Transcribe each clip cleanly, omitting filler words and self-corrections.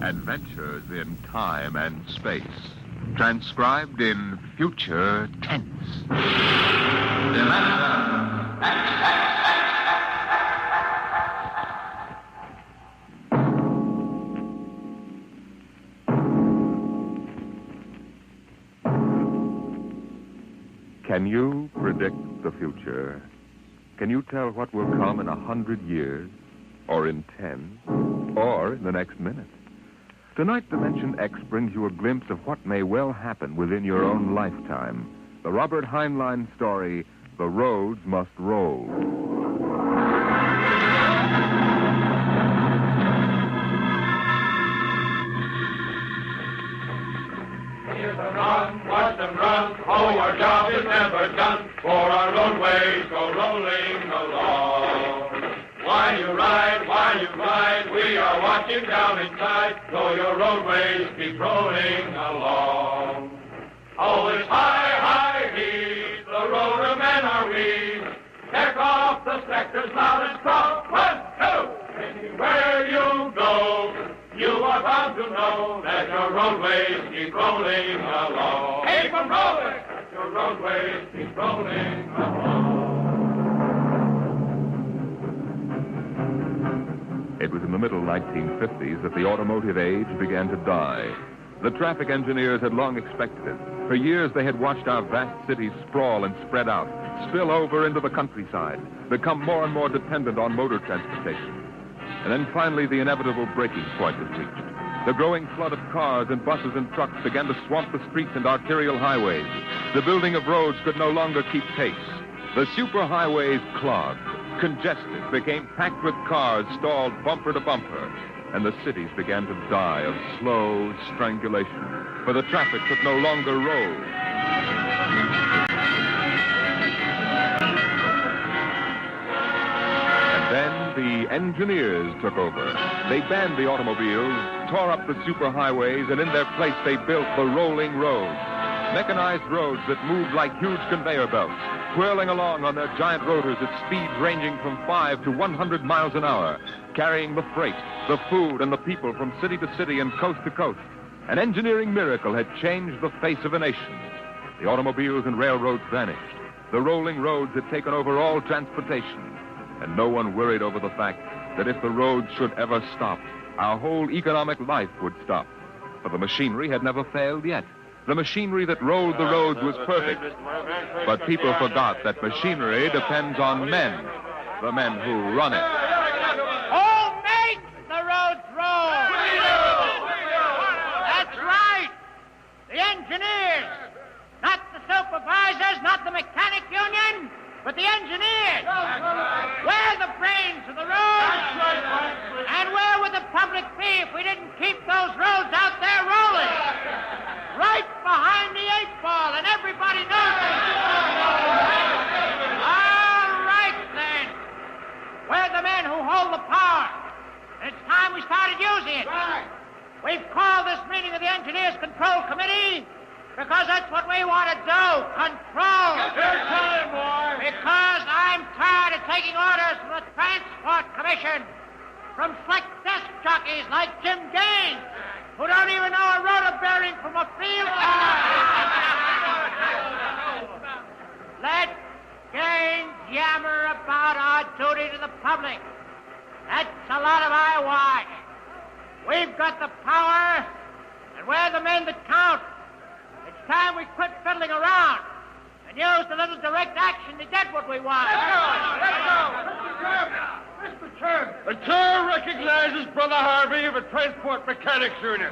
Adventures in time and space. Transcribed in future tense. Can you predict the future? Can you tell what will come in 100 years? Or in 10? Or in the next minute? Tonight, Dimension X brings you a glimpse of what may well happen within your own lifetime. The Robert Heinlein story, The Roads Must Roll. Hear them run, watch them run, oh, our job is never done, for our roadways go rolling along. While you ride, we are watching down inside, so your roadways keep rolling along. Oh, it's high, high heat, the roadmen are we. Check off the sectors loud and strong. 1, 2, anywhere you go, you are bound to know that your roadways keep rolling along. Keep them rolling! Your roadways keep rolling along. It was in the middle 1950s that the automotive age began to die. The traffic engineers had long expected it. For years, they had watched our vast cities sprawl and spread out, spill over into the countryside, become more and more dependent on motor transportation. And then finally, the inevitable breaking point was reached. The growing flood of cars and buses and trucks began to swamp the streets and arterial highways. The building of roads could no longer keep pace. The superhighways clogged, congested, became packed with cars stalled bumper to bumper, and the cities began to die of slow strangulation, for the traffic could no longer roll. And then the engineers took over. They banned the automobiles, tore up the superhighways, and in their place they built the rolling roads. Mechanized roads that moved like huge conveyor belts, whirling along on their giant rotors at speeds ranging from 5 to 100 miles an hour, carrying the freight, the food, and the people from city to city and coast to coast. An engineering miracle had changed the face of a nation. The automobiles and railroads vanished. The rolling roads had taken over all transportation. And no one worried over the fact that if the roads should ever stop, our whole economic life would stop. For the machinery had never failed yet. The machinery that rolled the roads was perfect. But people forgot that machinery depends on men, the men who run it. Who makes the roads roll? That's right. The engineers. Not the supervisors, not the mechanic union, but the engineers. We're the brains of the roads. And where would the public be if we didn't keep those roads out there rolling? Right behind the 8-ball, and everybody knows it. All right, then. We're the men who hold the power. And it's time we started using it. We've called this meeting of the Engineers Control Committee because that's what we want to do, control. Because I'm tired of taking orders from the Transport Commission, from slick desk jockeys like Jim Gaines, who don't even know a rotor bearing from a field. Let Gaines yammer about our duty to the public. That's a lot of eyewash. We've got the power, and we're the men that count. It's time we quit fiddling around and use a little direct action to get what we want. Let's go. Mr. Chairman. The chair recognizes Brother Harvey of the Transport Mechanics Union.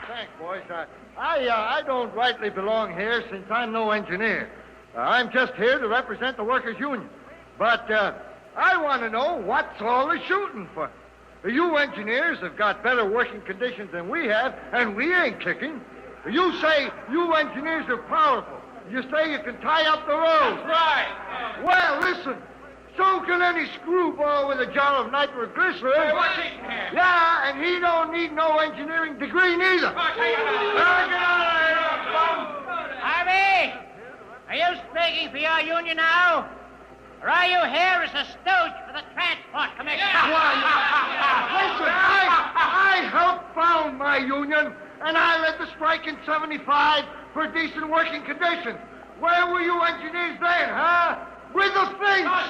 Thanks, boys. I don't rightly belong here since I'm no engineer. I'm just here to represent the workers' union. But I want to know what's all the shooting for. You engineers have got better working conditions than we have, and we ain't kicking. You say you engineers are powerful. You say you can tie up the roads. That's right. Well, listen. So can any screwball with a jar of nitroglycerin. Hey, what's he can? Yeah, and he don't need no engineering degree neither. Harvey, are you speaking for your union now? Or are you here as a stooge for the Transport Commission? Listen, I helped found my union, and I led the strike in 75 for decent working conditions. Where were you engineers then, huh? With the things! Now,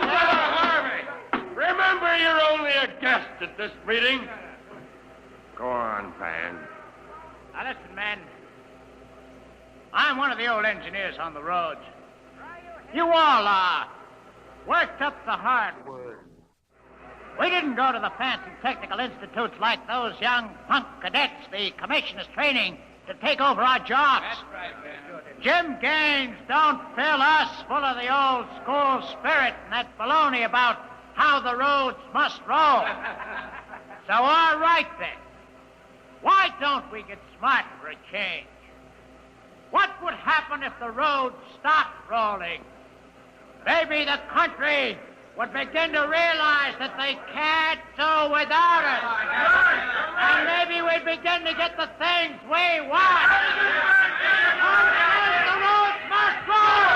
Brother Harvey, remember you're only a guest at this meeting. Go on, Pan. Now, listen, men. I'm one of the old engineers on the roads. You all worked up the hardwood. We didn't go to the fancy technical institutes like those young punk cadets the commission is training to take over our jobs. That's right, Ben. Jim Gaines don't fill us full of the old school spirit and that baloney about how the roads must roll. So, all right, then. Why don't we get smart for a change? What would happen if the roads stopped rolling? Maybe the country would begin to realize that they can't do without us. And maybe we'd begin to get the things we want. The roads must roll!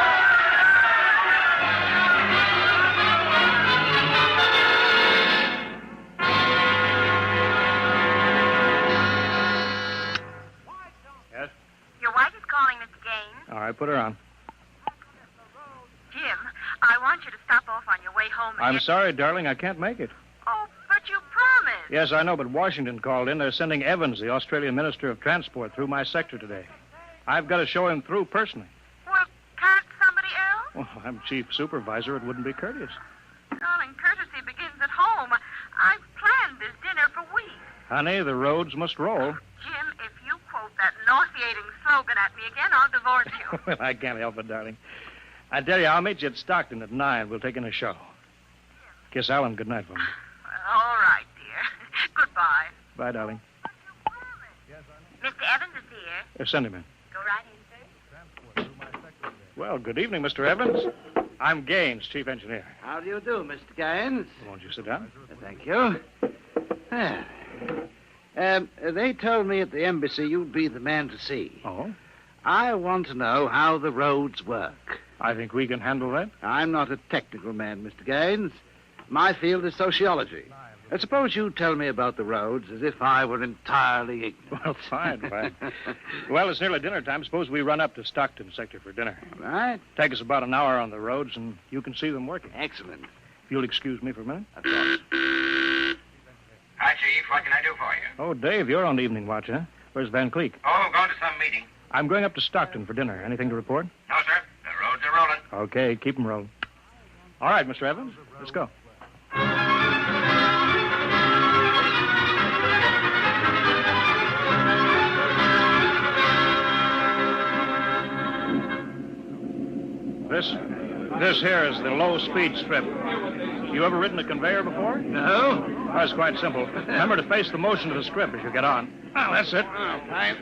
Yes? Your wife is calling, Mr. Gaines. All right, put her on. Jim, I want you to stop off on your way home and I'm sorry, darling, I can't make it. Oh, but you promised. Yes, I know, but Washington called in. They're sending Evans, the Australian Minister of Transport, through my sector today. I've got to show him through personally. Well, can't somebody else? Well, I'm chief supervisor. It wouldn't be courteous. Darling, courtesy begins at home. I've planned this dinner for weeks. Honey, the roads must roll. Jim, if you quote that nauseating slogan at me again, I'll divorce you. Well, I can't help it, darling. I tell you, I'll meet you at Stockton at 9. We'll take in a show. Kiss Alan goodnight for me. All right, dear. Goodbye. Bye, darling. Mr. Evans is here. Send him in. Go right in, sir. Well, good evening, Mr. Evans. I'm Gaines, chief engineer. How do you do, Mr. Gaines? Won't you sit down? Thank you. They told me at the embassy you'd be the man to see. Oh? I want to know how the roads work. I think we can handle that. I'm not a technical man, Mr. Gaines. My field is sociology. Suppose you tell me about the roads as if I were entirely ignorant. Well, fine. Well, it's nearly dinner time. Suppose we run up to Stockton sector for dinner. All right. Take us about an hour on the roads, and you can see them working. Excellent. If you'll excuse me for a minute. Of course. Hi, Chief. What can I do for you? Oh, Dave, you're on the evening watch, huh? Where's Van Cleek? Oh, going to some meeting. I'm going up to Stockton for dinner. Anything to report? No, sir. The roads are rolling. Okay, keep them rolling. All right, Mr. Evans, let's go. This here is the low-speed strip. You ever ridden a conveyor before? No? Oh, it's quite simple. Remember to face the motion of the strip as you get on. Oh, that's it. All right.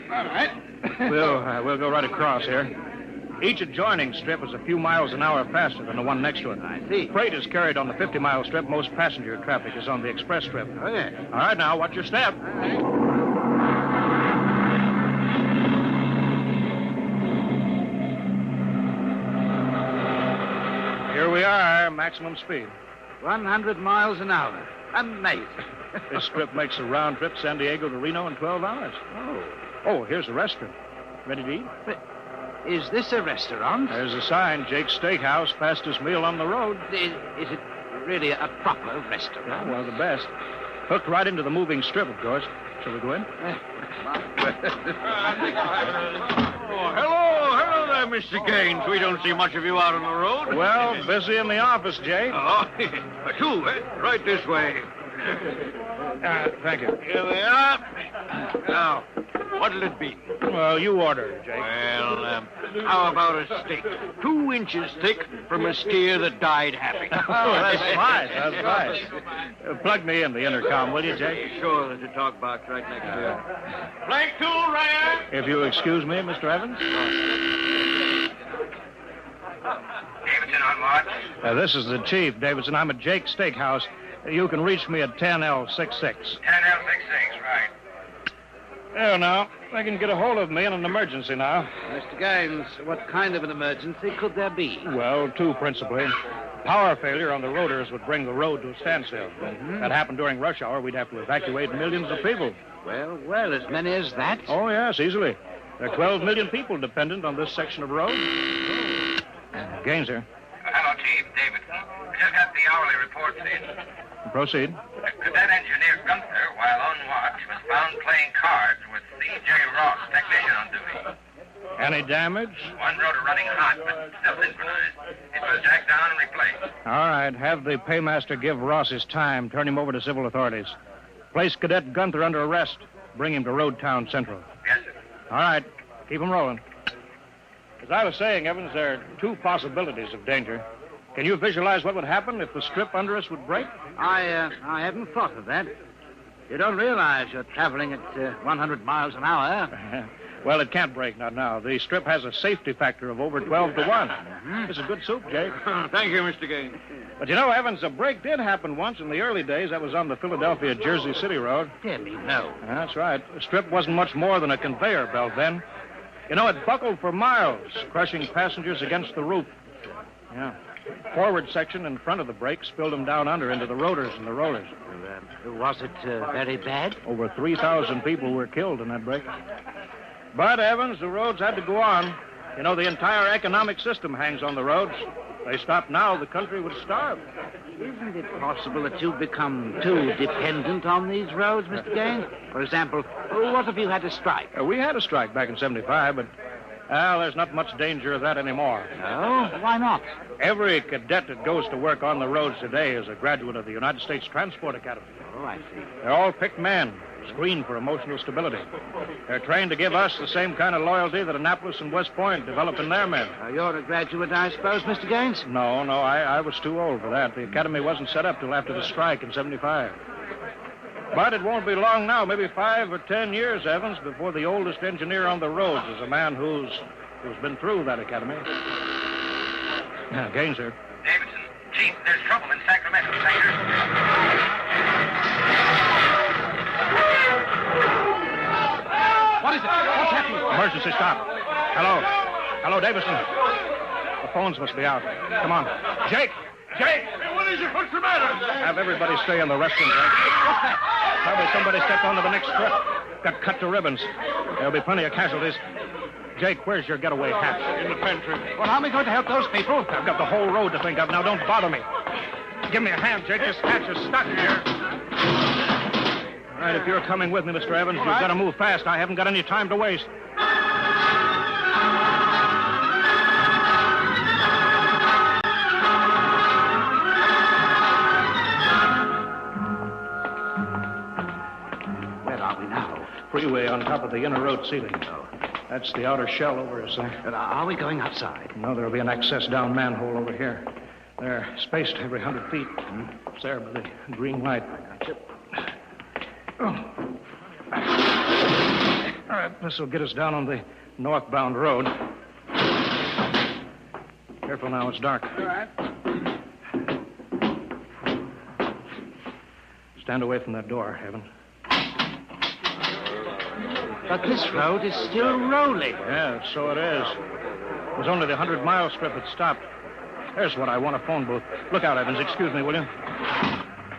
We'll go right across here. Each adjoining strip is a few miles an hour faster than the one next to it. I see. Freight is carried on the 50-mile strip. Most passenger traffic is on the express strip. Oh, yeah. All right, now, watch your step. Here we are, maximum speed. 100 miles an hour. Amazing. This strip makes a round trip San Diego to Reno in 12 hours. Oh, here's the restaurant. Ready to eat? But is this a restaurant? There's a sign, Jake's Steakhouse, fastest meal on the road. Is it really a proper restaurant? Well, the best. Hooked right into the moving strip, of course. Shall we go in? Hello there, Mr. Gaines. We don't see much of you out on the road. Well, busy in the office, Jake. Oh, two, right this way. Thank you. Here they are. Now, what'll it be? Well, you order, Jake. Well, how about a steak? 2 inches thick from a steer that died happy. Oh, that's fine. That's fine. Plug me in the intercom, will you, Jake? Sure, there's a talk box right next to it. Blank tool, Ryan. If you excuse me, Mr. Evans. Davidson on watch. This is the chief, Davidson. I'm at Jake's Steakhouse. You can reach me at 10L66. 10L66, right. There now. They can get a hold of me in an emergency now. Mr. Gaines, what kind of an emergency could there be? Well, two principally. Power failure on the rotors would bring the road to a standstill. That happened during rush hour. We'd have to evacuate millions of people. Well, as many as that? Oh, yes, easily. There are 12 million people dependent on this section of road. Gaines here. Hello, Chief. Davidson. I just got the hourly reports in. Proceed. Cadet engineer Gunther, while on watch, was found playing cards with C.J. Ross, technician on duty. Any damage? One rotor running hot, but still synchronized. It was jacked down and replaced. All right. Have the paymaster give Ross his time. Turn him over to civil authorities. Place Cadet Gunther under arrest. Bring him to Road Town Central. Yes, sir. All right. Keep him rolling. As I was saying, Evans, there are two possibilities of danger. Can you visualize what would happen if the strip under us would break? I hadn't thought of that. You don't realize you're traveling at 100 miles an hour. Well, it can't break, not now. The strip has a safety factor of over 12 to 1. This is good soup, Jake. Thank you, Mr. Gaines. But you know, Evans, a break did happen once in the early days. That was on the Philadelphia-Jersey City Road. Dear me, no. That's right. The strip wasn't much more than a conveyor belt then. You know, it buckled for miles, crushing passengers against the roof. Yeah. Forward section in front of the brake spilled them down under into the rotors and the rollers. Was it very bad? Over 3,000 people were killed in that break. But, Evans, the roads had to go on. You know, the entire economic system hangs on the roads. If they stopped now, the country would starve. Isn't it possible that you've become too dependent on these roads, Mr. Gaines? For example, what if you had to strike? We had a strike back in 75, but, there's not much danger of that anymore. Oh? Why not? Every cadet that goes to work on the roads today is a graduate of the United States Transport Academy. Oh, I see. They're all picked men, screened for emotional stability. They're trained to give us the same kind of loyalty that Annapolis and West Point develop in their men. You're a graduate, I suppose, Mr. Gaines? No, I was too old for that. The academy wasn't set up till after the strike in 75. But it won't be long now, maybe 5 or 10 years, Evans, before the oldest engineer on the roads is a man who's been through that academy. Gaines here. Davidson. Chief, there's trouble in Sacramento sector. What is it? What's happening? Emergency stop. Hello, Davison. The phones must be out. Come on. Jake! Hey, what is it? What's the matter? Have everybody stay in the restroom, Jake. What's that? Probably somebody stepped onto the next strip. Got cut to ribbons. There'll be plenty of casualties. Jake, where's your getaway hat? In the pantry. Well, how am I going to help those people? I've got the whole road to think of. Now, don't bother me. Give me a hand, Jake. This hatch is stuck here. All right, if you're coming with me, Mr. Evans, you've got to move fast. I haven't got any time to waste. Where are we now? Freeway on top of the inner road ceiling. That's the outer shell over us there. Are we going outside? No, there'll be an access down manhole over here. They're spaced every 100 feet. It's there by the green light. Oh. All right, this will get us down on the northbound road. Careful now, it's dark. All right. Stand away from that door, Evan. But this road is still rolling. Yeah, so it is. It was only the 100-mile strip that stopped. There's what I want a phone booth. Look out, Evans. Excuse me, will you?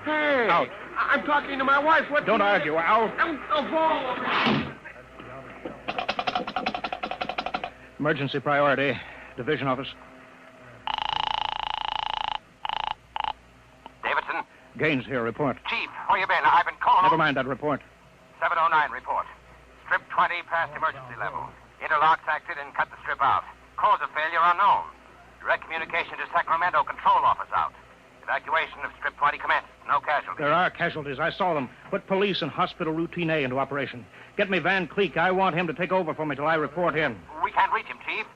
Hey! Out. I'm talking to my wife. What? Don't argue. Out. Emergency priority. Division office. Davidson? Gaines here. Report. Chief, where you been? I've been calling... Never mind that report. 709 report. Strip 20 past emergency level. Interlocks acted and cut the strip out. Cause of failure unknown. Direct communication to Sacramento control office out. Evacuation of strip 20 commenced. No casualties. There are casualties. I saw them. Put police and hospital routine A into operation. Get me Van Cleek. I want him to take over for me till I report in. We can't reach him, Chief.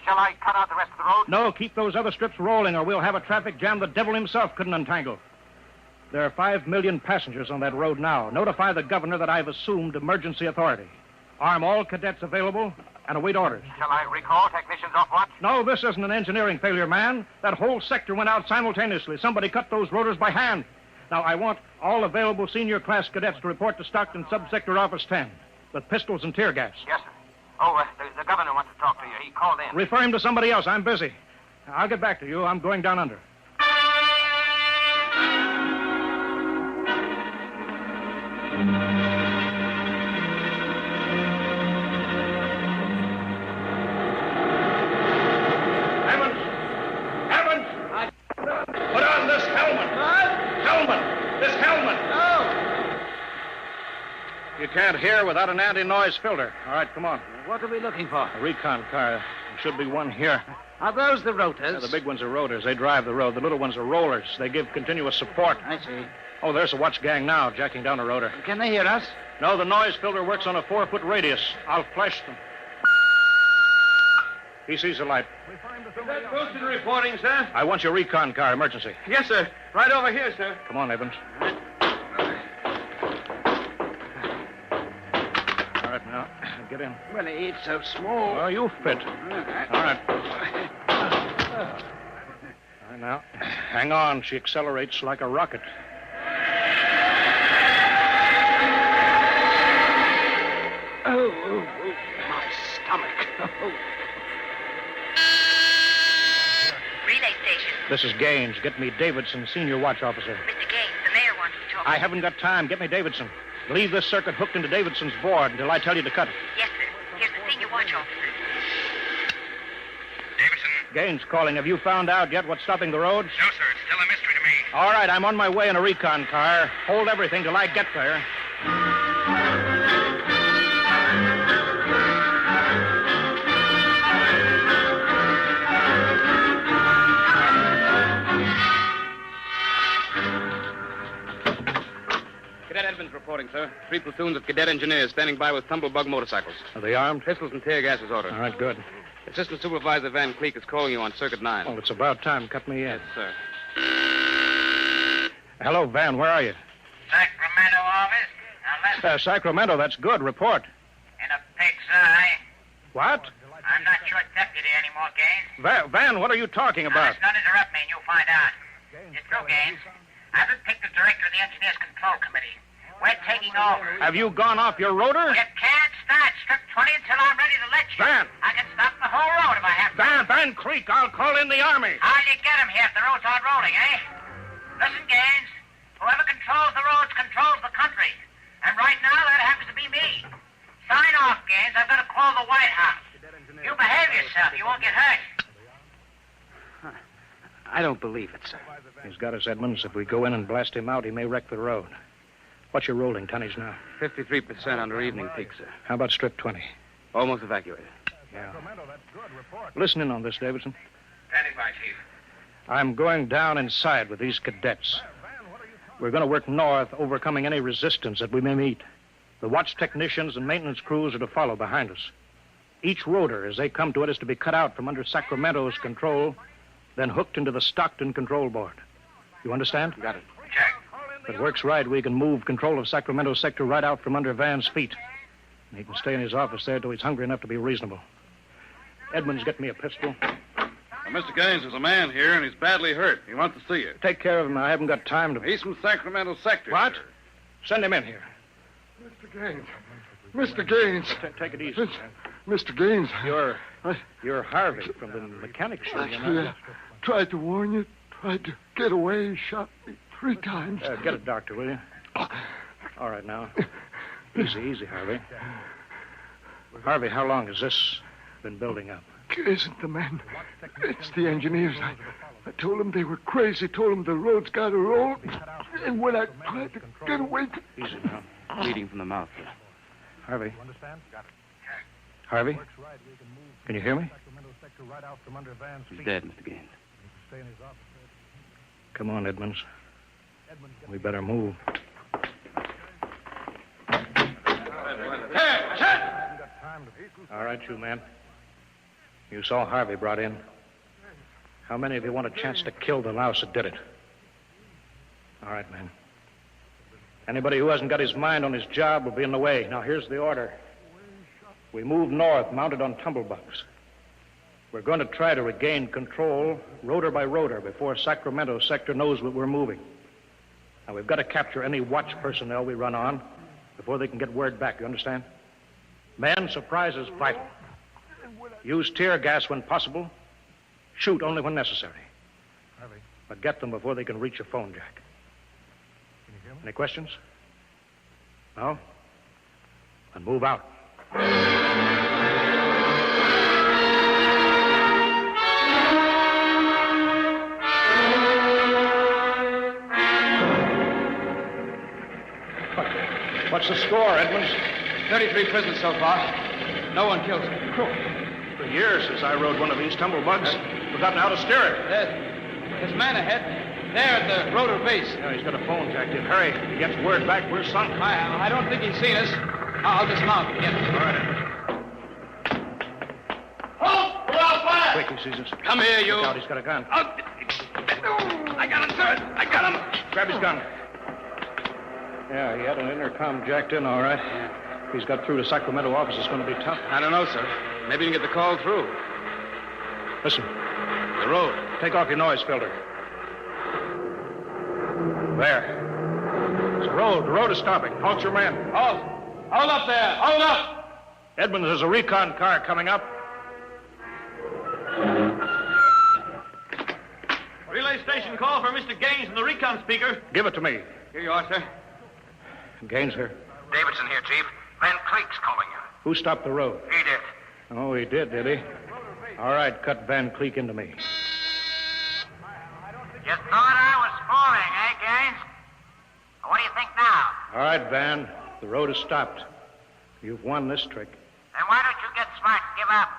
Shall I cut out the rest of the road? No, keep those other strips rolling or we'll have a traffic jam the devil himself couldn't untangle. There are 5 million passengers on that road now. Notify the governor that I've assumed emergency authority. Arm all cadets available and await orders. Shall I recall technicians off watch? No, this isn't an engineering failure, man. That whole sector went out simultaneously. Somebody cut those rotors by hand. Now, I want all available senior class cadets to report to Stockton Subsector Office 10. with pistols and tear gas. Yes, sir. Oh, the governor wants to talk to you. He called in. Refer him to somebody else. I'm busy. I'll get back to you. I'm going down under. Evans! Put on this helmet! This helmet! No! You can't hear without an anti-noise filter. All right, come on. What are we looking for? A recon car. There should be one here. Are those the rotors? Yeah, the big ones are rotors. They drive the road. The little ones are rollers. They give continuous support. I see. Oh, there's a watch gang now, jacking down a rotor. Can they hear us? No, the noise filter works on a 4-foot radius. I'll flash them. He sees the light. Is that Wilson reporting, sir? I want your recon car, emergency. Yes, sir. Right over here, sir. Come on, Evans. All right, now, get in. Well, it's so small. Oh, you fit. All right. All right, now, hang on. She accelerates like a rocket. Oh, my stomach. Oh. Relay station. This is Gaines. Get me Davidson, senior watch officer. Mr. Gaines, the mayor wants to talk. I haven't got time. Get me Davidson. Leave this circuit hooked into Davidson's board until I tell you to cut it. Yes, sir. Here's the senior watch officer. Davidson? Gaines calling. Have you found out yet what's stopping the roads? No, sir. It's still a mystery to me. All right, I'm on my way in a recon car. Hold everything till I get there. Cadet Edmonds reporting, sir. 3 platoons of cadet engineers standing by with tumblebug motorcycles. Are they armed? Pistols and tear gas is ordered. All right, good. Assistant Supervisor Van Cleek is calling you on Circuit 9. Well, it's about time. Cut me in. Yes, sir. Hello, Van. Where are you? Sacramento office. Now listen, Sacramento. That's good. Report. in a pig's eye. What? I'm not your deputy anymore, Gaines. Van, what are you talking Now, about? listen, don't interrupt me and you'll find out. It's true, Gaines. I've been picked as director of the Engineers Control Committee. We're taking over. Have you gone off your rotor? You can't start Strip 20 until I'm ready to let you. Van! I can stop the whole road if I have to. Van Creek, I'll call in the Army. How'll you get him here if the roads aren't rolling, eh? Listen, Gaines. Whoever controls the roads controls the country. And right now, that happens to be me. Sign off, Gaines. I've got to call the White House. You behave yourself. You won't get hurt. I don't believe it, sir. He's got us, Edmonds. If we go in and blast him out, he may wreck the road. What's your rolling tonnage now? 53% under evening peak, sir. How about strip 20? Almost evacuated. Yeah. Listen in on this, Davidson. Standing by, Chief. I'm going down inside with these cadets. We're going to work north, overcoming any resistance that we may meet. The watch technicians and maintenance crews are to follow behind us. Each rotor, as they come to it, is to be cut out from under Sacramento's control, then hooked into the Stockton control board. You understand? Got it. Check. If it works right, we can move control of Sacramento sector right out from under Van's feet. And he can stay in his office there till he's hungry enough to be reasonable. Edmonds, get me a pistol. Mr. Gaines, there's a man here, and he's badly hurt. He wants to see you. Take care of him. I haven't got time to... He's from Sacramento sector. What? Sir. Send him in here. Mr. Gaines. Mr. Gaines. Take it easy. Mr. Gaines. You're Harvey from the mechanic show, you know. Yeah. Tried to warn you. Tried to get away. Shot me 3 times. Get a doctor, will you? All right, now. Easy, Harvey. Harvey, how long has this been building up? It isn't the men. It's the engineers. I told them they were crazy. Told them the road's got to roll. And when I tried to get away... Easy now. Bleeding from the mouth, sir. Harvey? Harvey? Can you hear me? He's dead, Mr. Gaines. Come on, Edmonds. We better move. All right, you men. You saw Harvey brought in. How many of you want a chance to kill the louse that did it? All right, men. Anybody who hasn't got his mind on his job will be in the way. Now, here's the order. We move north, mounted on tumblebugs. We're going to try to regain control, rotor by rotor, before Sacramento sector knows that we're moving. Now, we've got to capture any watch personnel we run on before they can get word back. You understand? Men, surprise is vital. Use tear gas when possible. Shoot only when necessary. But get them before they can reach a phone jack. Any questions? No? Then move out. What's the score, Edmonds? 33 prisoners so far. No one killed. For years since I rode one of these tumblebugs, forgotten how to steer it. There's a man ahead. There at the rotor base. Yeah, he's got a phone jacked in. Hurry. If he gets word back, we're sunk. I don't think he's seen us. I'll dismount and get him. All right. Halt! We're out fire! Quick, he sees us. Come here, you. Look out, he's got a gun. I got him, sir. I got him. Grab his gun. Yeah, he had an intercom jacked in, all right. If he's got through to Sacramento office, it's going to be tough. I don't know, sir. Maybe you can get the call through. Listen. The road. Take off your noise filter. There. It's the road. The road is stopping. Halt your men. Halt. Hold up there. Hold up. Edmonds, there's a recon car coming up. Relay station call for Mr. Gaines and the recon speaker. Give it to me. Here you are, sir. Gaines here. Davidson here, Chief. Van Cleek's calling you. Who stopped the road? He did. Oh, he did he? All right, cut Van Cleek into me. You thought I was fooling, eh, Gaines? What do you think now? All right, Van. The road is stopped. You've won this trick. Then why don't you get smart and give up?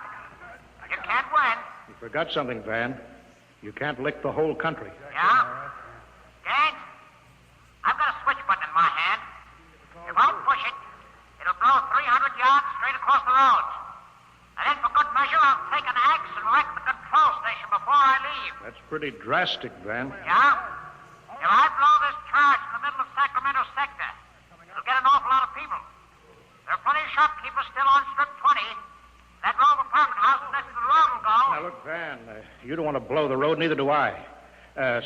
You can't win. You forgot something, Van. You can't lick the whole country. Yeah? Gaines, I've got a switch button in my hand. If I'll push it, it'll blow 300 yards straight across the roads. And then for good measure, I'll take an axe and wreck the control station before I leave. That's pretty drastic, Van. Yeah? If I blow this charge in the middle of Sacramento sector, it'll get an awful lot of people. There are plenty of shopkeepers still on Strip 20. That row of apartment houses next to the road will go. Now, look, Van, you don't want to blow the road, neither do I.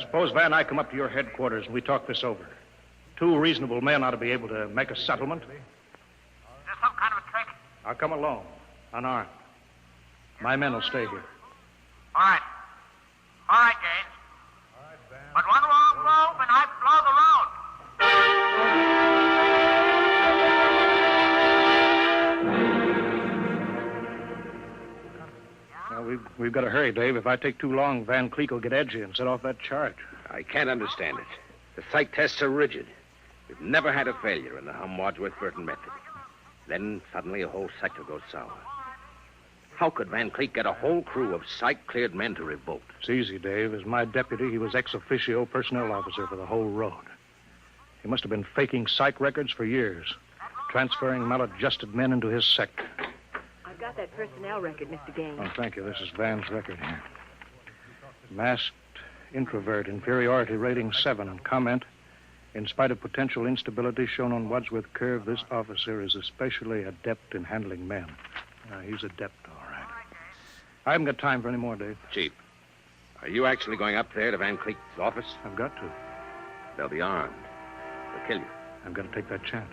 Suppose, Van, I come up to your headquarters and we talk this over. Two reasonable men ought to be able to make a settlement. Is this some kind of a trick? I'll come alone, unarmed. My men will stay here. All right. All right, Gaines. But one wrong move and I blow the road. Well, we've got to hurry, Dave. If I take too long, Van Cleek will get edgy and set off that charge. I can't understand it. The psych tests are rigid. We've never had a failure in the Wadsworth-Burton method. Then suddenly a whole sector goes sour. How could Van Cleek get a whole crew of psych-cleared men to revolt? It's easy, Dave. As my deputy, he was ex officio personnel officer for the whole road. He must have been faking psych records for years, transferring maladjusted men into his sector. I've got that personnel record, Mr. Gaines. Oh, thank you. This is Van's record here. Masked introvert, inferiority rating 7, and comment, in spite of potential instability shown on Wadsworth Curve, this officer is especially adept in handling men. He's adept, all right. I haven't got time for any more, Dave. Chief, are you actually going up there to Van Cleek's office? I've got to. They'll be armed. They'll kill you. I'm going to take that chance.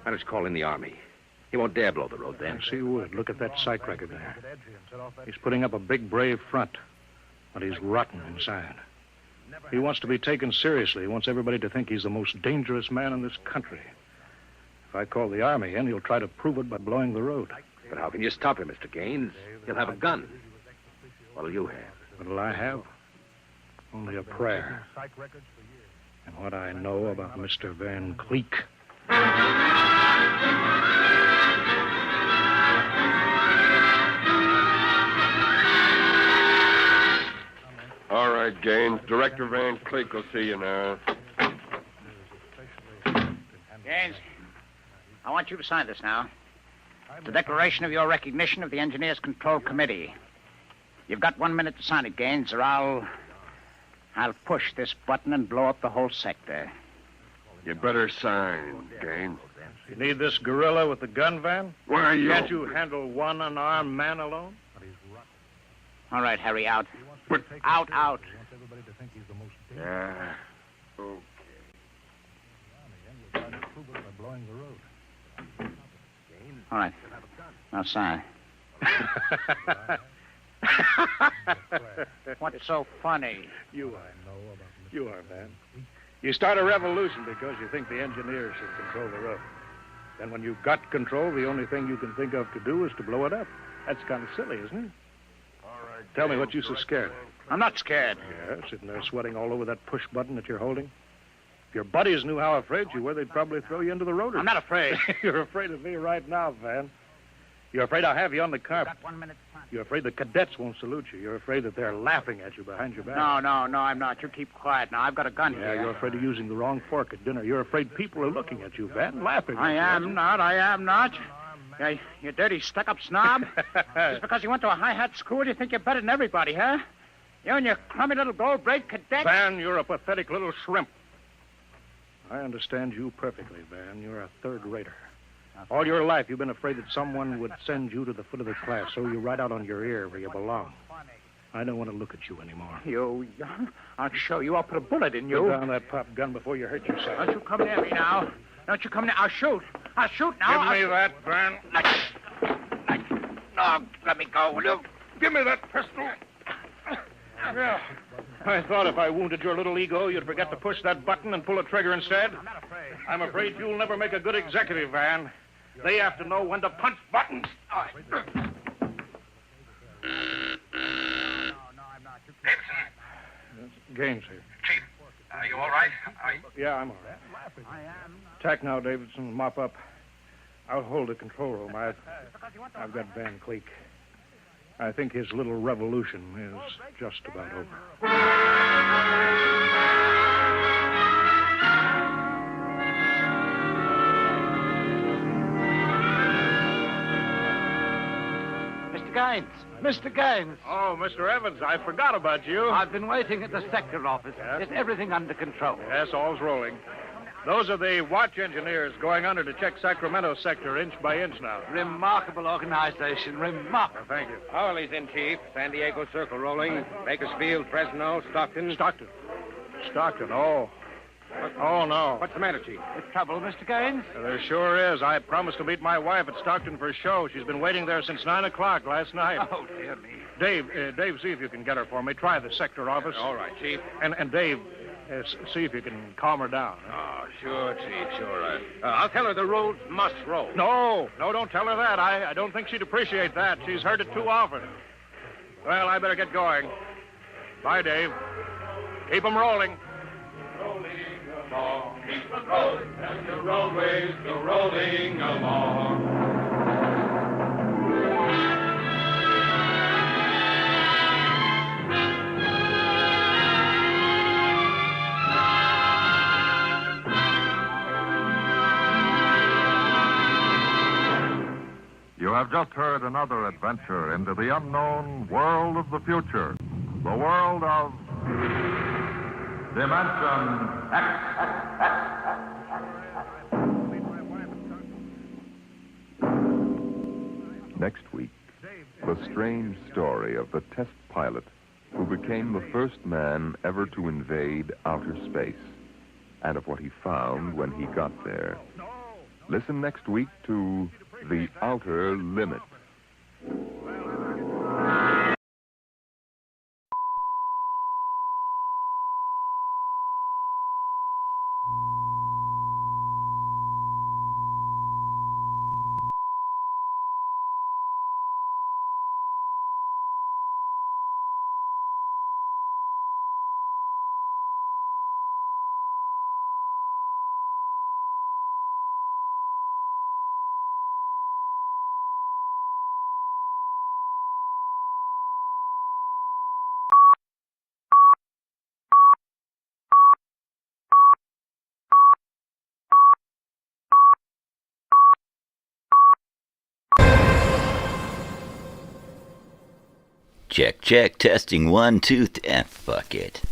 Why don't you call in the Army? He won't dare blow the road then. Yes, he would. Look at that psych record there. He's putting up a big, brave front, but he's rotten inside. He wants to be taken seriously. He wants everybody to think he's the most dangerous man in this country. If I call the Army in, he'll try to prove it by blowing the road. But how can you stop him, Mr. Gaines? He'll have a gun. What'll you have? What'll I have? Only a prayer. And what I know about Mr. Van Cleek. All right, Gaines. Director Van Cleek will see you now. Gaines, I want you to sign this now. It's a declaration of your recognition of the Engineers Control Committee. You've got 1 minute to sign it, Gaines, or I'll push this button and blow up the whole sector. You better sign, Gaines. You need this gorilla with the gun, Van? Where are you? Can't you handle one unarmed man alone? All right, Harry, out. But... Out. Yeah. Okay. All right. Now sign. What's so funny? You are, man. You start a revolution because you think the engineers should control the road. Then when you've got control, the only thing you can think of to do is to blow it up. That's kind of silly, isn't it? All right. Tell me what you so scared of. I'm not scared. Yeah, sitting there sweating all over that push button that you're holding. If your buddies knew how afraid you were, they'd probably throw you into the rotors. I'm not afraid. You're afraid of me right now, Van. You're afraid I'll have you on the carpet. Got 1 minute time. You're afraid the cadets won't salute you. You're afraid that they're laughing at you behind your back. No, I'm not. You keep quiet now. I've got a gun Yeah, here. you're afraid of using the wrong fork at dinner. You're afraid people are looking at you, Van, laughing at you. I am not. You dirty, stuck-up snob. Just because you went to a high-hat school, you think you're better than everybody, huh? You and your crummy little gold-braid cadet. Van, you're a pathetic little shrimp. I understand you perfectly, Van. You're a third-rater. All your life, you've been afraid that someone would send you to the foot of the class, so you right out on your ear where you belong. I don't want to look at you anymore. I'll show you. I'll put a bullet in you. Put down that pop gun before you hurt yourself. Don't you come near me now. Don't you come near. I'll shoot now. Give me that, Van. No, let me go, will you? Give me that pistol. Yeah. I thought if I wounded your little ego, you'd forget to push that button and pull a trigger instead. I'm afraid you'll never make a good executive, Van. They have to know when to punch buttons. Gaines here. Chief, are you all right? Yeah, I'm all right. Tack now, Davidson. Mop up. I'll hold the control room. I've got Van Cleek. I think his little revolution is just about over. Mr. Gaines. Oh, Mr. Evans, I forgot about you. I've been waiting at the sector office. Yes? Is everything under control? Yes, all's rolling. Those are the watch engineers going under to check Sacramento sector inch by inch now. Remarkable organization. Remarkable. Thank you. Howley's in, Chief. San Diego Circle rolling. Bakersfield, Fresno, Stockton. Stockton, oh. Oh, no. What's the matter, Chief? With trouble, Mr. Gaines? There sure is. I promised to meet my wife at Stockton for a show. She's been waiting there since 9 o'clock last night. Oh, dear me. Dave, see if you can get her for me. Try the sector office. All right, Chief. And Dave, see if you can calm her down. Oh, sure, Chief, sure. I'll tell her the roads must roll. No, don't tell her that. I don't think she'd appreciate that. She's heard it too often. Well, I better get going. Bye, Dave. Keep 'em rolling. Keep the rolling, and the roadways go rolling along. You have just heard another adventure into the unknown world of the future, the world of Dimension X. Next week, the strange story of the test pilot who became the first man ever to invade outer space, and of what he found when he got there. Listen next week to The Outer Limit. Check, testing 1, 2, fuck it.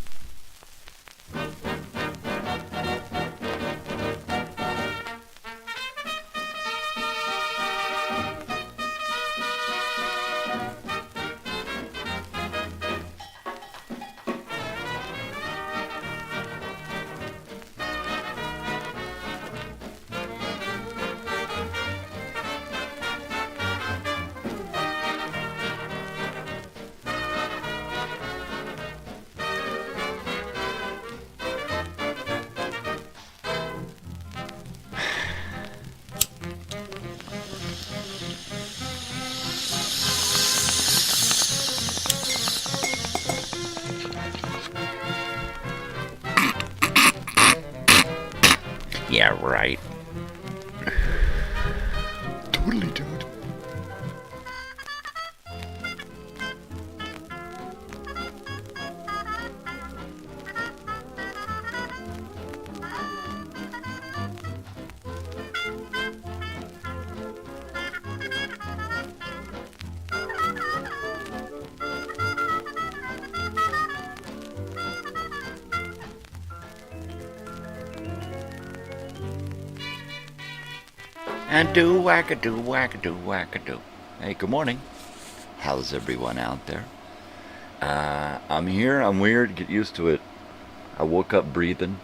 Yeah, right. Totally, dude. And do wackadoo, wackadoo, wackadoo. Hey, good morning. How's everyone out there? I'm here. I'm weird. Get used to it. I woke up breathing,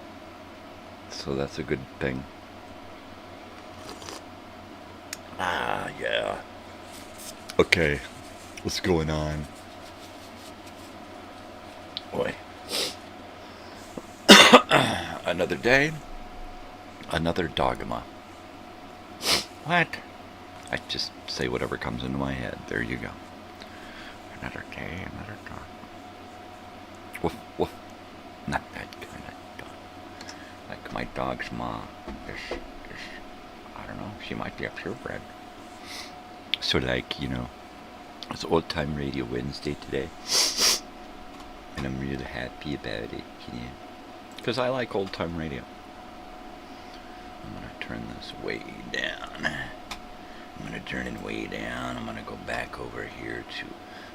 so that's a good thing. Yeah. Okay, what's going on? Boy. Another day, another dogma. What? I just say whatever comes into my head. There you go. Another day, another dog. Woof, woof. Not that kind of dog. Like my dog's mom. I don't know. She might be a purebred. So like, you know, it's Old Time Radio Wednesday today. And I'm really happy about it, you know. Because I like old time radio. I'm going to turn this way down. I'm going to turn it way down. I'm going to go back over here to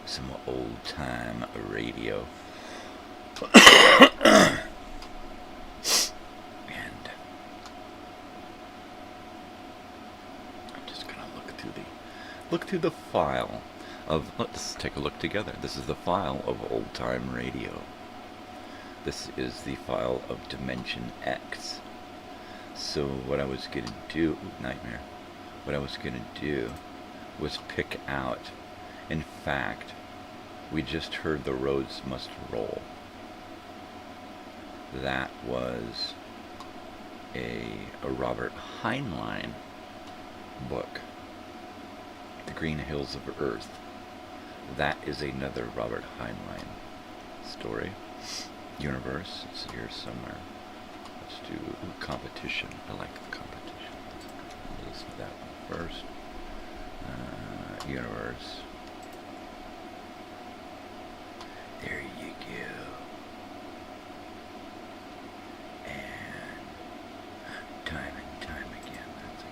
some old time radio. And I'm just going to look through the file of, let's take a look together. This is the file of old time radio. This is the file of Dimension X. So what I was going to do, nightmare, what I was going to do was pick out, in fact, we just heard The Roads Must Roll. That was a Robert Heinlein book, The Green Hills of Earth. That is another Robert Heinlein story. Universe, it's here somewhere. Let's do competition. I like the competition. Let's do that one first. Universe. There you go. And time and time again. That's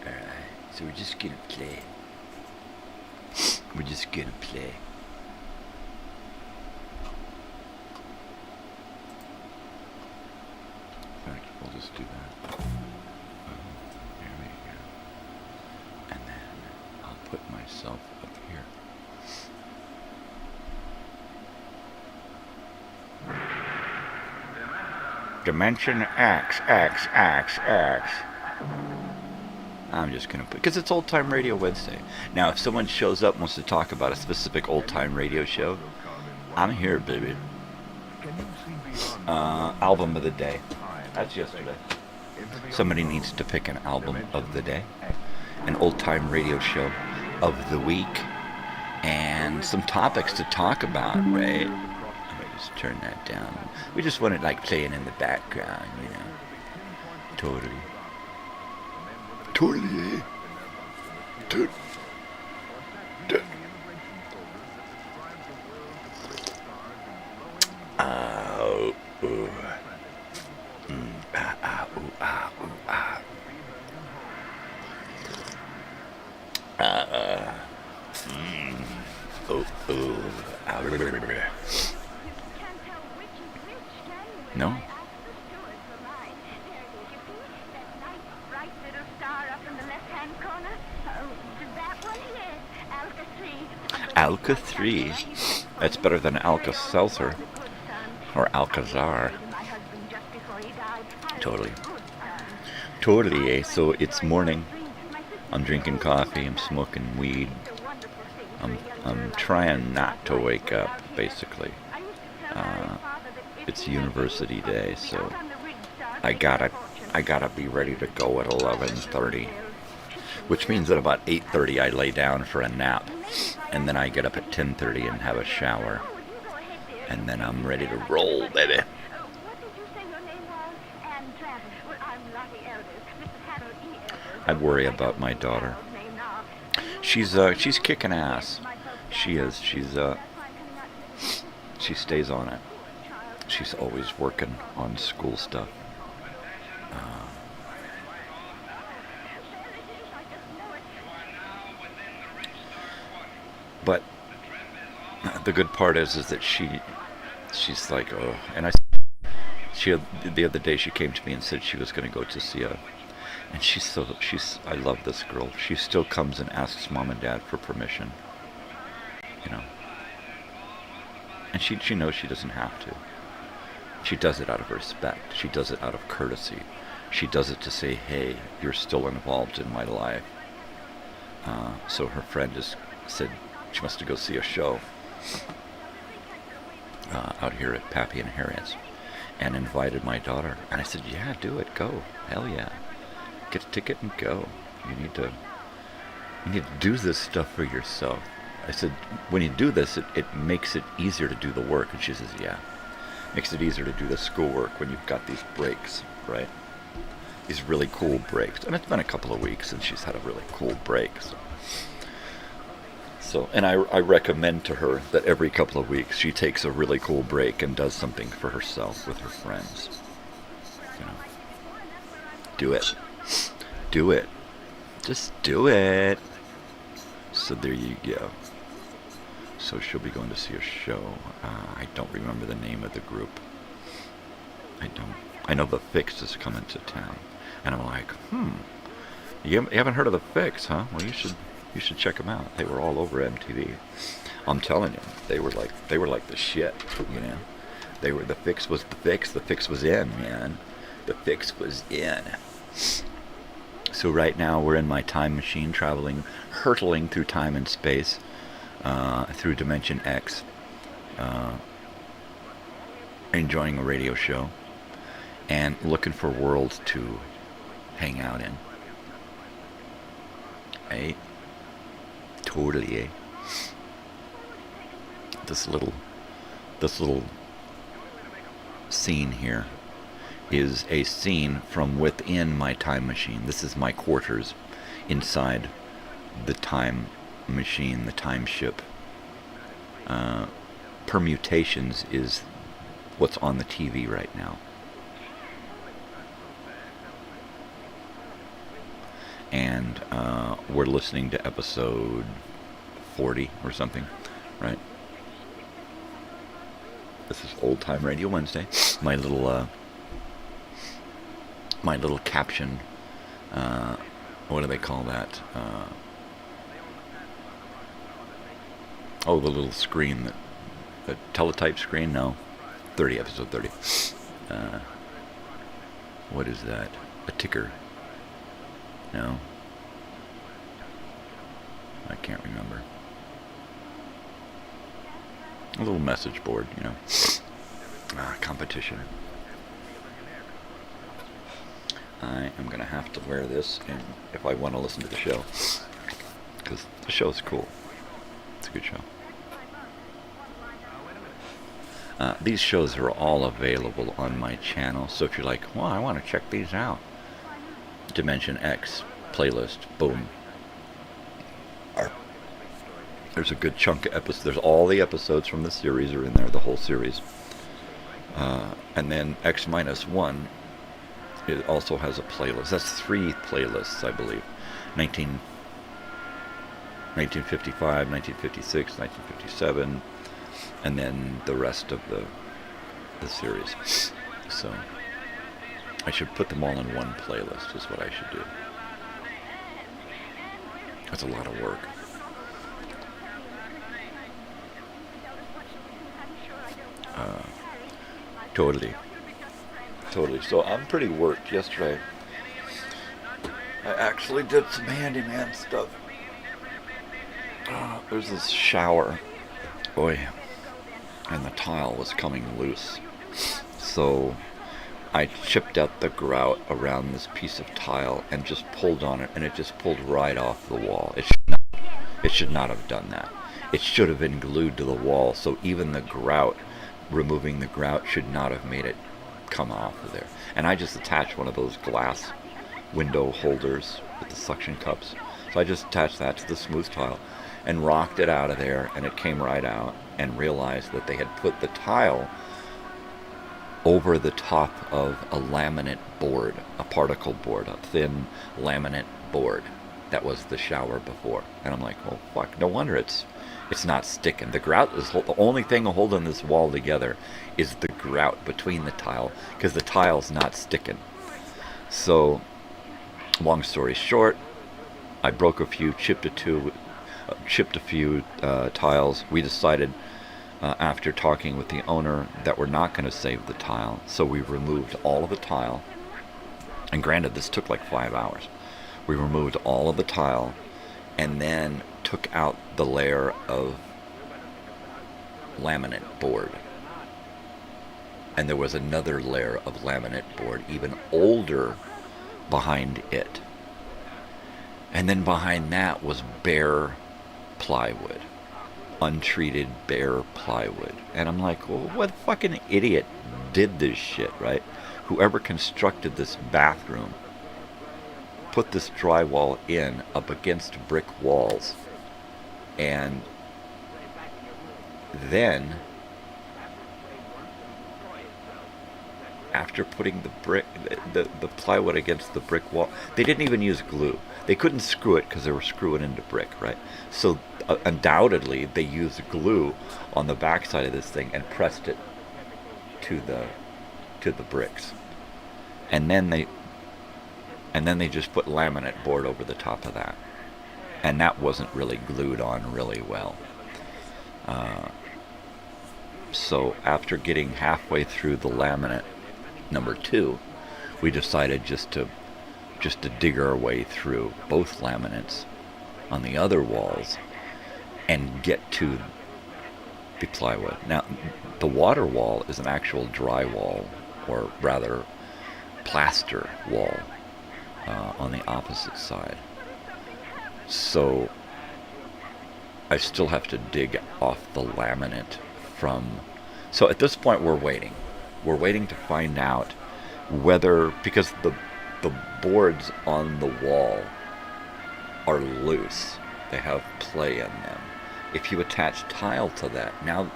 good. Alright, so we're just gonna play. We're just gonna play. We'll just do that. Here we go. And then I'll put myself up here. Dimension X. I'm just going to put, because it's Old Time Radio Wednesday. Now, if someone shows up and wants to talk about a specific old time radio show, I'm here, baby. Album of the day. That's yesterday. Somebody needs to pick an album of the day, an old-time radio show of the week, and some topics to talk about, right? Let me just turn that down. We just want it like playing in the background, you know. Totally. Totally, eh? No? Alka-3. That's better than Alka-Seltzer. Or Alcazar. Totally. Totally, eh? So it's morning. I'm drinking coffee. I'm smoking weed. I'm trying not to wake up, basically. It's university day, so I gotta be ready to go at 11:30. Which means that about 8:30 I lay down for a nap. And then I get up at 10:30 and have a shower. And then I'm ready to roll, baby. I'd worry about my daughter. She's kicking ass. She is. She stays on it. She's always working on school stuff. But the good part is that she's like, oh, and the other day she came to me and said she was going to go to see and I love this girl. She still comes and asks mom and dad for permission, you know. And she knows she doesn't have to. She does it out of respect. She does it out of courtesy. She does it to say, hey, you're still involved in my life. So her friend just said she wants to go see a show out here at Pappy and Harriet's, and invited my daughter. And I said, yeah, do it. Go. Hell yeah. Get a ticket and go. You need to do this stuff for yourself. I said, when you do this, it makes it easier to do the work. And she says, yeah. Makes it easier to do the schoolwork when you've got these breaks, right? These really cool breaks. And it's been a couple of weeks since she's had a really cool break. So, and I recommend to her that every couple of weeks she takes a really cool break and does something for herself with her friends. You know, do it. Do it. Just do it. So there you go. So she'll be going to see a show. I don't remember the name of the group. I know the Fix is coming to town. And I'm like, you haven't heard of the Fix, huh? Well, you should check them out. They were all over MTV. I'm telling you, they were like the shit, you know. The Fix was the Fix. The Fix was in, man. The Fix was in. So right now we're in my time machine, hurtling through time and space, through Dimension X, enjoying a radio show, and looking for worlds to hang out in. Hey, totally, eh? This little scene here is a scene from within my time machine. This is my quarters inside the time machine, the time ship. Permutations is what's on the TV right now. And we're listening to episode 40 or something, right? This is Old Time Radio Wednesday. My little caption, what do they call that? The little screen, the teletype screen? No, episode 30. What is that? A ticker? No, I can't remember. A little message board, you know. Competition. I am going to have to wear this if I want to listen to the show, because the show's cool. It's a good show. These shows are all available on my channel, so if you're like, well, I want to check these out. Dimension X playlist, boom. There's a good chunk of episodes. There's all the episodes from the series are in there, the whole series. And then X-1, it also has a playlist. That's 3 playlists, I believe. 1955, 1956, 1957, and then the rest of the series. So I should put them all in one playlist is what I should do. That's a lot of work. Totally. So I'm pretty worked yesterday. I actually did some handyman stuff. There's this shower. Boy. And the tile was coming loose. So I chipped out the grout around this piece of tile and just pulled on it, and it just pulled right off the wall. It should not have done that. It should have been glued to the wall, so even the grout, removing the grout, should not have made it come off of there. And I just attached one of those glass window holders with the suction cups. So I just attached that to the smooth tile and rocked it out of there, and it came right out, and realized that they had put the tile over the top of a laminate board, a particle board, a thin laminate board that was the shower before. And I'm like, well, fuck, no wonder it's not sticking. The grout is the only thing holding this wall together is the grout between the tile, because the tile's not sticking. So, long story short, I broke a few, chipped a few tiles. We decided after talking with the owner that we're not going to save the tile, so we removed all of the tile. And granted, this took like 5 hours. We removed all of the tile and then took out the layer of laminate board. And there was another layer of laminate board, even older, behind it. And then behind that was bare plywood. Untreated bare plywood. And I'm like, well, what fucking idiot did this shit, right? Whoever constructed this bathroom put this drywall in up against brick walls, and then after putting the plywood against the brick wall, they didn't even use glue. They couldn't screw it because they were screwing into brick, right? So undoubtedly they used glue on the backside of this thing and pressed it to the bricks, and then they just put laminate board over the top of that, and that wasn't really glued on really well. So after getting halfway through the laminate number 2, we decided just to dig our way through both laminates on the other walls and get to the plywood. Now, the water wall is an actual drywall, or rather plaster wall, on the opposite side. So I still have to dig off the laminate from... So at this point we're waiting. We're waiting to find out whether, because the boards on the wall are loose, they have play in them. If you attach tile to that, now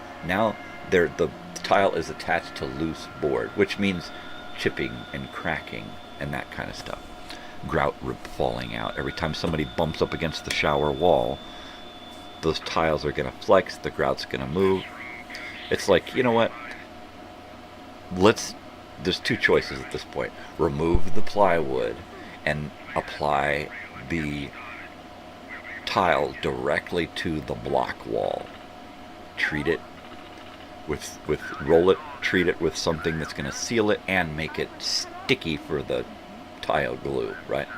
the tile is attached to loose board, which means chipping and cracking and that kind of stuff. Grout falling out. Every time somebody bumps up against the shower wall, those tiles are going to flex, the grout's going to move. It's like, you know what? There's 2 choices at this point. Remove the plywood and apply the tile directly to the block wall. Treat it roll it, treat it with something that's going to seal it and make it sticky for the tile glue, right?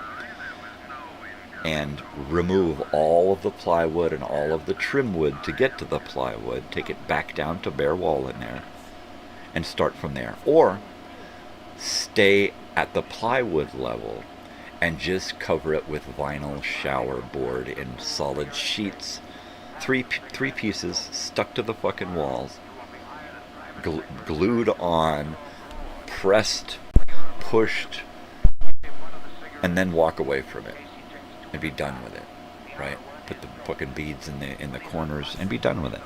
And remove all of the plywood and all of the trim wood to get to the plywood, take it back down to bare wall in there, and start from there. Or stay at the plywood level and just cover it with vinyl shower board in solid sheets. Three pieces stuck to the fucking walls, glued on, pressed, pushed, and then walk away from it and be done with it, right? Put the fucking beads in the corners and be done with it.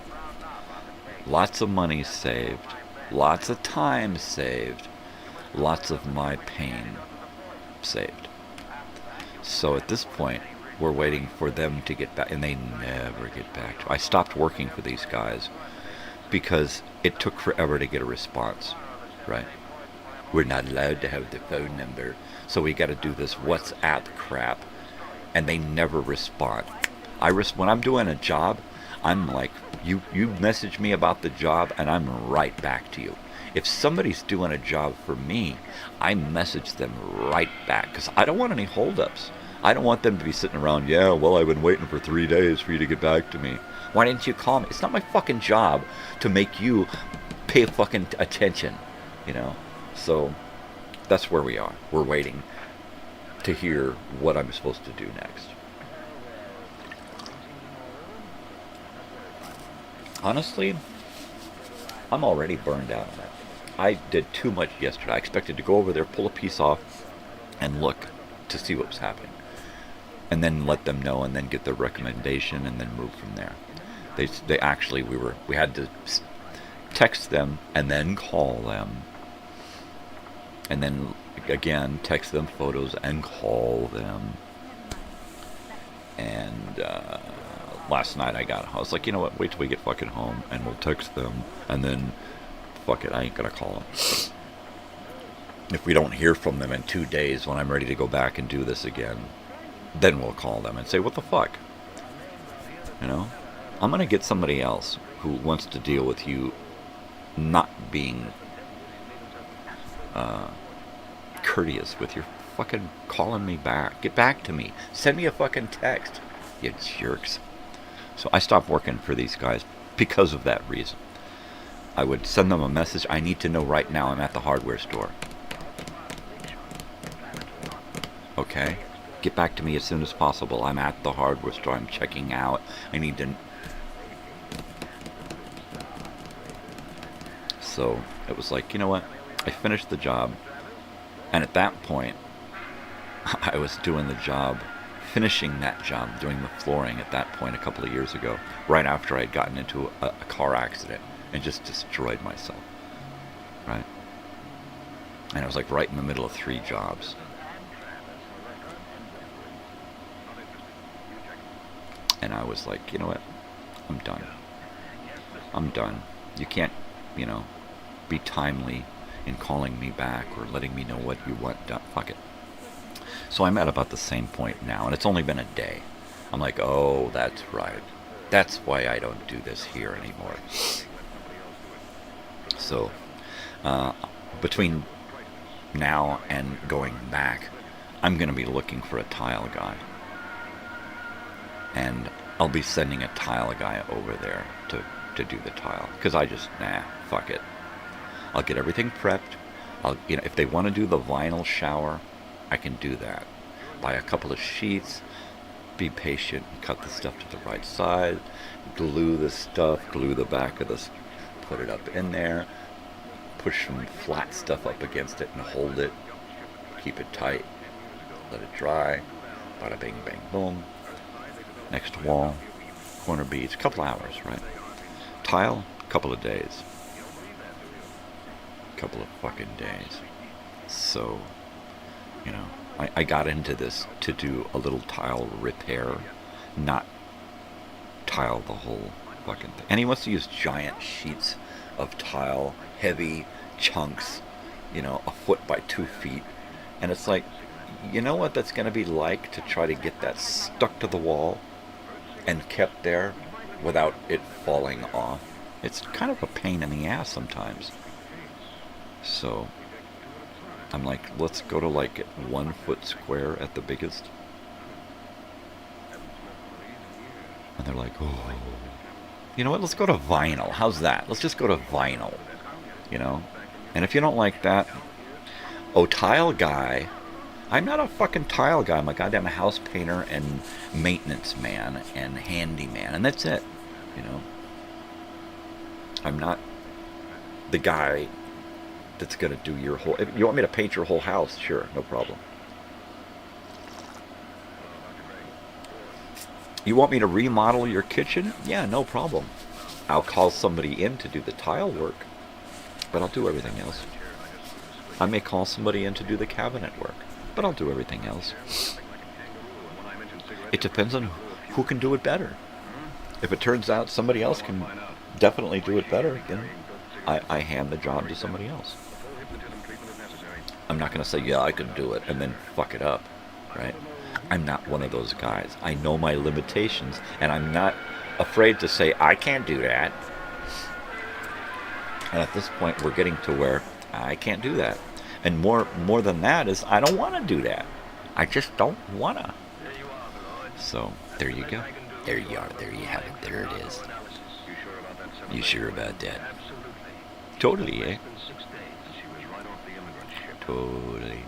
Lots of money saved, lots of time saved, lots of my pain saved. So at this point, we're waiting for them to get back, and they never get back. I stopped working for these guys because it took forever to get a response, right? We're not allowed to have the phone number, so we got to do this WhatsApp crap, and they never respond. When I'm doing a job, I'm like, you message me about the job, and I'm right back to you. If somebody's doing a job for me, I message them right back, because I don't want any holdups. I don't want them to be sitting around, yeah, well, I've been waiting for 3 days for you to get back to me. Why didn't you call me? It's not my fucking job to make you pay fucking attention, you know? So that's where we are. We're waiting to hear what I'm supposed to do next. Honestly, I'm already burned out on it. I did too much yesterday. I expected to go over there, pull a piece off, and look to see what was happening. And then let them know, and then get their recommendation, and then move from there. They actually, we had to text them, and then call them. And then, again, text them photos and call them. And last night I was like, you know what, wait till we get fucking home, and we'll text them, and then, fuck it, I ain't gonna call them. If we don't hear from them in 2 days when I'm ready to go back and do this again, then we'll call them and say, what the fuck? You know? I'm gonna get somebody else who wants to deal with you not being courteous with your fucking calling me back. Get back to me. Send me a fucking text, you jerks. So I stopped working for these guys because of that reason. I would send them a message. I need to know right now I'm at the hardware store. Okay? Get back to me as soon as possible. I'm at the hardware store. I'm checking out. I need to... So it was like, you know what? I finished the job. And at that point, I was doing the job, finishing that job, doing the flooring at that point a couple of years ago, right after I'd gotten into a car accident and just destroyed myself. Right? And I was like right in the middle of 3 jobs. And I was like, you know what? I'm done. I'm done. You can't, you know, be timely in calling me back or letting me know what you want done. Fuck it. So I'm at about the same point now, and it's only been a day. I'm like, oh, that's right. That's why I don't do this here anymore. So, between now and going back, I'm going to be looking for a tile guy. And I'll be sending a tile guy over there to do the tile. Because I just, fuck it. I'll get everything prepped. If they want to do the vinyl shower, I can do that. Buy a couple of sheets, be patient, cut the stuff to the right side, glue the stuff, glue the back of this, put it up in there, push some flat stuff up against it and hold it, keep it tight, let it dry, bada bing bang boom. Next wall, corner beads, a couple hours, right? Tile, couple of days. Couple of fucking days. So, you know, I got into this to do a little tile repair, not tile the whole fucking thing. And he wants to use giant sheets of tile, heavy chunks, you know, 1 foot by 2 feet. And it's like, you know what that's going to be like to try to get that stuck to the wall and kept there without it falling off? It's kind of a pain in the ass sometimes. So I'm like, let's go to like 1 foot square at the biggest. And they're like, oh, you know what, let's go to vinyl. How's that? Let's just go to vinyl, you know? And if you don't like that, tile guy, I'm not a fucking tile guy. I'm a goddamn house painter and maintenance man and handyman, and that's it, you know? I'm not the guy that's going to do your whole... If you want me to paint your whole house? Sure, no problem. You want me to remodel your kitchen? Yeah, no problem. I'll call somebody in to do the tile work, but I'll do everything else. I may call somebody in to do the cabinet work, but I'll do everything else. It depends on who can do it better. If it turns out somebody else can definitely do it better, then I hand the job to somebody else. I'm not going to say, yeah, I can do it, and then fuck it up, right? I'm not one of those guys. I know my limitations, and I'm not afraid to say, I can't do that. And at this point, we're getting to where I can't do that. And more than that is, I don't want to do that. I just don't want to. So, there you go. There you are. There you have it. There it is. You sure about that? Totally, eh? Totally.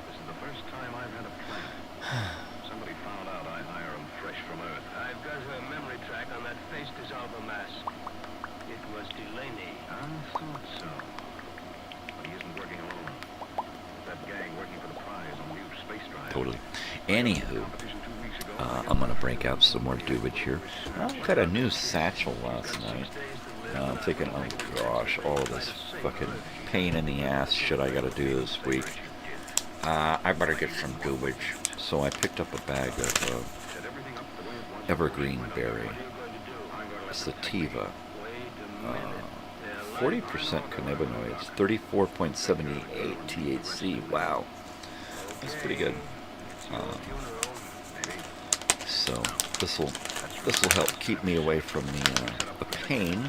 Somebody found out I hire him fresh from Earth. I've got her memory track on that face-dissolver mask. It was Delaney. I thought so. But he isn't working alone. That gang working for the prize on new space drive. Totally. Anywho, I'm going to break out some more doobage here. I got a new satchel last night. I'm thinking, oh gosh, all of this fucking pain in the ass shit I got to do this week. I better get some doobage. So I picked up a bag of evergreen berry sativa. 40% cannabinoids, 34.78 THC. Wow, that's pretty good. So this will help keep me away from the pain.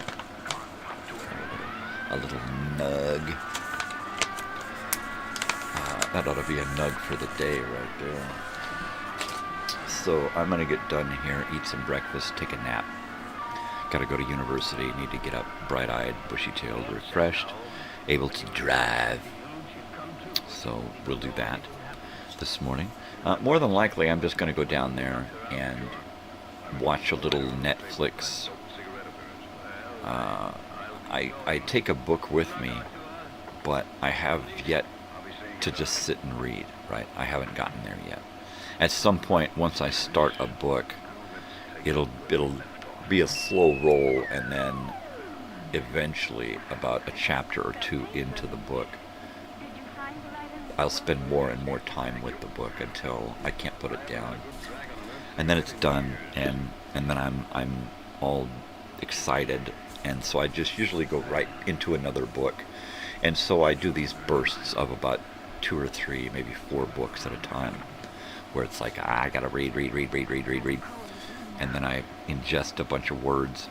A little nug. That ought to be a nug for the day right there. So I'm gonna get done here, eat some breakfast, take a nap. Gotta go to university, need to get up bright-eyed, bushy-tailed, refreshed, able to drive. So we'll do that this morning. More than likely, I'm just gonna go down there and watch a little Netflix. I take a book with me, but I have yet to just sit and read, right? I haven't gotten there yet. At some point, once I start a book, it'll be a slow roll, and then eventually, about a chapter or two into the book, I'll spend more and more time with the book until I can't put it down. And then it's done, and then I'm all excited, and so I just usually go right into another book. And so I do these bursts of about 2 or 3, maybe 4 books at a time, where it's like, I gotta read. And then I ingest a bunch of words.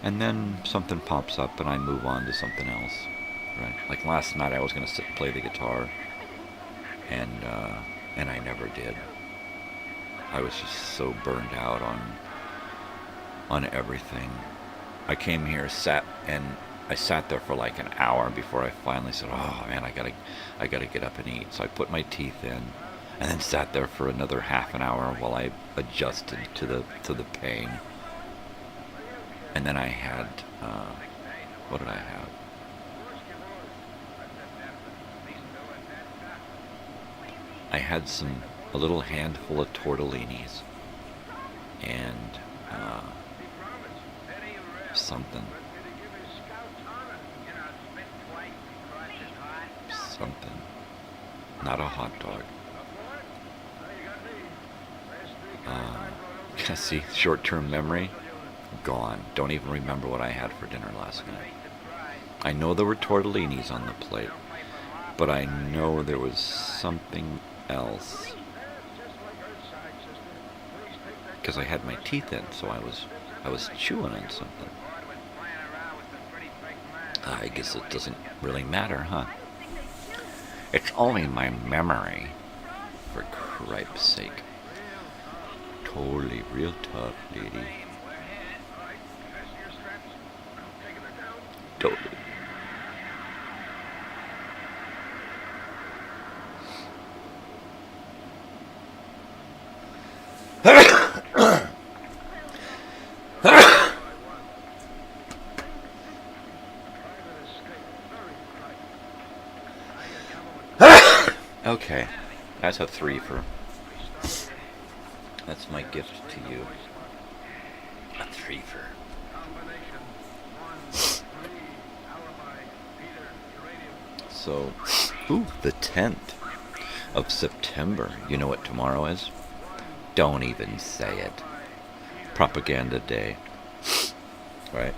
And then something pops up and I move on to something else. Right? Like last night I was gonna sit and play the guitar, and I never did. I was just so burned out on everything. I came here, I sat there for like an hour before I finally said, oh man, I gotta get up and eat. So I put my teeth in, and then sat there for another half an hour while I adjusted to the pain. And then I had, what did I have? I had a little handful of tortellinis and something. Not a hot dog. See, short-term memory, gone. Don't even remember what I had for dinner last night. I know there were tortellinis on the plate, but I know there was something else. Because I had my teeth in, so I was chewing on something. I guess it doesn't really matter, huh? It's only my memory, for cripe's sake. Totally real tough, lady. Totally. Okay, that's a 3 for. That's my gift to you. A 3 for. So, the 10th of September. You know what tomorrow is? Don't even say it. Propaganda Day. Right?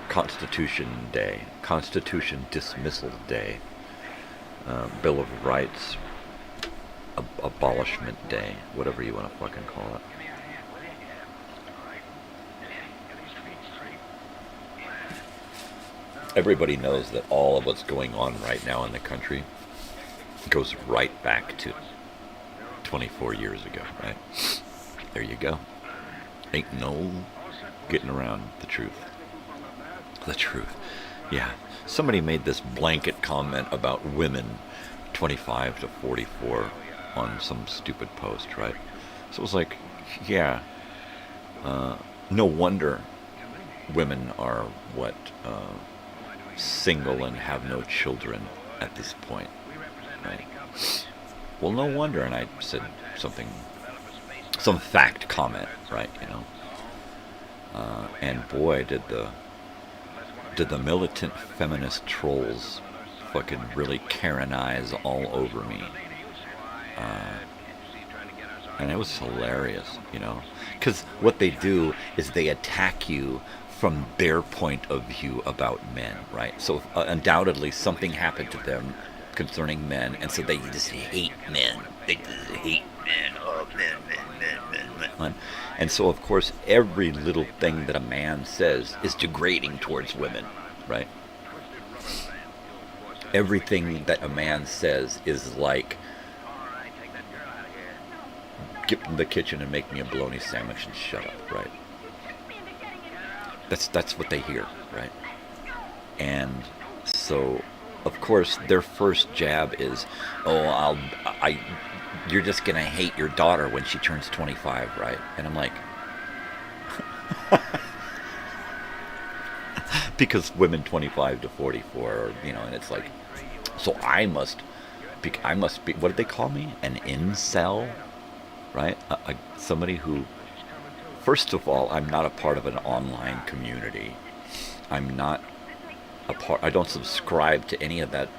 Constitution Day. Constitution Dismissal Day. Bill of Rights. Abolishment Day. Whatever you want to fucking call it. Everybody knows that all of what's going on right now in the country goes right back to 24 years ago, right? There you go. Ain't no getting around the truth. The truth. Yeah. Somebody made this blanket comment about women 25 to 44 on some stupid post, right? So it was like, yeah, no wonder women are single and have no children at this point, right? well, no wonder. And I said some fact comment, right? And boy, did the militant feminist trolls fucking really Karenize all over me. And it was hilarious, because what they do is they attack you from their point of view about men, right? So undoubtedly something happened to them concerning men, and so they just hate men. They just hate men. Oh, men. And so, of course, every little thing that a man says is degrading towards women, right? Everything that a man says is like, get in the kitchen and make me a bologna sandwich and shut up, right? That's what they hear, right? And so, of course, their first jab is, you're just gonna hate your daughter when she turns 25, right? And I'm like, because women 25 to 44, and it's like, so I must be, what did they call me? An incel, right? Somebody who, first of all, I'm not a part of an online community. I'm not I don't subscribe to any of that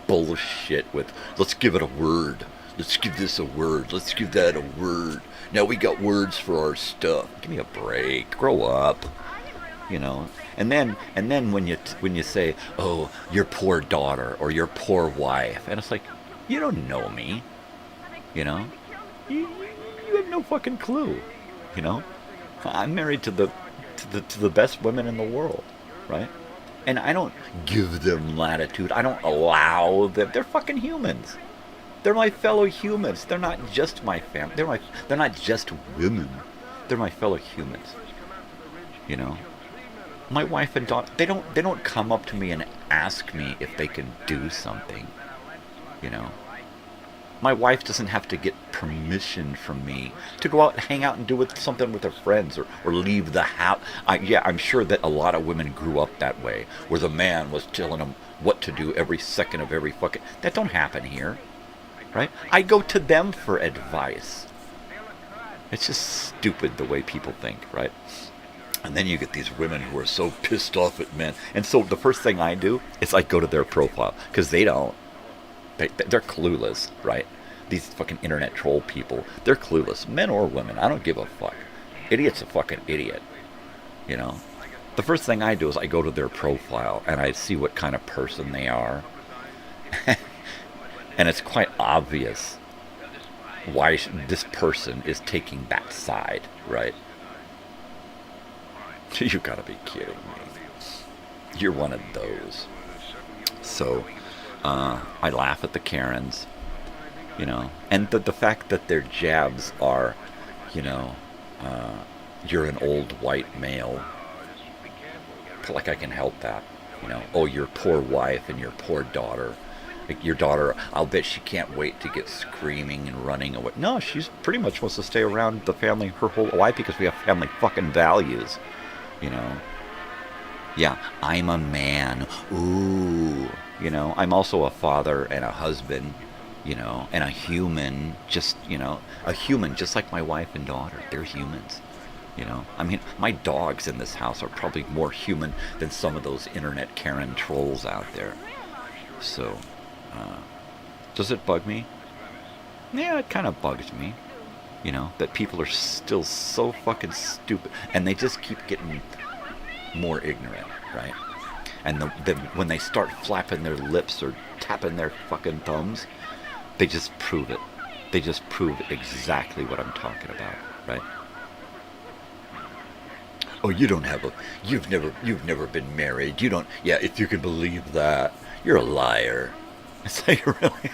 bullshit with, let's give it a word. Let's give this a word. Let's give that a word. Now we got words for our stuff. Give me a break. Grow up. And then when you say, oh, your poor daughter or your poor wife, and it's like, you don't know me. You have no fucking clue. I'm married to the best women in the world, right? And I don't give them latitude. I don't allow them. They're fucking humans. They're my fellow humans. They're not just my family. They're not just women. They're my fellow humans. My wife and daughter, they don't come up to me and ask me if they can do something. My wife doesn't have to get permission from me to go out and hang out and do something with her friends or leave the house. I'm sure that a lot of women grew up that way, where the man was telling them what to do every second of every fucking... That don't happen here, right? I go to them for advice. It's just stupid the way people think, right? And then you get these women who are so pissed off at men. And so the first thing I do is I go to their profile, because they don't. They're clueless, right? These fucking internet troll people, they're clueless. Men or women, I don't give a fuck. Idiot's a fucking idiot. The first thing I do is I go to their profile and I see what kind of person they are. And it's quite obvious why this person is taking that side, right? You gotta be kidding me. You're one of those. So... I laugh at the Karens, and the fact that their jabs are, you're an old white male, like I can help that, oh, your poor wife and your poor daughter, like your daughter, I'll bet she can't wait to get screaming and running away. No, she's pretty much wants to stay around the family her whole life because we have family fucking values, Yeah, I'm a man, ooh. I'm also a father and a husband, and a human, just like my wife and daughter. They're humans, I mean, my dogs in this house are probably more human than some of those internet Karen trolls out there. So, does it bug me? Yeah, it kind of bugs me, that people are still so fucking stupid, and they just keep getting more ignorant, right? And when they start flapping their lips or tapping their fucking thumbs, they just prove it. They just prove exactly what I'm talking about, right? Oh, you've never been married. You don't, yeah, if you can believe that, you're a liar. It's like, really?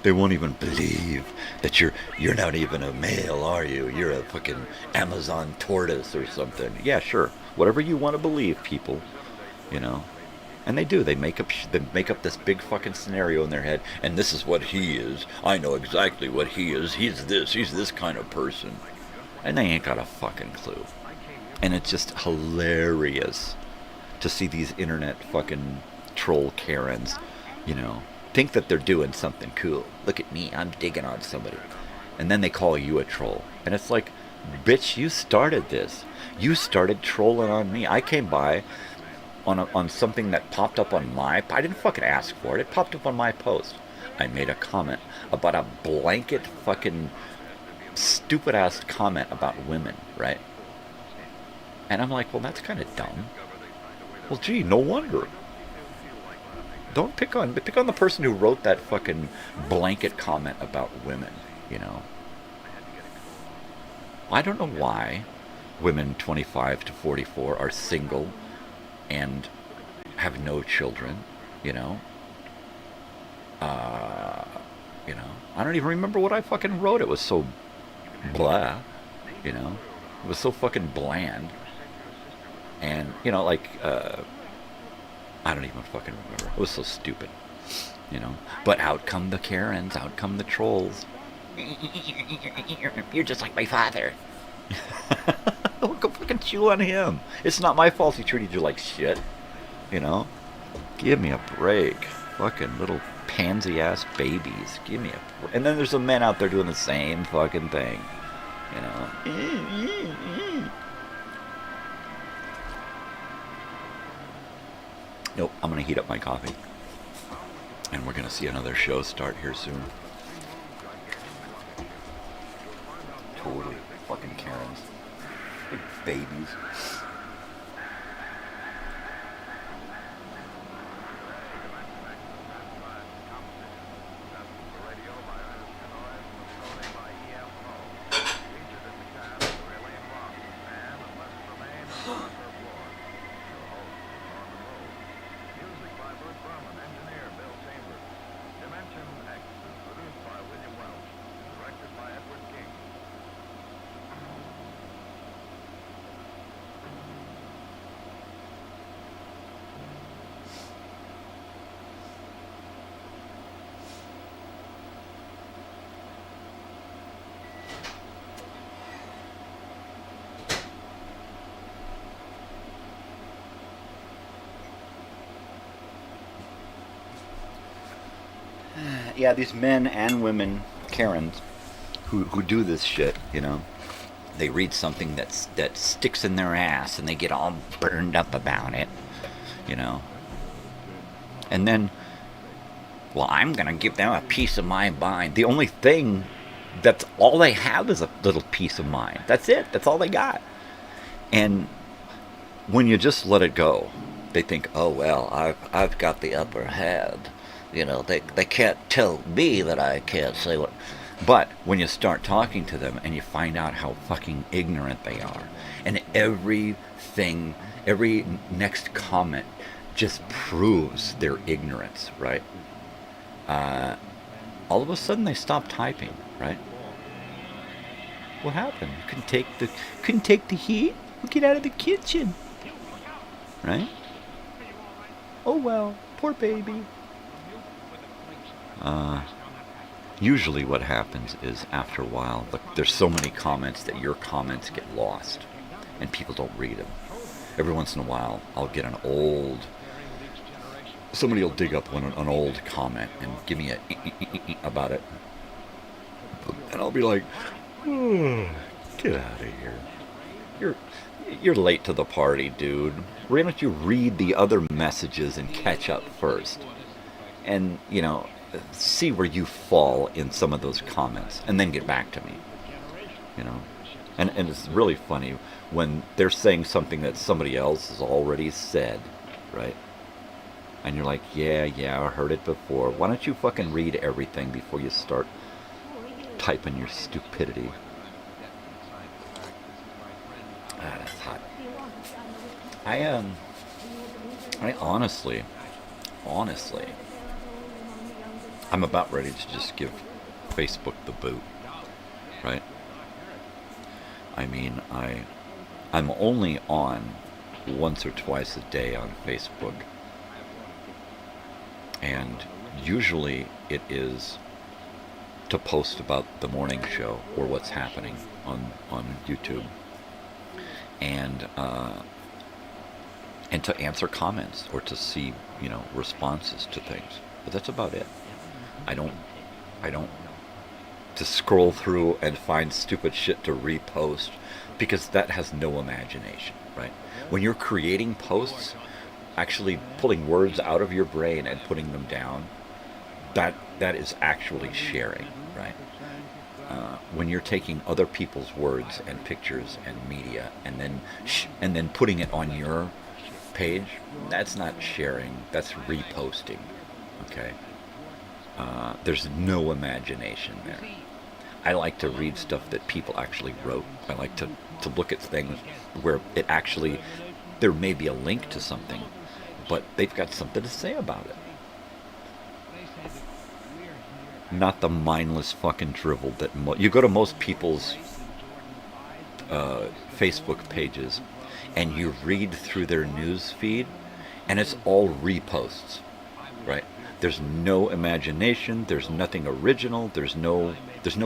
They won't even believe that you're not even a male, are you? You're a fucking Amazon tortoise or something. Yeah, sure. Whatever you want to believe, people. And they do. They make up this big fucking scenario in their head, and this is what he is. I know exactly what he is. He's this kind of person. And they ain't got a fucking clue. And it's just hilarious to see these internet fucking troll Karens, you know, think that they're doing something cool. Look at me, I'm digging on somebody. And then they call you a troll. And it's like, bitch, you started this. You started trolling on me. I came by on something that popped up on my... I didn't fucking ask for it. It popped up on my post. I made a comment about a blanket fucking stupid-ass comment about women, right? And I'm like, well, that's kind of dumb. Well, gee, no wonder. Don't pick on the person who wrote that fucking blanket comment about women, you know? I don't know why women 25 to 44 are single and have no children, you know? You know, I don't even remember what I fucking wrote. It was so blah, you know? It was so fucking bland. And, you know, like, I don't even fucking remember. It was so stupid, you know? But out come the Karens, out come the trolls. You're just like my father. Well, go fucking chew on him. It's not my fault he treated you like shit, you know? Give me a break. Fucking little pansy-ass babies. Give me a break. And then there's some men out there doing the same fucking thing, you know? Nope, I'm going to heat up my coffee. And we're going to see another show start here soon. Totally fucking Karens. Big babies. Yeah, these men and women, Karens, who do this shit, you know, they read something that sticks in their ass and they get all burned up about it, you know. And then, well, I'm going to give them a piece of my mind. The only thing, that's all they have is a little piece of mind. That's it. That's all they got. And when you just let it go, they think, oh, well, I've got the upper hand. You know, they can't tell me that I can't say what... But when you start talking to them and you find out how fucking ignorant they are, and everything, every next comment just proves their ignorance, right? All of a sudden they stop typing, right? What happened? Couldn't take the heat? Well, get out of the kitchen, right? Oh well, poor baby. Usually what happens is after a while, there's so many comments that your comments get lost and people don't read them. Every once in a while, I'll get somebody will dig up an old comment and give me about it. And I'll be like, get out of here. You're late to the party, dude. Why don't you read the other messages and catch up first? And, you know, see where you fall in some of those comments and then get back to me, you know. And it's really funny when they're saying something that somebody else has already said, right? And you're like, yeah, I heard it before. Why don't you fucking read everything before you start typing your stupidity? That's hot. I honestly, I'm about ready to just give Facebook the boot, right? I mean, I'm only on once or twice a day on Facebook, and usually it is to post about the morning show or what's happening on YouTube, and and to answer comments or to see, responses to things. But that's about it. I don't to scroll through and find stupid shit to repost, because that has no imagination, right? When you're creating posts, actually pulling words out of your brain and putting them down, that is actually sharing, right? When you're taking other people's words and pictures and media and then putting it on your page, that's not sharing, that's reposting, okay? There's no imagination there. I like to read stuff that people actually wrote. I like to look at things where it actually, there may be a link to something, but they've got something to say about it. Not the mindless fucking drivel that you go to most people's Facebook pages and you read through their news feed and it's all reposts, right? There's no imagination, there's nothing original, there's no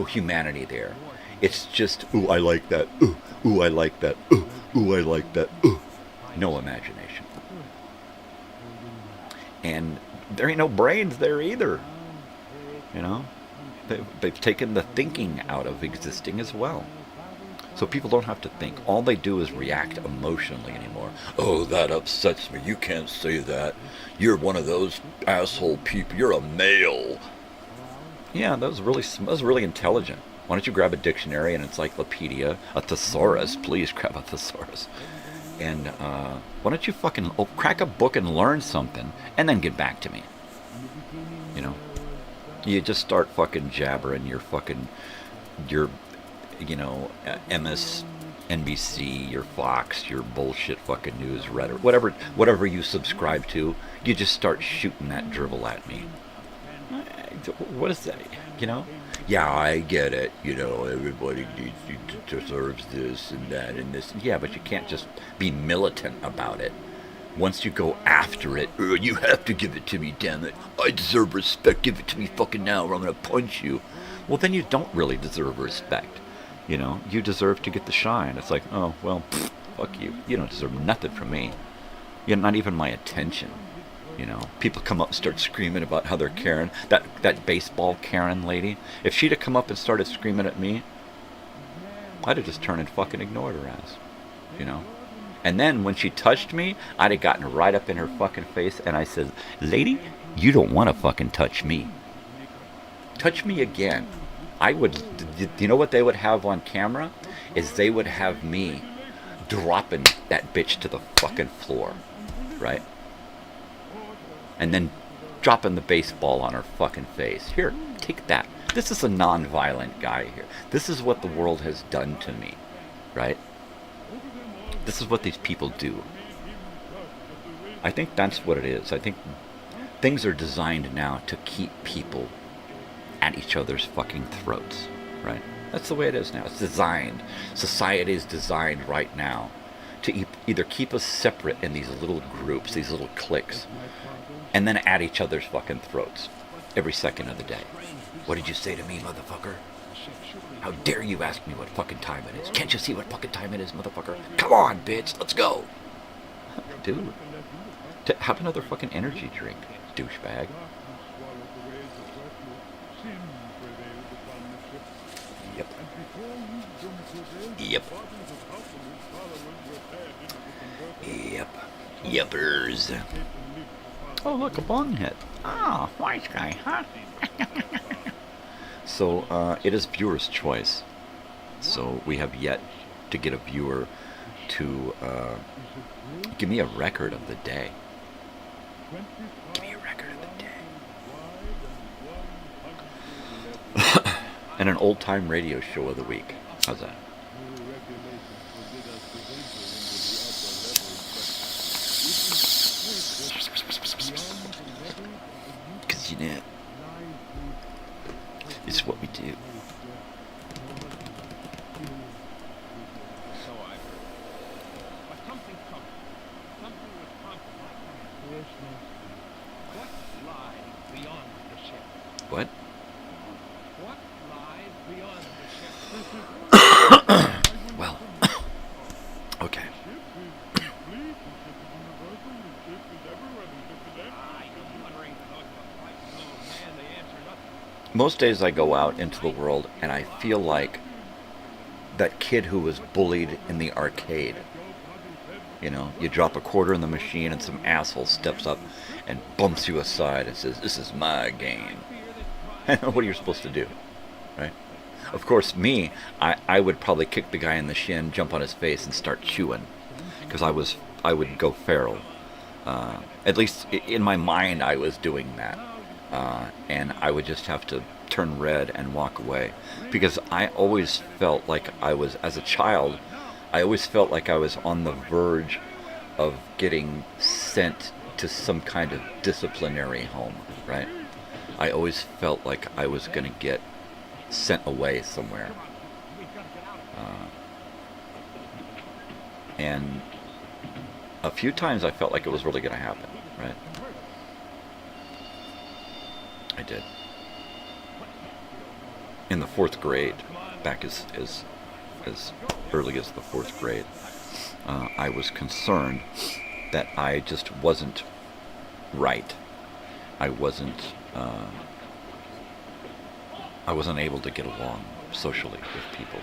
humanity there. It's just, ooh, I like that, ooh, I like that, ooh, I like that, ooh. No imagination. And there ain't no brains there either. They've taken the thinking out of existing as well. So people don't have to think. All they do is react emotionally anymore. Oh, that upsets me. You can't say that. You're one of those asshole people. You're a male. Yeah, that was really intelligent. Why don't you grab a dictionary, an encyclopedia, a thesaurus? Please grab a thesaurus. And why don't you fucking crack a book and learn something, and then get back to me? You just start fucking jabbering your MSNBC, your Fox, your bullshit fucking news, Reddit, whatever you subscribe to. You just start shooting that drivel at me. What is that? Yeah, I get it. Everybody deserves this and that and this. Yeah, but you can't just be militant about it. Once you go after it, you have to give it to me, damn it. I deserve respect. Give it to me fucking now or I'm going to punch you. Well, then you don't really deserve respect. You deserve to get the shine. It's like, oh, well, fuck you. You don't deserve nothing from me. You're not even my attention. People come up and start screaming about how they're Karen. That baseball Karen lady, if she'd have come up and started screaming at me, I'd have just turned and fucking ignored her ass. And then when she touched me, I'd have gotten right up in her fucking face and I said, lady, you don't want to fucking touch me. Touch me again. I would, you know what they would have on camera? Is they would have me dropping that bitch to the fucking floor, right? And then dropping the baseball on her fucking face. Here, take that. This is a non-violent guy here. This is what the world has done to me, right? This is what these people do. I think that's what it is. I think things are designed now to keep people at each other's fucking throats, right? That's the way it is now. It's designed. Society is designed right now to either keep us separate in these little groups, these little cliques, and then at each other's fucking throats every second of the day. What did you say to me, motherfucker? How dare you ask me what fucking time it is? Can't you see what fucking time it is, motherfucker? Come on, bitch, let's go. Dude, have another fucking energy drink, douchebag. Yep. Yep. Yep. Yuppers. Oh, look, a bong hit. Oh, white guy, huh? So, it is viewer's choice. So, we have yet to get a viewer to give me a record of the day. Give me a record of the day. And an old-time radio show of the week. How's that? Because, it's what we do. What? Well, okay. most days I go out into the world and I feel like that kid who was bullied in the arcade. You know, you drop a quarter in the machine and some asshole steps up and bumps you aside and says, "This is my game." What are you supposed to do, right? Of course, me, I would probably kick the guy in the shin, jump on his face, and start chewing, because I would go feral. At least in my mind, I was doing that, and I would just have to turn red and walk away, because I always felt like I was, as a child, I always felt like I was on the verge of getting sent to some kind of disciplinary home, right? I always felt like I was going to get sent away somewhere. And a few times I felt like it was really going to happen, right? I did. In the 4th grade, back as early as the 4th grade, I was concerned that I just wasn't right. I wasn't able to get along socially with people.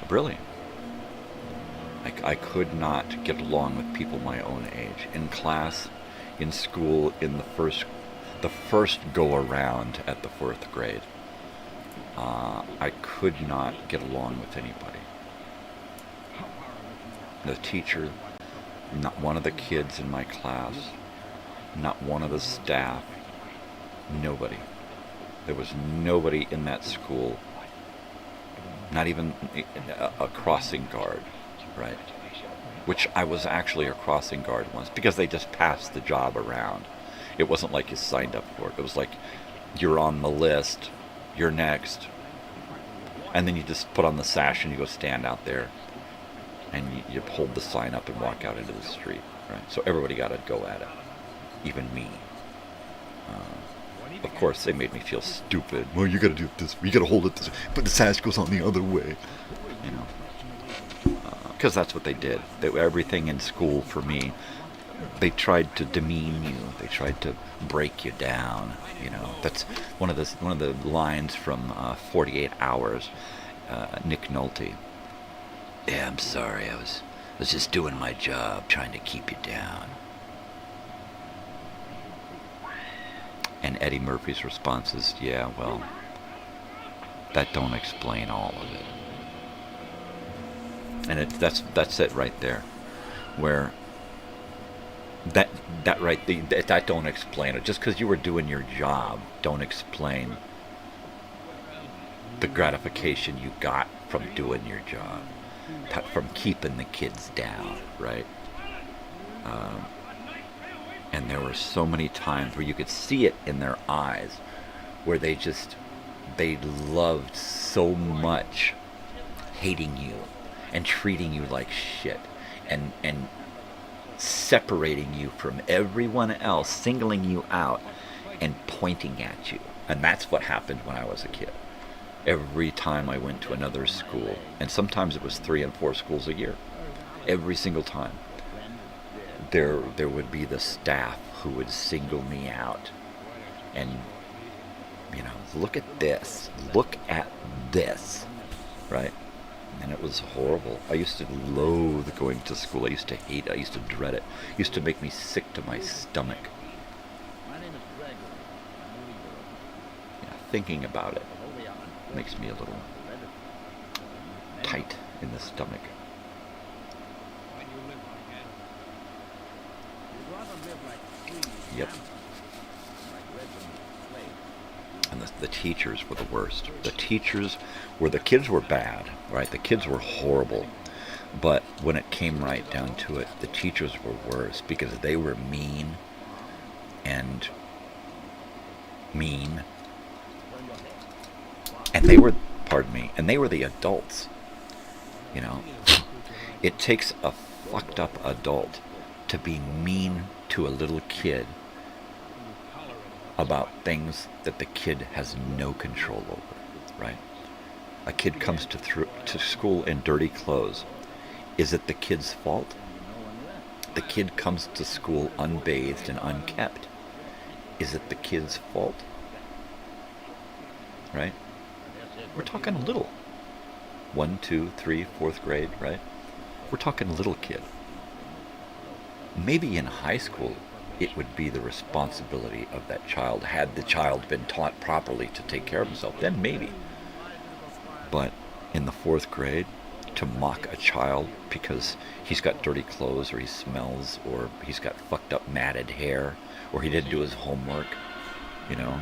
Really. I could not get along with people my own age. In class, in school, in the first go around at the 4th grade, I could not get along with anybody. The teacher, not one of the kids in my class, not one of the staff, nobody. There was nobody in that school, not even a crossing guard, right? Which I was actually a crossing guard once, because they just passed the job around. It wasn't like you signed up for it. It was like, you're on the list, you're next. And then you just put on the sash and you go stand out there. And you hold the sign up and walk out into the street, right? So everybody got to go at it, even me. Of course, they made me feel stupid. Well, you got to do it this way. You got to hold it this way. But the sash goes on the other way, you know. Because that's what they did. Everything in school for me, they tried to demean you. They tried to break you down. You know, that's one of the lines from 48 Hours. Nick Nolte. Yeah, I'm sorry. I was just doing my job, trying to keep you down. And Eddie Murphy's response is, yeah, well, that don't explain all of it. And that's it right there, where that don't explain it. Just because you were doing your job, don't explain the gratification you got from doing your job, from keeping the kids down, right? And there were so many times where you could see it in their eyes, where they loved so much hating you and treating you like shit and separating you from everyone else, singling you out and pointing at you. And that's what happened when I was a kid. Every time I went to another school, and sometimes it was 3 and 4 schools a year, every single time, there would be the staff who would single me out and, you know, look at this, right? And it was horrible. I used to loathe going to school. I used to hate it. I used to dread it. It used to make me sick to my stomach. Yeah, thinking about it makes me a little tight in the stomach. Yep. And the teachers were the worst. The kids were bad, right? The kids were horrible. But when it came right down to it, the teachers were worse, because they were mean. And they were, and they were the adults. You know, it takes a fucked up adult to be mean to a little kid about things that the kid has no control over, right? A kid comes to school in dirty clothes. Is it the kid's fault? The kid comes to school unbathed and unkept. Is it the kid's fault? right? We're talking little. 1, 2, 3, 4th grade, right? We're talking little kid. Maybe in high school, it would be the responsibility of that child, had the child been taught properly to take care of himself, then maybe. But in the 4th grade, to mock a child because he's got dirty clothes, or he smells, or he's got fucked up matted hair, or he didn't do his homework, you know,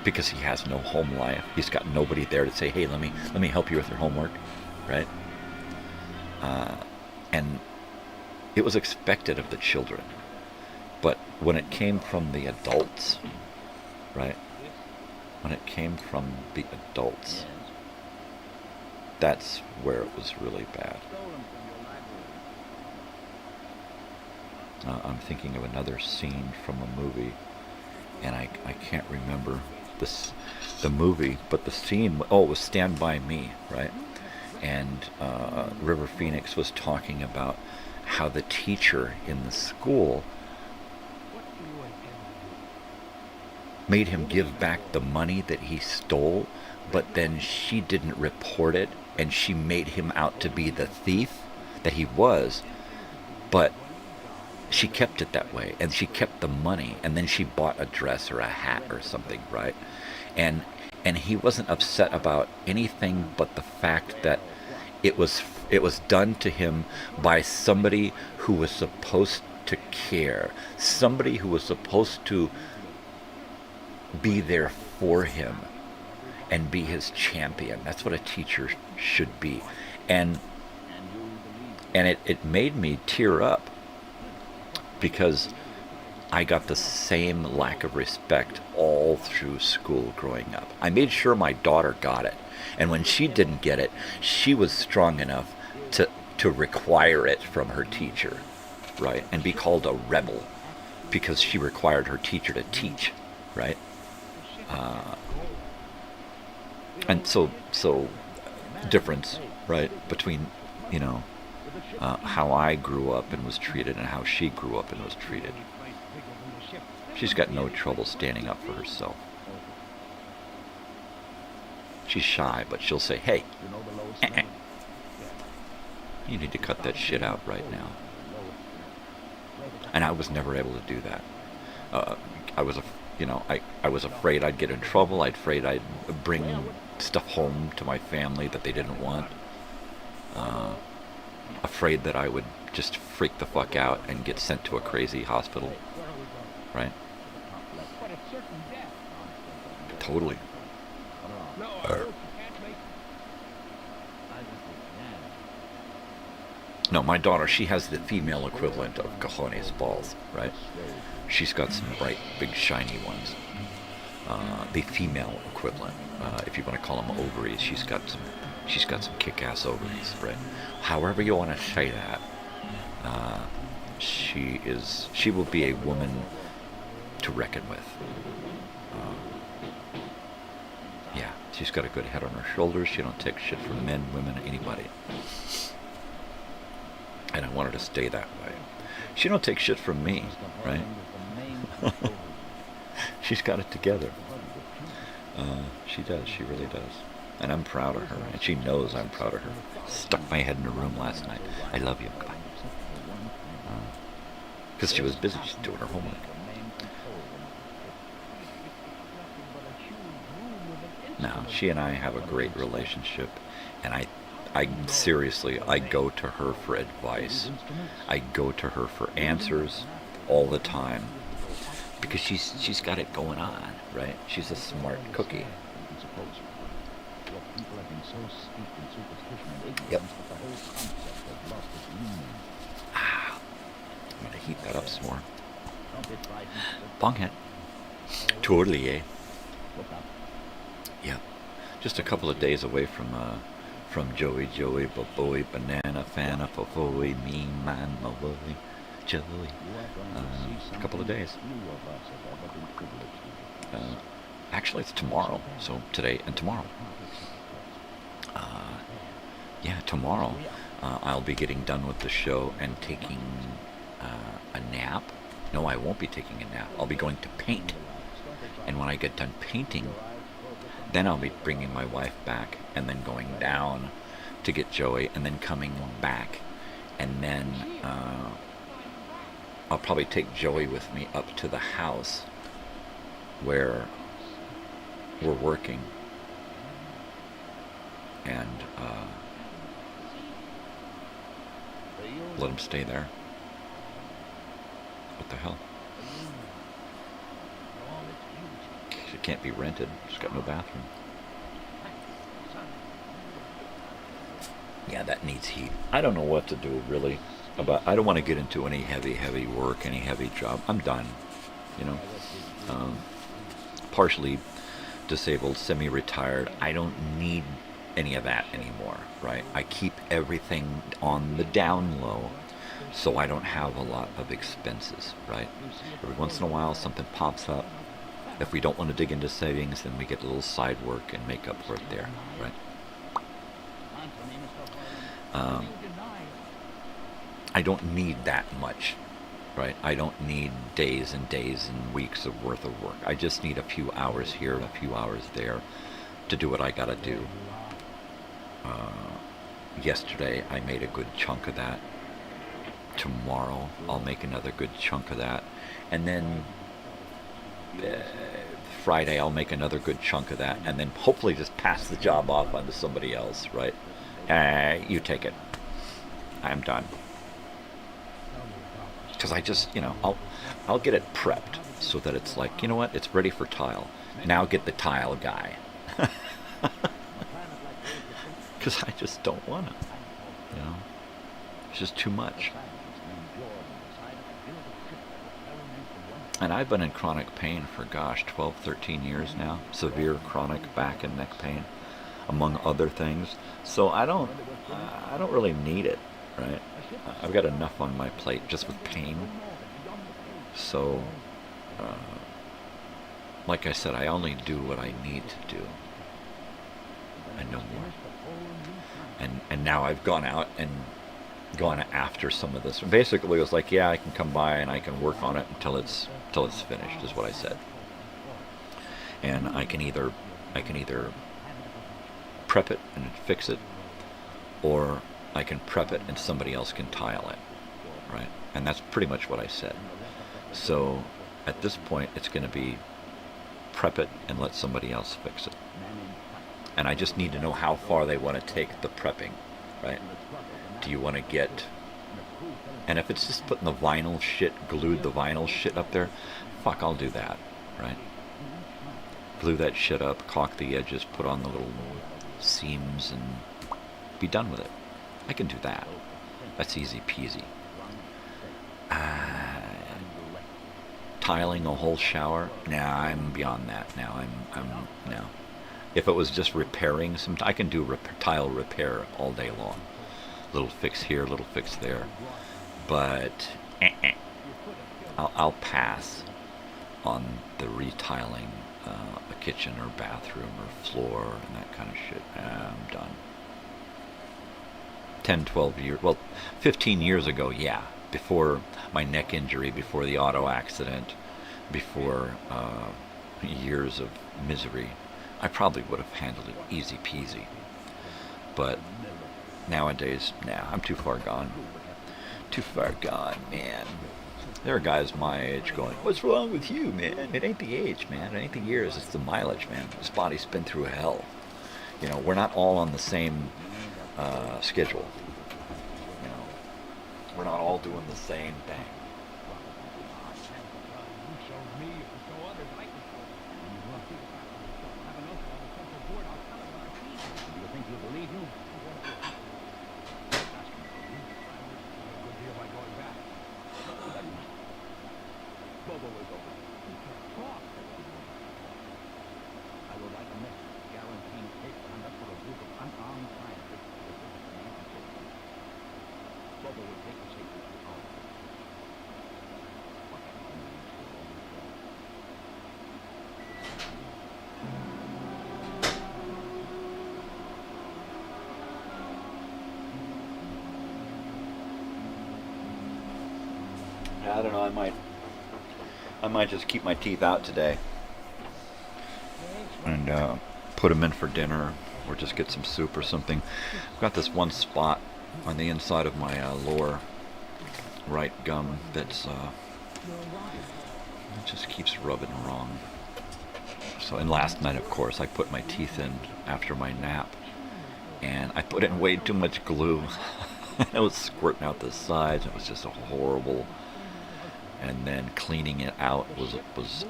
because he has no home life. He's got nobody there to say, hey, let me help you with your homework, right? And it was expected of the children. But when it came from the adults, right? When it came from the adults, that's where it was really bad. I'm thinking of another scene from a movie, and I can't remember the movie, but the scene, it was Stand By Me, right? And River Phoenix was talking about how the teacher in the school made him give back the money that he stole, but then she didn't report it, and she made him out to be the thief that he was, but she kept it that way, and she kept the money, and then she bought a dress or a hat or something, right? And he wasn't upset about anything but the fact that it was done to him by somebody who was supposed to care, somebody who was supposed to be there for him and be his champion. That's what a teacher should be. And it made me tear up, because I got the same lack of respect all through school growing up. I made sure my daughter got it, and when she didn't get it, she was strong enough to require it from her teacher, right? And be called a rebel because she required her teacher to teach, right? And so difference, right, between, how I grew up and was treated and how she grew up and was treated. She's got no trouble standing up for herself. She's shy, but she'll say, hey, you need to cut that shit out right now. And I was never able to do that. I was afraid I'd get in trouble. Afraid I'd bring stuff home to my family that they didn't want. Afraid that I would just freak the fuck out and get sent to a crazy hospital. Right? Totally. No, my daughter, she has the female equivalent of cojones balls, right? She's got some bright, big, shiny ones. The female equivalent, if you want to call them ovaries, she's got some kick-ass ovaries, right? However you want to say that, she will be a woman to reckon with. Yeah, she's got a good head on her shoulders. She don't take shit from men, women, anybody. And I want her to stay that way. She don't take shit from me, right? She's got it together. She does. She really does. And I'm proud of her. And she knows I'm proud of her. Stuck my head in her room last night. I love you. Goodbye. Because she was busy. She's doing her homework. Now, she and I have a great relationship. And I seriously, I go to her for advice. I go to her for answers all the time. Because she's got it going on, right? She's a smart cookie. Yep. I'm going to heat that up some more. Bonghead. Totally, eh? Yep. Just a couple of days away from Joey, Boy, Banana, Fana, Fofoy, Me, Man, Maloy, Joey. A couple of days. Actually, it's tomorrow. So today and tomorrow. Tomorrow I'll be getting done with the show and taking a nap. No, I won't be taking a nap. I'll be going to paint. And when I get done painting, Then I'll be bringing my wife back and then going down to get Joey and then coming back. And then I'll probably take Joey with me up to the house where we're working. And let him stay there. What the hell? It can't be rented. It's got no bathroom. Yeah, that needs heat. I don't know what to do, really. I don't want to get into any heavy work, any heavy job. I'm done, you know. Partially disabled, semi-retired. I don't need any of that anymore, right? I keep everything on the down low so I don't have a lot of expenses, right? Every once in a while something pops up. If we don't want to dig into savings, then we get a little side work and make up for it there, right? I don't need that much, right? I don't need days and days and weeks of worth of work. I just need a few hours here and a few hours there to do what I gotta do. Yesterday I made a good chunk of that. Tomorrow I'll make another good chunk of that. And then Friday I'll make another good chunk of that. And then hopefully just pass the job off onto somebody else, right? You take it. I'm done. Because I just, you know, I'll get it prepped so that it's like, you know what, it's ready for tile. Now get the tile guy. Because I just don't want to, you know. It's just too much. And I've been in chronic pain for, gosh, 12, 13 years now. Severe chronic back and neck pain, among other things. So I don't really need it, right? I've got enough on my plate just with pain. So, like I said, I only do what I need to do. And no more. And now I've gone out and gone after some of this. Basically, it was like, yeah, I can come by and I can work on it until it's finished, is what I said. And I can either prep it and fix it, or I can prep it and somebody else can tile it, right? And that's pretty much what I said. So at this point, it's going to be prep it and let somebody else fix it. And I just need to know how far they want to take the prepping, right? Do you want to get... And if it's just putting the vinyl shit, glued the vinyl shit up there, fuck, I'll do that, right? Glue that shit up, caulk the edges, put on the little seams, and be done with it. I can do that. That's easy peasy. Tiling a whole shower? Nah, I'm beyond that now. No. If it was just repairing some, I can do tile repair all day long. Little fix here, little fix there. But I'll pass on the retiling a kitchen or bathroom or floor and that kind of shit. I'm done. 10, 12 years, well, 15 years ago, yeah. Before my neck injury, before the auto accident, before years of misery, I probably would have handled it easy peasy. But nowadays, nah, I'm too far gone. Too far gone, man. There are guys my age going, what's wrong with you, man? It ain't the age, man. It ain't the years. It's the mileage, man. This body's been through hell. You know, we're not all on the same schedule. You know, we're not all doing the same thing. I don't know, I might just keep my teeth out today and put them in for dinner or just get some soup or something. I've got this one spot on the inside of my lower right gum that's it just keeps rubbing wrong. So, and last night, of course, I put my teeth in after my nap, and I put in way too much glue. It was squirting out the sides. It was just horrible. And then cleaning it out was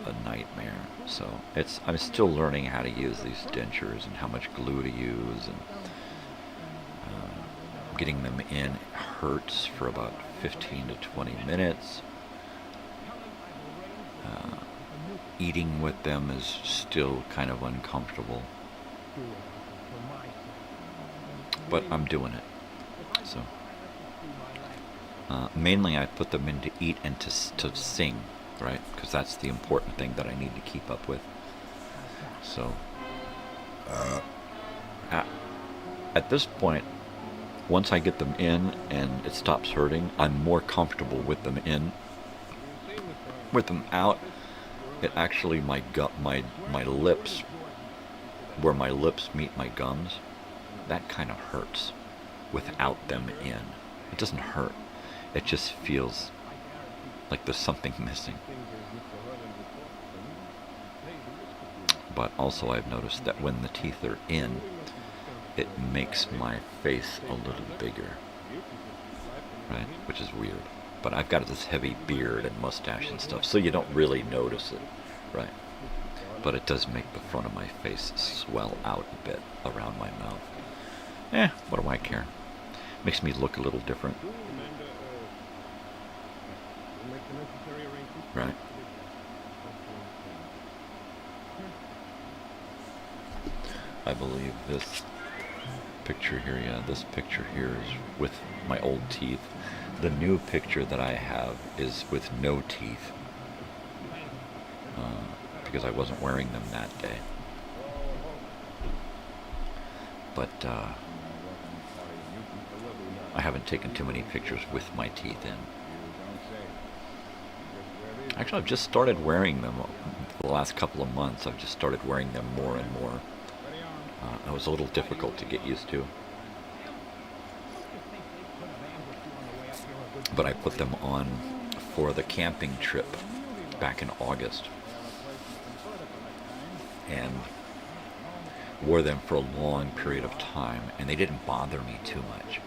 a nightmare. So I'm still learning how to use these dentures and how much glue to use, and getting them in hurts for about 15 to 20 minutes. Eating with them is still kind of uncomfortable, but I'm doing it. So mainly I put them in to eat and to sing, right? Because that's the important thing that I need to keep up with. So at this point, once I get them in and it stops hurting, I'm more comfortable with them in. With them out, it actually, my lips, where my lips meet my gums, that kind of hurts without them in. It doesn't hurt. It just feels like there's something missing. But also I've noticed that when the teeth are in, it makes my face a little bigger, right? Which is weird. But I've got this heavy beard and mustache and stuff, so you don't really notice it, right? But it does make the front of my face swell out a bit around my mouth. What do I care? Makes me look a little different. Right. I believe this picture here, this picture here is with my old teeth. The new picture that I have is with no teeth, because I wasn't wearing them that day. But I haven't taken too many pictures with my teeth in. Actually, I've just started wearing them for the last couple of months. I've just started wearing them more and more. It was a little difficult to get used to. But I put them on for the camping trip back in August and wore them for a long period of time, and they didn't bother me too much.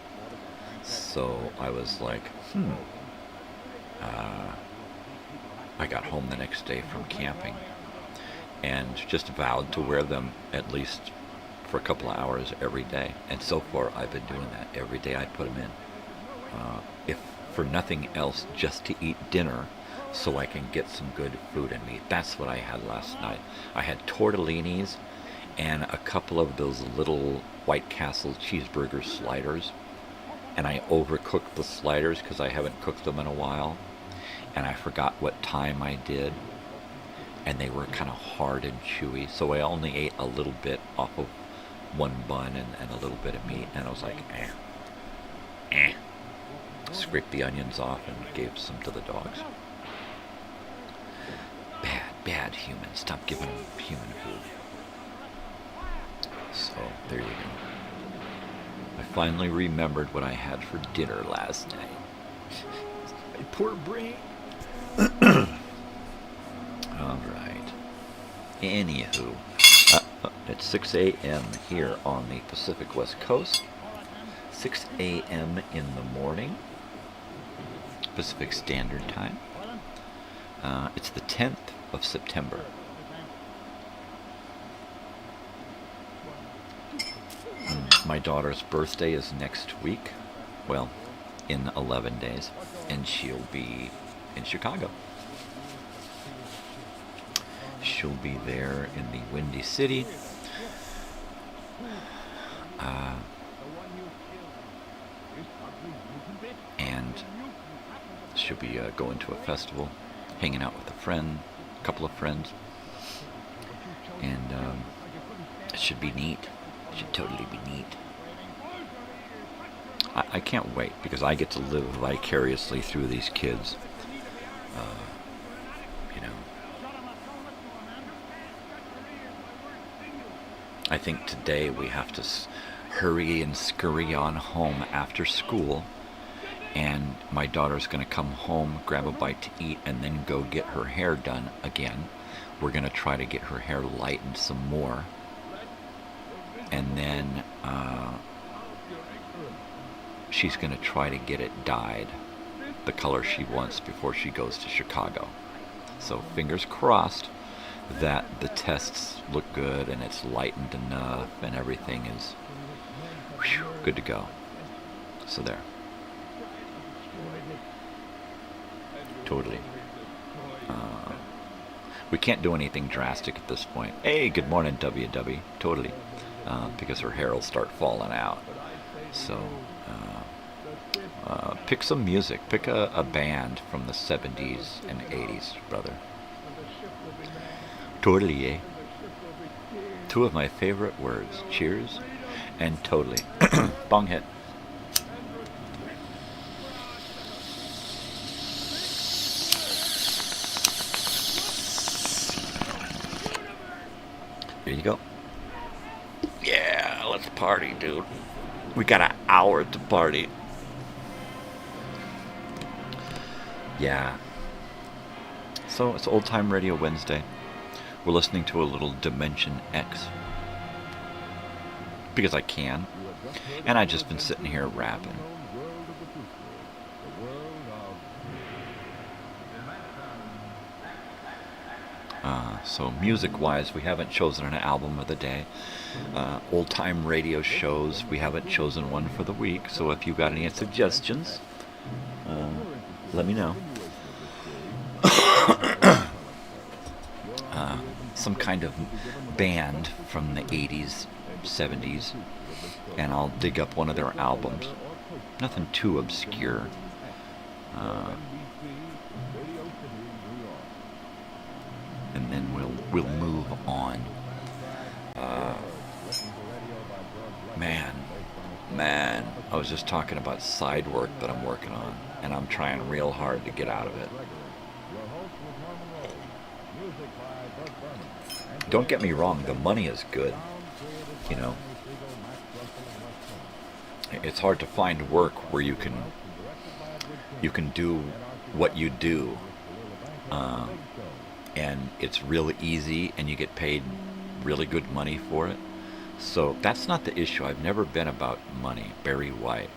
So I was like, I got home the next day from camping and just vowed to wear them at least for a couple of hours every day. And so far I've been doing that. Every day I put them in. If for nothing else, just to eat dinner so I can get some good food in me. That's what I had last night. I had tortellinis and a couple of those little White Castle cheeseburger sliders. And I overcooked the sliders because I haven't cooked them in a while. And I forgot what time I did. And they were kind of hard and chewy. So I only ate a little bit off of one bun and a little bit of meat. And I was like, Scraped the onions off and gave some to the dogs. Bad humans. Stop giving them human food. So, there you go. I finally remembered what I had for dinner last night. My poor brain. Alright. Anywho. It's 6 a.m. here on the Pacific West Coast. 6 a.m. in the morning. Pacific Standard Time. It's the 10th of September. My daughter's birthday is next week. Well, in 11 days. And she'll be in Chicago. She'll be there in the Windy City. And she'll be going to a festival, hanging out with a couple of friends. And it should be neat. It should totally be neat. I can't wait, because I get to live vicariously through these kids. I think today we have to hurry and scurry on home after school, and my daughter's going to come home, grab a bite to eat, and then go get her hair done again. We're going to try to get her hair lightened some more, and then she's going to try to get it dyed the color she wants before she goes to Chicago. So fingers crossed that the tests look good and it's lightened enough and everything is good to go. So there. Totally. We can't do anything drastic at this point. Hey, good morning, WW. Totally. Because her hair will start falling out. So, pick some music. Pick a band from the 70s and 80s, brother. Totally, eh? Two of my favorite words. Cheers and totally. Bong hit. Here you go. Yeah, let's party, dude. We got an hour to party. Yeah. So it's Old Time Radio Wednesday. We're listening to a little Dimension X. Because I can. And I've just been sitting here rapping. So music-wise, we haven't chosen an album of the day. Old-time radio shows, we haven't chosen one for the week. So if you got any suggestions, let me know. Some kind of band from the 80s, 70s, and I'll dig up one of their albums. Nothing too obscure. And then we'll move on. Man, I was just talking about side work that I'm working on, and I'm trying real hard to get out of it. Don't get me wrong, the money is good, you know. It's hard to find work where you can do what you do, and it's really easy, and you get paid really good money for it. So that's not the issue. I've never been about money. Barry White.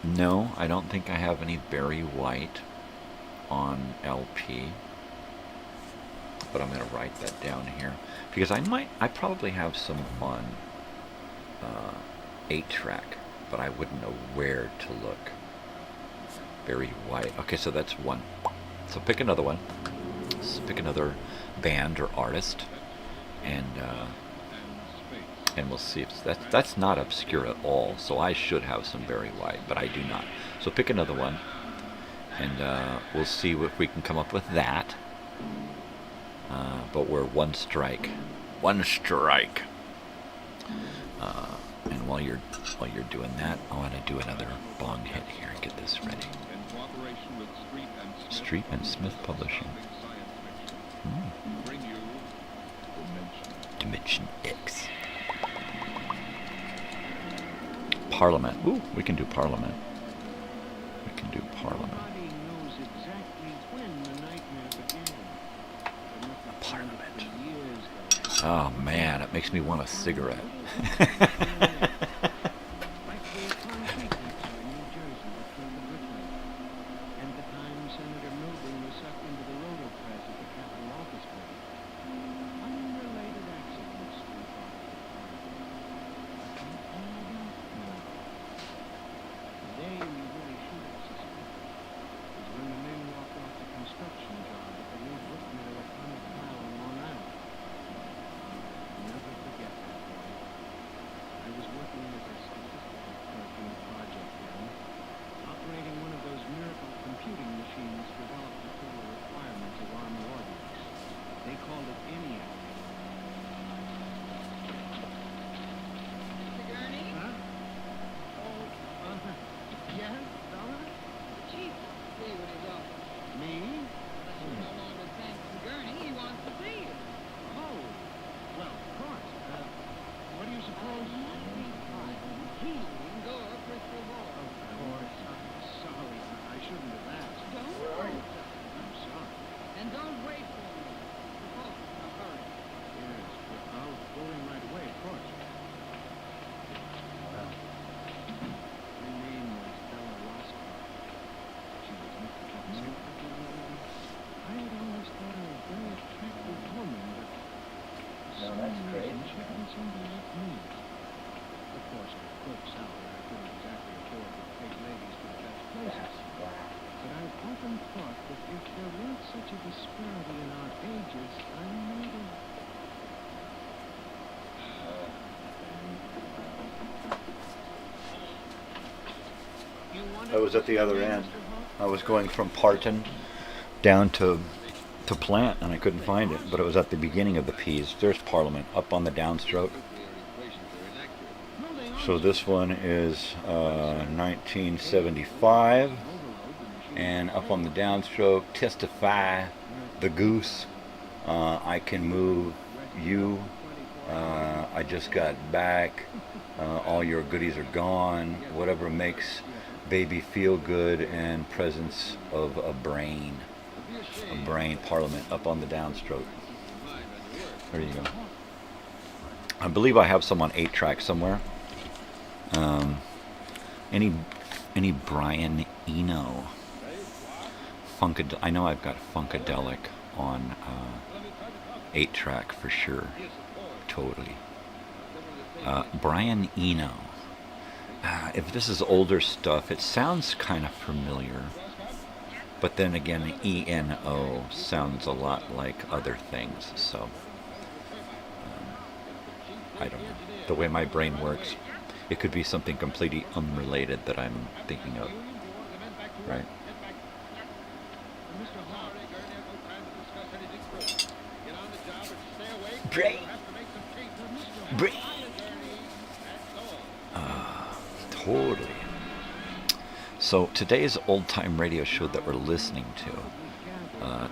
No, I don't think I have any Barry White on LP, but I'm going to write that down here because I probably have some on 8-track, but I wouldn't know where to look. Barry White. Okay, so that's one. So pick another one. Pick another band or artist, and we'll see if that's not obscure at all. So I should have some Barry White, but I do not. So pick another one, and we'll see if we can come up with that. But we're one strike. And while you're doing that, I want to do another bong hit here and get this ready. Street and Smith Publishing. Dimension X. Parliament. Ooh, we can do Parliament. Parliament. Oh man, it makes me want a cigarette. seemed to like me. Of course, I broke salary. I couldn't exactly afford to take ladies to the best places. But I've often thought that if there weren't such a disparity in our ages, I might have... I was at the other end. I was going from Parton down to Plant, and I couldn't find it, but it was at the beginning of the P's. There's Parliament up on the downstroke. So this one is 1975, and up on the downstroke, Testify, The Goose, I Can Move You, I Just Got Back, All Your Goodies Are Gone, Whatever Makes Baby Feel Good, and Presence of a Brain. Parliament up on the downstroke. There you go. I believe I have some on 8-track somewhere. Any Brian Eno? I know I've got Funkadelic on 8-track for sure. Totally. Brian Eno. If this is older stuff, it sounds kind of familiar. But then again, E-N-O sounds a lot like other things, so I don't know. The way my brain works, it could be something completely unrelated that I'm thinking of, right? Brain. Totally. So today's old-time radio show that we're listening to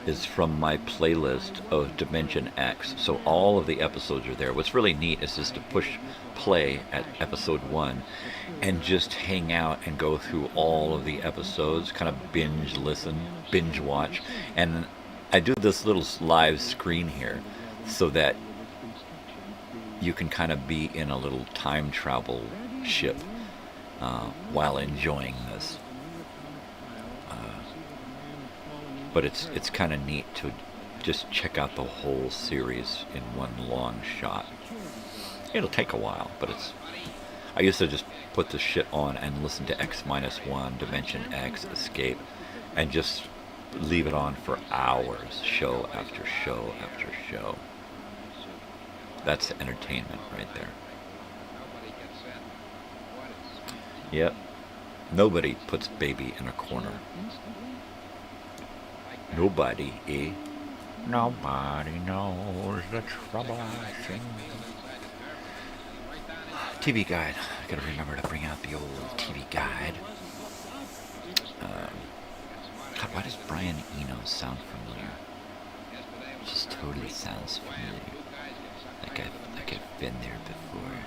is from my playlist of Dimension X. So all of the episodes are there. What's really neat is just to push play at episode 1 and just hang out and go through all of the episodes, kind of binge listen, binge watch. And I do this little live screen here so that you can kind of be in a little time travel ship while enjoying this. But it's kind of neat to just check out the whole series in one long shot. It'll take a while, but I used to just put the shit on and listen to X-1, Dimension X, Escape, and just leave it on for hours, show after show after show. That's entertainment right there. Yep. Nobody puts baby in a corner. Nobody, eh? Nobody knows the trouble I sing. TV guide. I gotta remember to bring out the old TV guide. God, why does Brian Eno sound familiar? It just totally sounds familiar. Like I've been there before.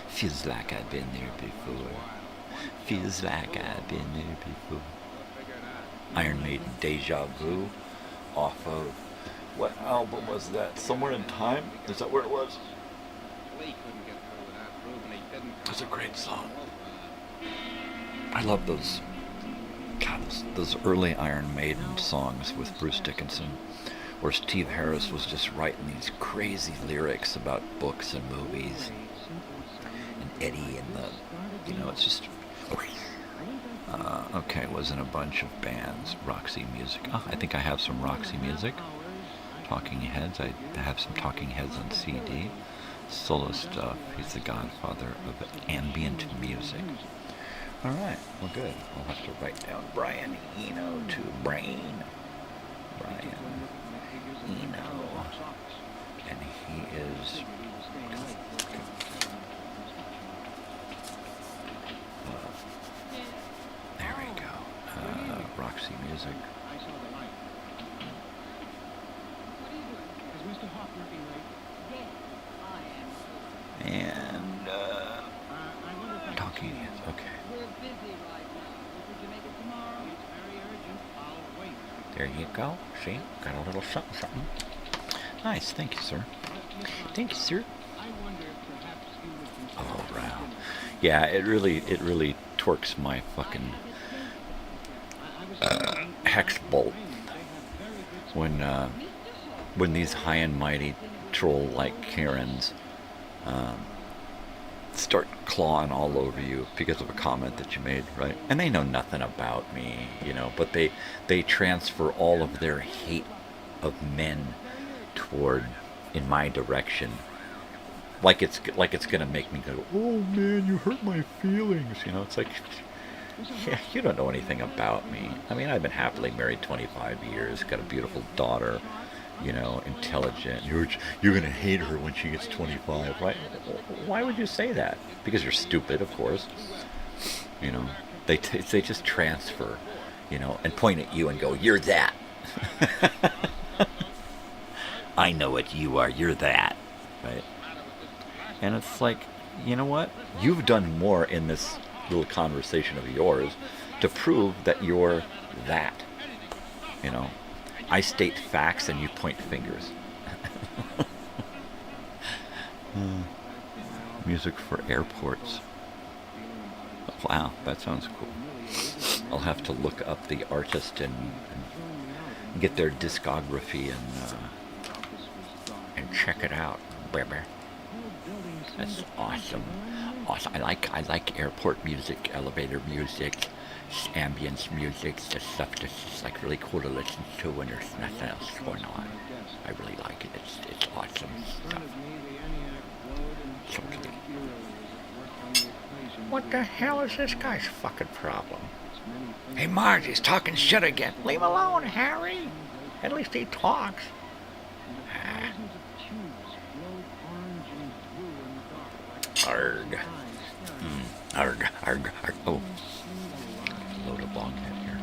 Feels like I've been there before. Feels like I've been there before. Iron Maiden, Deja Vu, off of, what album was that? Somewhere in Time? Is that where it was? It's a great song. I love those early Iron Maiden songs with Bruce Dickinson, where Steve Harris was just writing these crazy lyrics about books and movies, and Eddie and it's just... okay, it was in a bunch of bands. Roxy Music. Oh, I think I have some Roxy Music. Talking Heads. I have some Talking Heads on CD. Solo stuff. He's the godfather of ambient music. Alright, well good. I'll have to write down Brian Eno to Brain. Brian Eno. And he is... there we go. Roxy Music. And Talking Heads. Okay. There you go. See? Got a little something. Nice. Thank you, sir. Thank you, sir. Oh, wow. Yeah, it really torques my fucking hex bolt when these high and mighty troll like Karens start clawing all over you because of a comment that you made, right? And they know nothing about me, you know, but they transfer all of their hate of men in my direction, like it's gonna make me go, oh man, you hurt my feelings, you know. It's like, yeah, you don't know anything about me. I mean, I've been happily married 25 years, got a beautiful daughter, you know, intelligent. You're gonna hate her when she gets 25, right? Why would you say that? Because you're stupid, of course. You know, they just transfer, you know, and point at you and go, you're that. I know what you are. You're that, right? And it's like, you know what? You've done more in this little conversation of yours to prove that you're that. You know, I state facts and you point fingers. Music for airports. Wow, that sounds cool. I'll have to look up the artist and get their discography and check it out, baby. That's awesome. Awesome. I like airport music, elevator music, ambience music, the stuff that's just like really cool to listen to when there's nothing else going on. I really like it. It's awesome stuff. So good. What the hell is this guy's fucking problem? Hey, Marge, he's talking shit again. Leave him alone, Harry. At least he talks. Arg. Arg, arg, arg. Oh. Load a bong head here.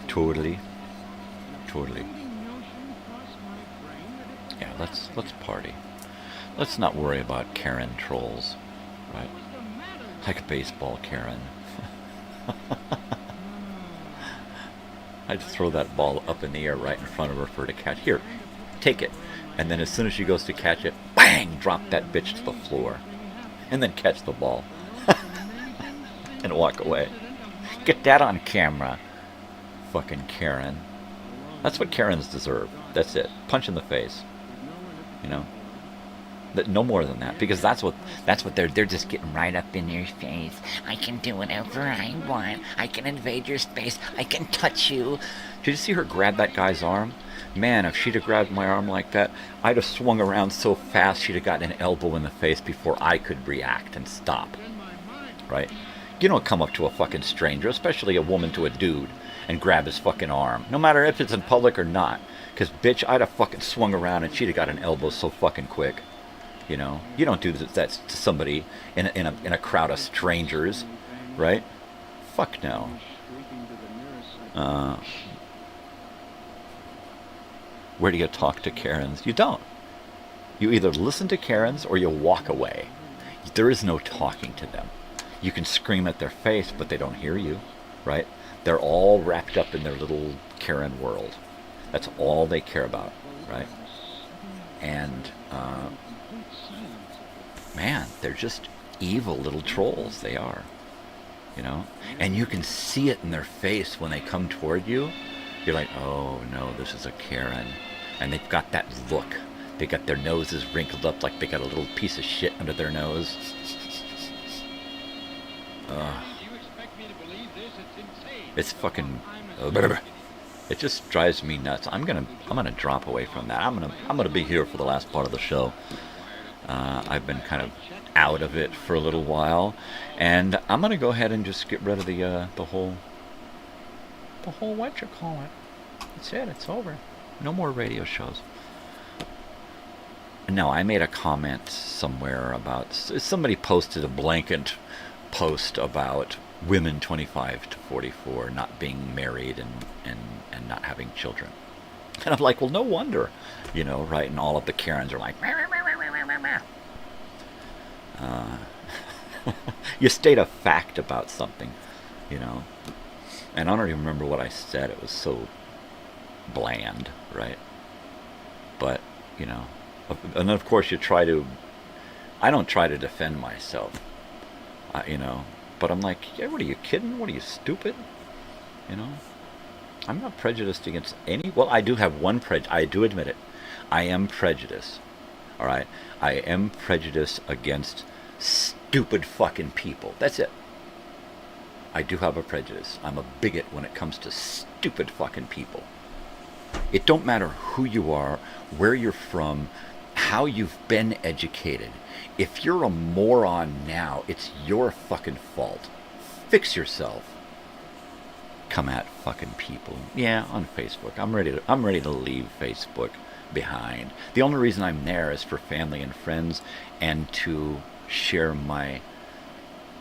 Totally. Yeah, let's party. Let's not worry about Karen trolls, right? Like a baseball Karen. I'd throw that ball up in the air right in front of her for her to catch. Here, take it. And then as soon as she goes to catch it, bang, drop that bitch to the floor. And then catch the ball. And walk away. Get that on camera. Fucking Karen. That's what Karens deserve. That's it. Punch in the face. You know? No more than that, because that's what they're just getting right up in your face. I can do whatever I want. I can invade your space. I can touch you. Did you see her grab that guy's arm? Man, if she'd have grabbed my arm like that, I'd have swung around so fast she'd have gotten an elbow in the face before I could react and stop. Right? You don't come up to a fucking stranger, especially a woman to a dude, and grab his fucking arm, no matter if it's in public or not. Because, bitch, I'd have fucking swung around and she'd have got an elbow so fucking quick. You know, you don't do that to somebody in a crowd of strangers, right? Fuck no. Where do you talk to Karens? You don't. You either listen to Karens or you walk away. There is no talking to them. You can scream at their face, but they don't hear you, right? They're all wrapped up in their little Karen world. That's all they care about, right? And, man, they're just evil little trolls. They are, you know? And you can see it in their face when they come toward you. You're like, oh, no, this is a Karen. And they've got that look. They got their noses wrinkled up like they got a little piece of shit under their nose. It's fucking... It just drives me nuts. I'm gonna drop away from that. I'm gonna be here for the last part of the show. I've been kind of out of it for a little while, and I'm gonna go ahead and just get rid of the whole what you call it. That's it. It's over. No more radio shows. No, I made a comment somewhere about somebody posted a blanket post about women 25 to 44 not being married and not having children. And I'm like, well, no wonder, you know, right? And all of the Karens are like, you state a fact about something, you know. And I don't even remember what I said. It was so bland, right? But, you know, and then of course I don't try to defend myself, you know. But I'm like, yeah, what are you kidding? What are you, stupid? You know? I'm not prejudiced against any... Well, I do have one prejudice. I do admit it. I am prejudiced All right? I am prejudiced against stupid fucking people. That's it. I do have a prejudice. I'm a bigot when it comes to stupid fucking people. It don't matter who you are, where you're from, how you've been educated. If you're a moron now, it's your fucking fault. Fix yourself. Come at fucking people. Yeah, on Facebook. I'm ready to leave Facebook behind. The only reason I'm there is for family and friends and to share my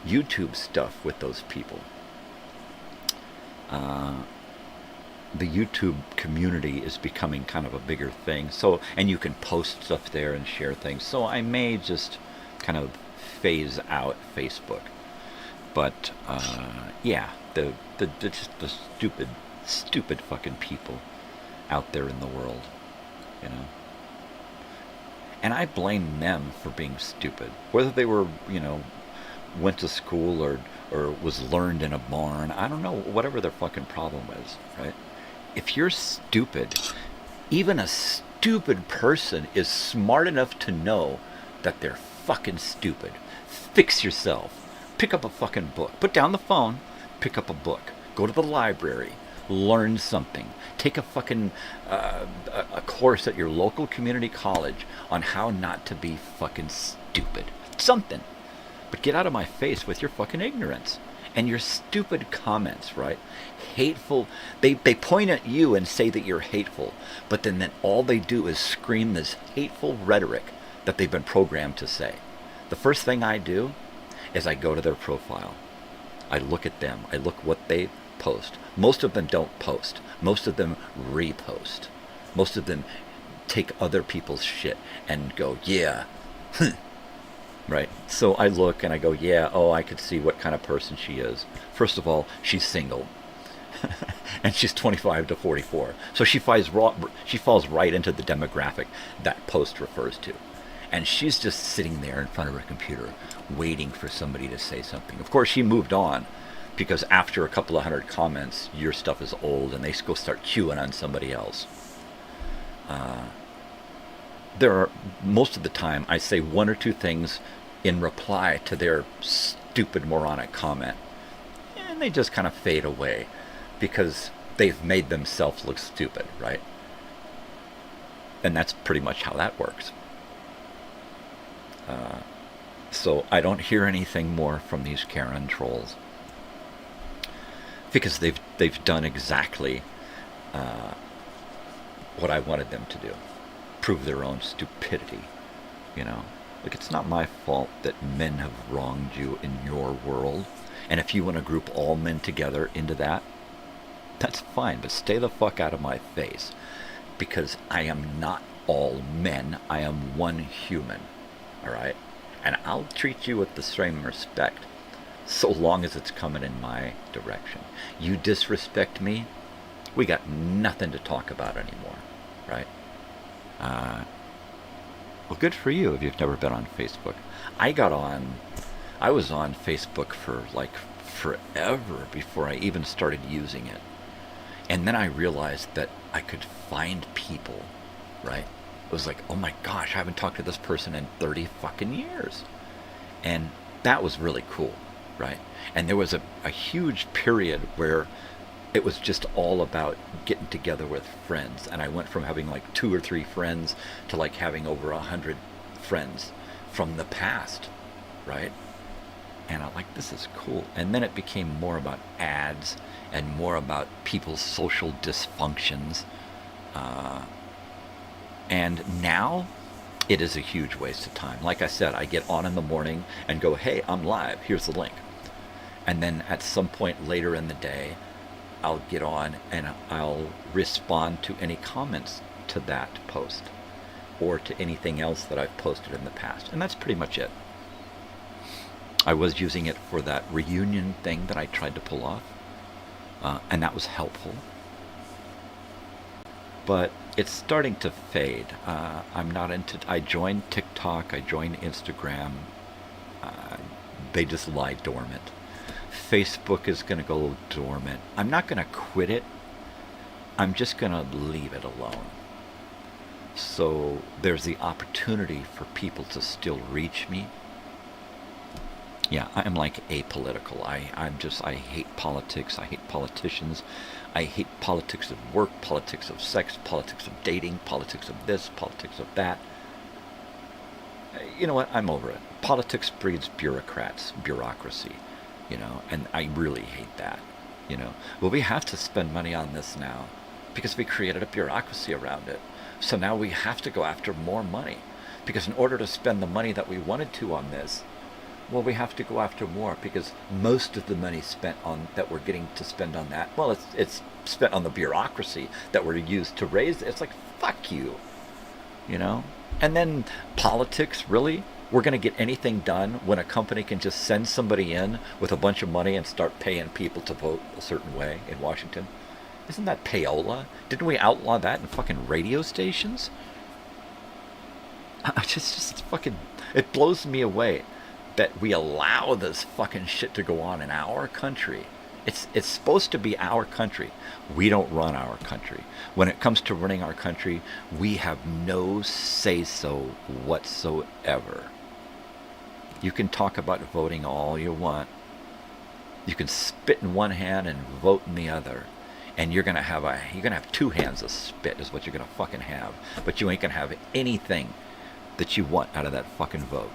YouTube stuff with those people. The YouTube community is becoming kind of a bigger thing. So, and you can post stuff there and share things. So I may just kind of phase out Facebook. But yeah, the stupid fucking people out there in the world, you know. And I blame them for being stupid, whether they were, you know, went to school or was learned in a barn. I don't know, whatever their fucking problem is, right? If you're stupid, even a stupid person is smart enough to know that they're fucking stupid. Fix yourself. Pick up a fucking book. Put down the phone. Pick up a book. Go to the library. Learn something. Take a fucking a course at your local community college on how not to be fucking stupid. Something. But get out of my face with your fucking ignorance and your stupid comments, right? Hateful. They point at you and say that you're hateful, but then all they do is scream this hateful rhetoric that they've been programmed to say. The first thing I do is I go to their profile. I look at them. I look what they post. Most of them don't post. Most of them repost. Most of them take other people's shit and go, yeah, right? So I look and I go, yeah, oh, I could see what kind of person she is. First of all, she's single. And she's 25 to 44. So she falls right into the demographic that post refers to. And she's just sitting there in front of her computer waiting for somebody to say something. Of course, she moved on because after a couple of hundred comments, your stuff is old and they go start queuing on somebody else. There are, most of the time, I say one or two things in reply to their stupid moronic comment. And they just kind of fade away because they've made themselves look stupid, right? And that's pretty much how that works. So I don't hear anything more from these Karen trolls because they've done exactly what I wanted them to do. Prove their own stupidity, you know. Like, it's not my fault that men have wronged you in your world. And if you want to group all men together into that, that's fine, but stay the fuck out of my face. Because I am not all men. I am one human, all right? And I'll treat you with the same respect so long as it's coming in my direction. You disrespect me, we got nothing to talk about anymore, right? Well, good for you if you've never been on Facebook. I was on Facebook for like forever before I even started using it. And then I realized that I could find people, right? It was like, oh my gosh, I haven't talked to this person in 30 fucking years. And that was really cool, right? And there was a huge period where it was just all about getting together with friends. And I went from having like 2 or 3 friends to like having over 100 friends from the past, right? And I'm like, this is cool. And then it became more about ads and more about people's social dysfunctions. And now it is a huge waste of time. Like I said, I get on in the morning and go, hey, I'm live. Here's the link. And then at some point later in the day, I'll get on and I'll respond to any comments to that post or to anything else that I've posted in the past. And that's pretty much it. I was using it for that reunion thing that I tried to pull off. And that was helpful. But it's starting to fade. I'm not into... I joined TikTok. I joined Instagram. They just lie dormant. Facebook is going to go dormant. I'm not going to quit it. I'm just going to leave it alone. so there's the opportunity for people to still reach me. Yeah, I'm like apolitical. I hate politics. I hate politicians. I hate politics of work, politics of sex, politics of dating, politics of this, politics of that. You know what? I'm over it. Politics breeds bureaucrats, bureaucracy, and I really hate that, Well, we have to spend money on this now because we created a bureaucracy around it. So now we have to go after more money because in order to spend the money that we wanted to on this, well, we have to go after more because most of the money spent on that we're getting to spend on that, well, it's spent on the bureaucracy that we're used to raise. It's like, fuck you, And then politics, really? We're going to get anything done when a company can just send somebody in with a bunch of money and start paying people to vote a certain way in Washington? Isn't that payola? Didn't we outlaw that in fucking radio stations? It blows me away that we allow this fucking shit to go on in our country. It's supposed to be our country. We don't run our country. When it comes to running our country, we have no say-so whatsoever. You can talk about voting all you want. You can spit in one hand and vote in the other. And you're gonna have two hands of spit is what you're gonna fucking have. But you ain't gonna have anything that you want out of that fucking vote.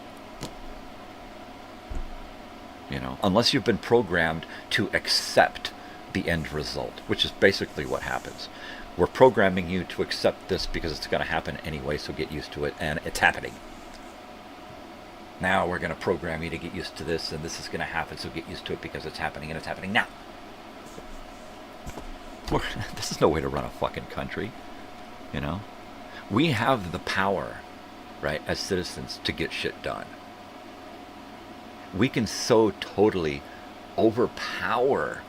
Unless you've been programmed to accept the end result, which is basically what happens. We're programming you to accept this because it's going to happen anyway, so get used to it, and it's happening. Now we're going to program you to get used to this, and this is going to happen, so get used to it because it's happening, and it's happening now. This is no way to run a fucking country, We have the power, right, as citizens to get shit done. We can so totally overpower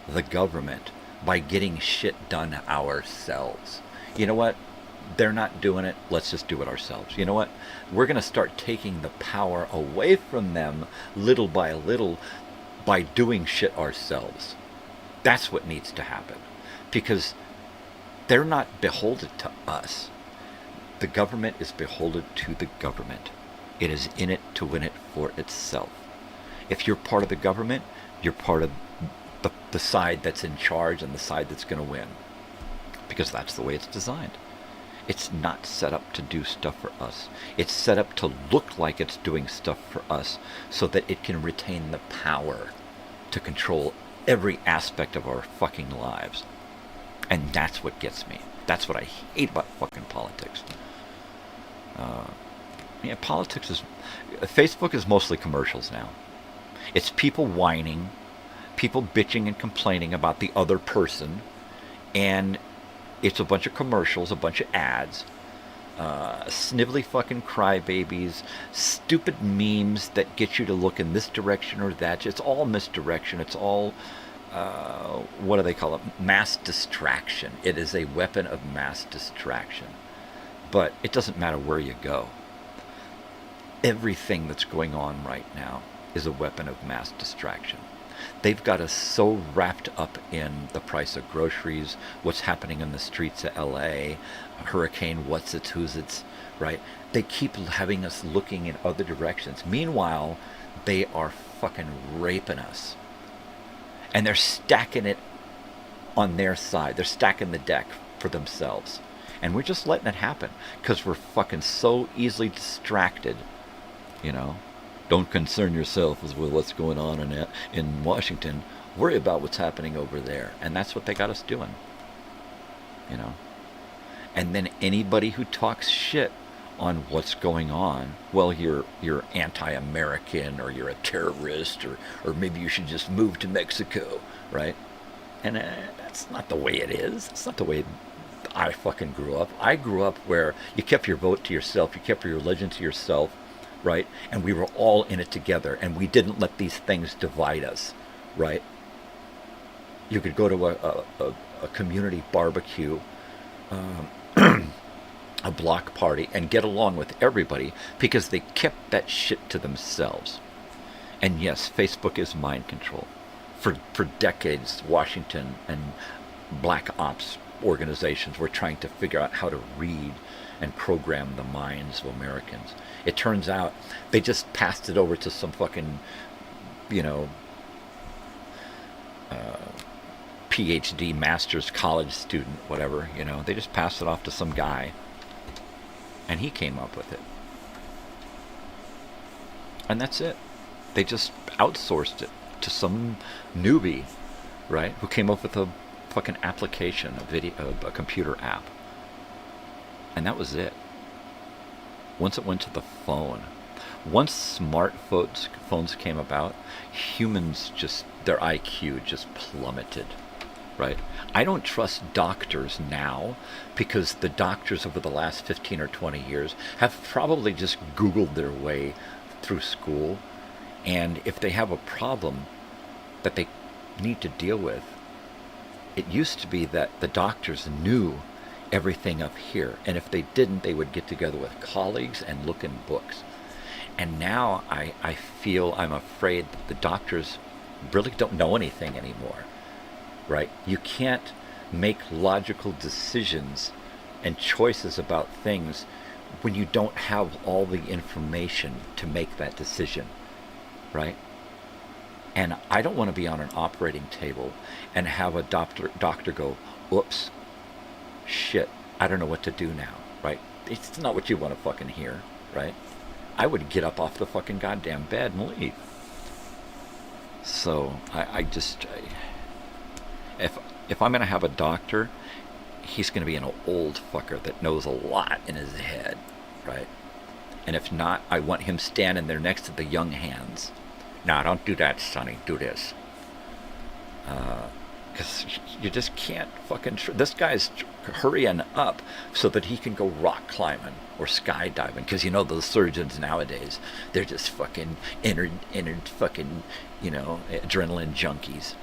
the government by getting shit done ourselves. You know what? They're not doing it. Let's just do it ourselves. You know what? We're going to start taking the power away from them little by little by doing shit ourselves. That's what needs to happen. Because they're not beholden to us. The government is beholden to the government. It is in it to win it for itself. If you're part of the government, you're part of the side that's in charge and the side that's going to win. Because that's the way it's designed. It's not set up to do stuff for us. It's set up to look like it's doing stuff for us so that it can retain the power to control every aspect of our fucking lives. And that's what gets me. That's what I hate about fucking politics. Politics is... Facebook is mostly commercials now. It's people whining, people bitching and complaining about the other person, and it's a bunch of commercials, a bunch of ads, snivelly fucking crybabies, stupid memes that get you to look in this direction or that. It's all misdirection. It's all, what do they call it? Mass distraction. It is a weapon of mass distraction. But it doesn't matter where you go. Everything that's going on right now is a weapon of mass distraction. They've got us so wrapped up in the price of groceries, what's happening in the streets of LA, hurricane what's-its, who's-its, right? They keep having us looking in other directions. Meanwhile, they are fucking raping us. And they're stacking it on their side. They're stacking the deck for themselves. And we're just letting it happen because we're fucking so easily distracted, Don't concern yourself with what's going on in Washington. Worry about what's happening over there. And that's what they got us doing. And then anybody who talks shit on what's going on, well, you're anti-American, or you're a terrorist, or maybe you should just move to Mexico, right? And that's not the way it is. It's not the way I fucking grew up. I grew up where you kept your vote to yourself, you kept your religion to yourself, right? And we were all in it together, and we didn't let these things divide us, right? You could go to a community barbecue, a block party, and get along with everybody because they kept that shit to themselves. And yes, Facebook is mind control. For decades, Washington and black ops organizations were trying to figure out how to read and program the minds of Americans. It turns out they just passed it over to some fucking, you know, PhD, master's, college student, whatever, you know. They just passed it off to some guy, and he came up with it. And that's it. They just outsourced it to some newbie, right, who came up with a fucking application, a computer app. And that was it. Once it went to the phone, once smartphones came about, humans just, their IQ just plummeted, right? I don't trust doctors now because the doctors over the last 15 or 20 years have probably just Googled their way through school. And if they have a problem that they need to deal with, it used to be that the doctors knew everything up here. And if they didn't, they would get together with colleagues and look in books. And now I feel, I'm afraid that the doctors really don't know anything anymore, right? You can't make logical decisions and choices about things when you don't have all the information to make that decision, right? And I don't want to be on an operating table and have a doctor go, oops, shit, I don't know what to do now, right? It's not what you want to fucking hear, right? I would get up off the fucking goddamn bed and leave. So if I'm going to have a doctor, he's going to be an old fucker that knows a lot in his head, right? And if not, I want him standing there next to the young hands. No, don't do that, Sonny. Do this. Because you just can't fucking... This guy's hurrying up so that he can go rock climbing or skydiving. Because, you know, those surgeons nowadays, they're just fucking fucking, you know, adrenaline junkies.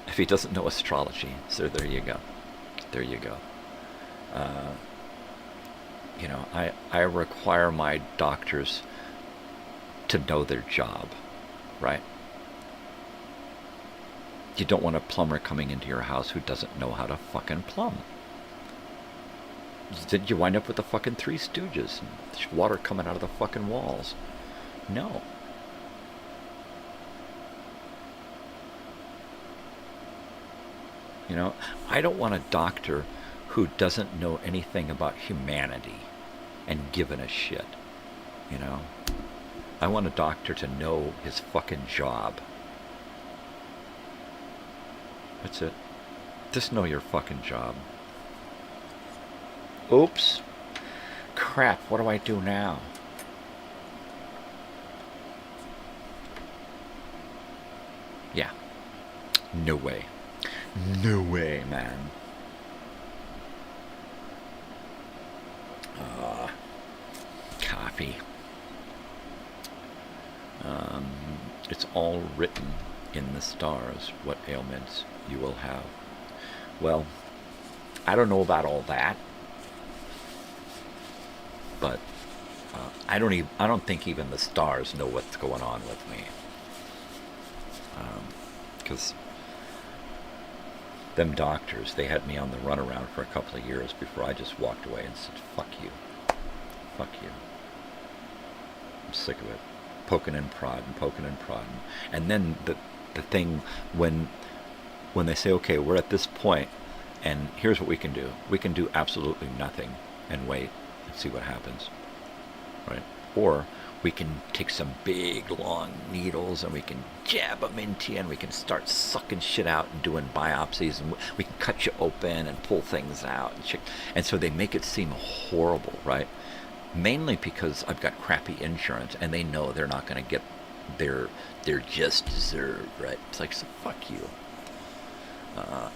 If he doesn't know astrology, so there you go. There you go. You know, I require my doctors to know their job, right? You don't want a plumber coming into your house who doesn't know how to fucking plumb. Did you wind up with the fucking Three Stooges and water coming out of the fucking walls? No. You know, I don't want a doctor who doesn't know anything about humanity and giving a shit, you know? I want a doctor to know his fucking job. That's it. Just know your fucking job. Oops. Crap, what do I do now? Yeah. No way. No way, man. Copy. It's all written in the stars what ailments you will have. Well, I don't know about all that, but I don't think even the stars know what's going on with me. Because them doctors, they had me on the runaround for a couple of years before I just walked away and said, fuck you. Fuck you. I'm sick of it. Poking and prodding. And then the thing when they say, okay, we're at this point, and here's what we can do. We can do absolutely nothing and wait and see what happens. Right? Or we can take some big, long needles and we can jab them into you and we can start sucking shit out and doing biopsies and we can cut you open and pull things out. And so they make it seem horrible, right? Mainly because I've got crappy insurance and they know they're not going to get their just deserved, right? It's like, so fuck you.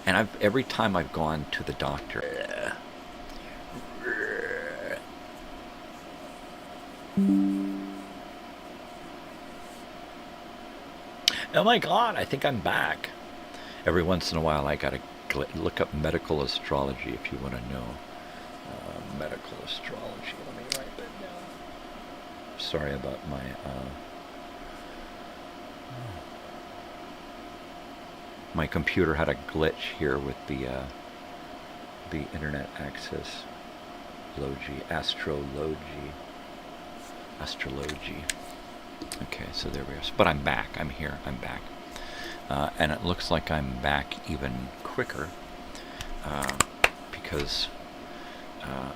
And every time I've gone to the doctor... Oh my God, I think I'm back. Every once in a while I gotta look up medical astrology if you want to know. Medical astrology, let me write that down. Sorry about my... my computer had a glitch here with the internet access. Astrology. Okay, so there we are. But I'm back. I'm here. I'm back. And it looks like I'm back even quicker because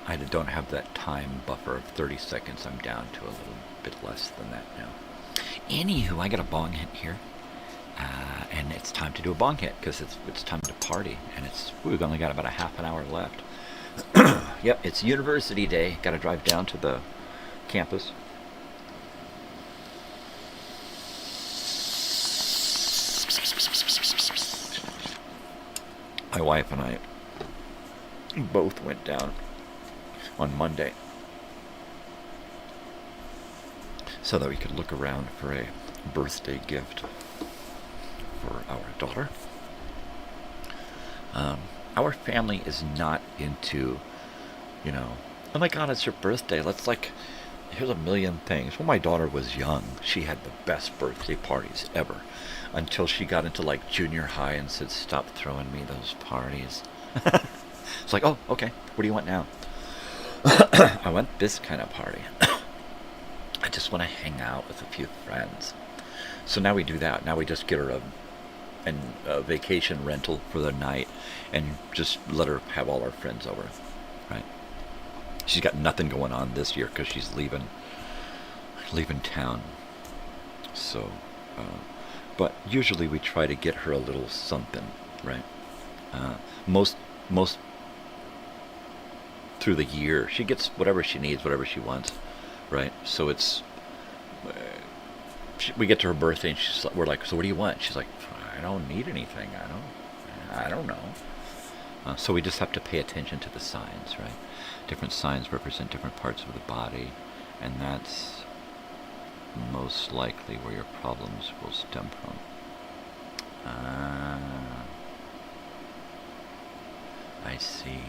I don't have that time buffer of 30 seconds. I'm down to a little bit less than that now. Anywho, I got a bong hit here. And it's time to do a bong hit because it's time to party. And we've only got about a half an hour left. Yep, it's University Day. Got to drive down to the campus. My wife and I both went down on Monday so that we could look around for a birthday gift for our daughter. Our family is not into, oh my God, it's your birthday. Here's a million things. When my daughter was young, she had the best birthday parties ever until she got into junior high and said, stop throwing me those parties. It's like, oh, okay, what do you want now? I want this kind of party. I just want to hang out with a few friends. So now we do that. Now we just get her a vacation rental for the night and just let her have all our friends over, right? She's got nothing going on this year because she's leaving town. So, but usually we try to get her a little something, right? Most through the year, she gets whatever she needs, whatever she wants, right? So we get to her birthday and we're like, so what do you want? She's like, I don't need anything. I don't know. So we just have to pay attention to the signs, right? Different signs represent different parts of the body, and that's most likely where your problems will stem from. I see.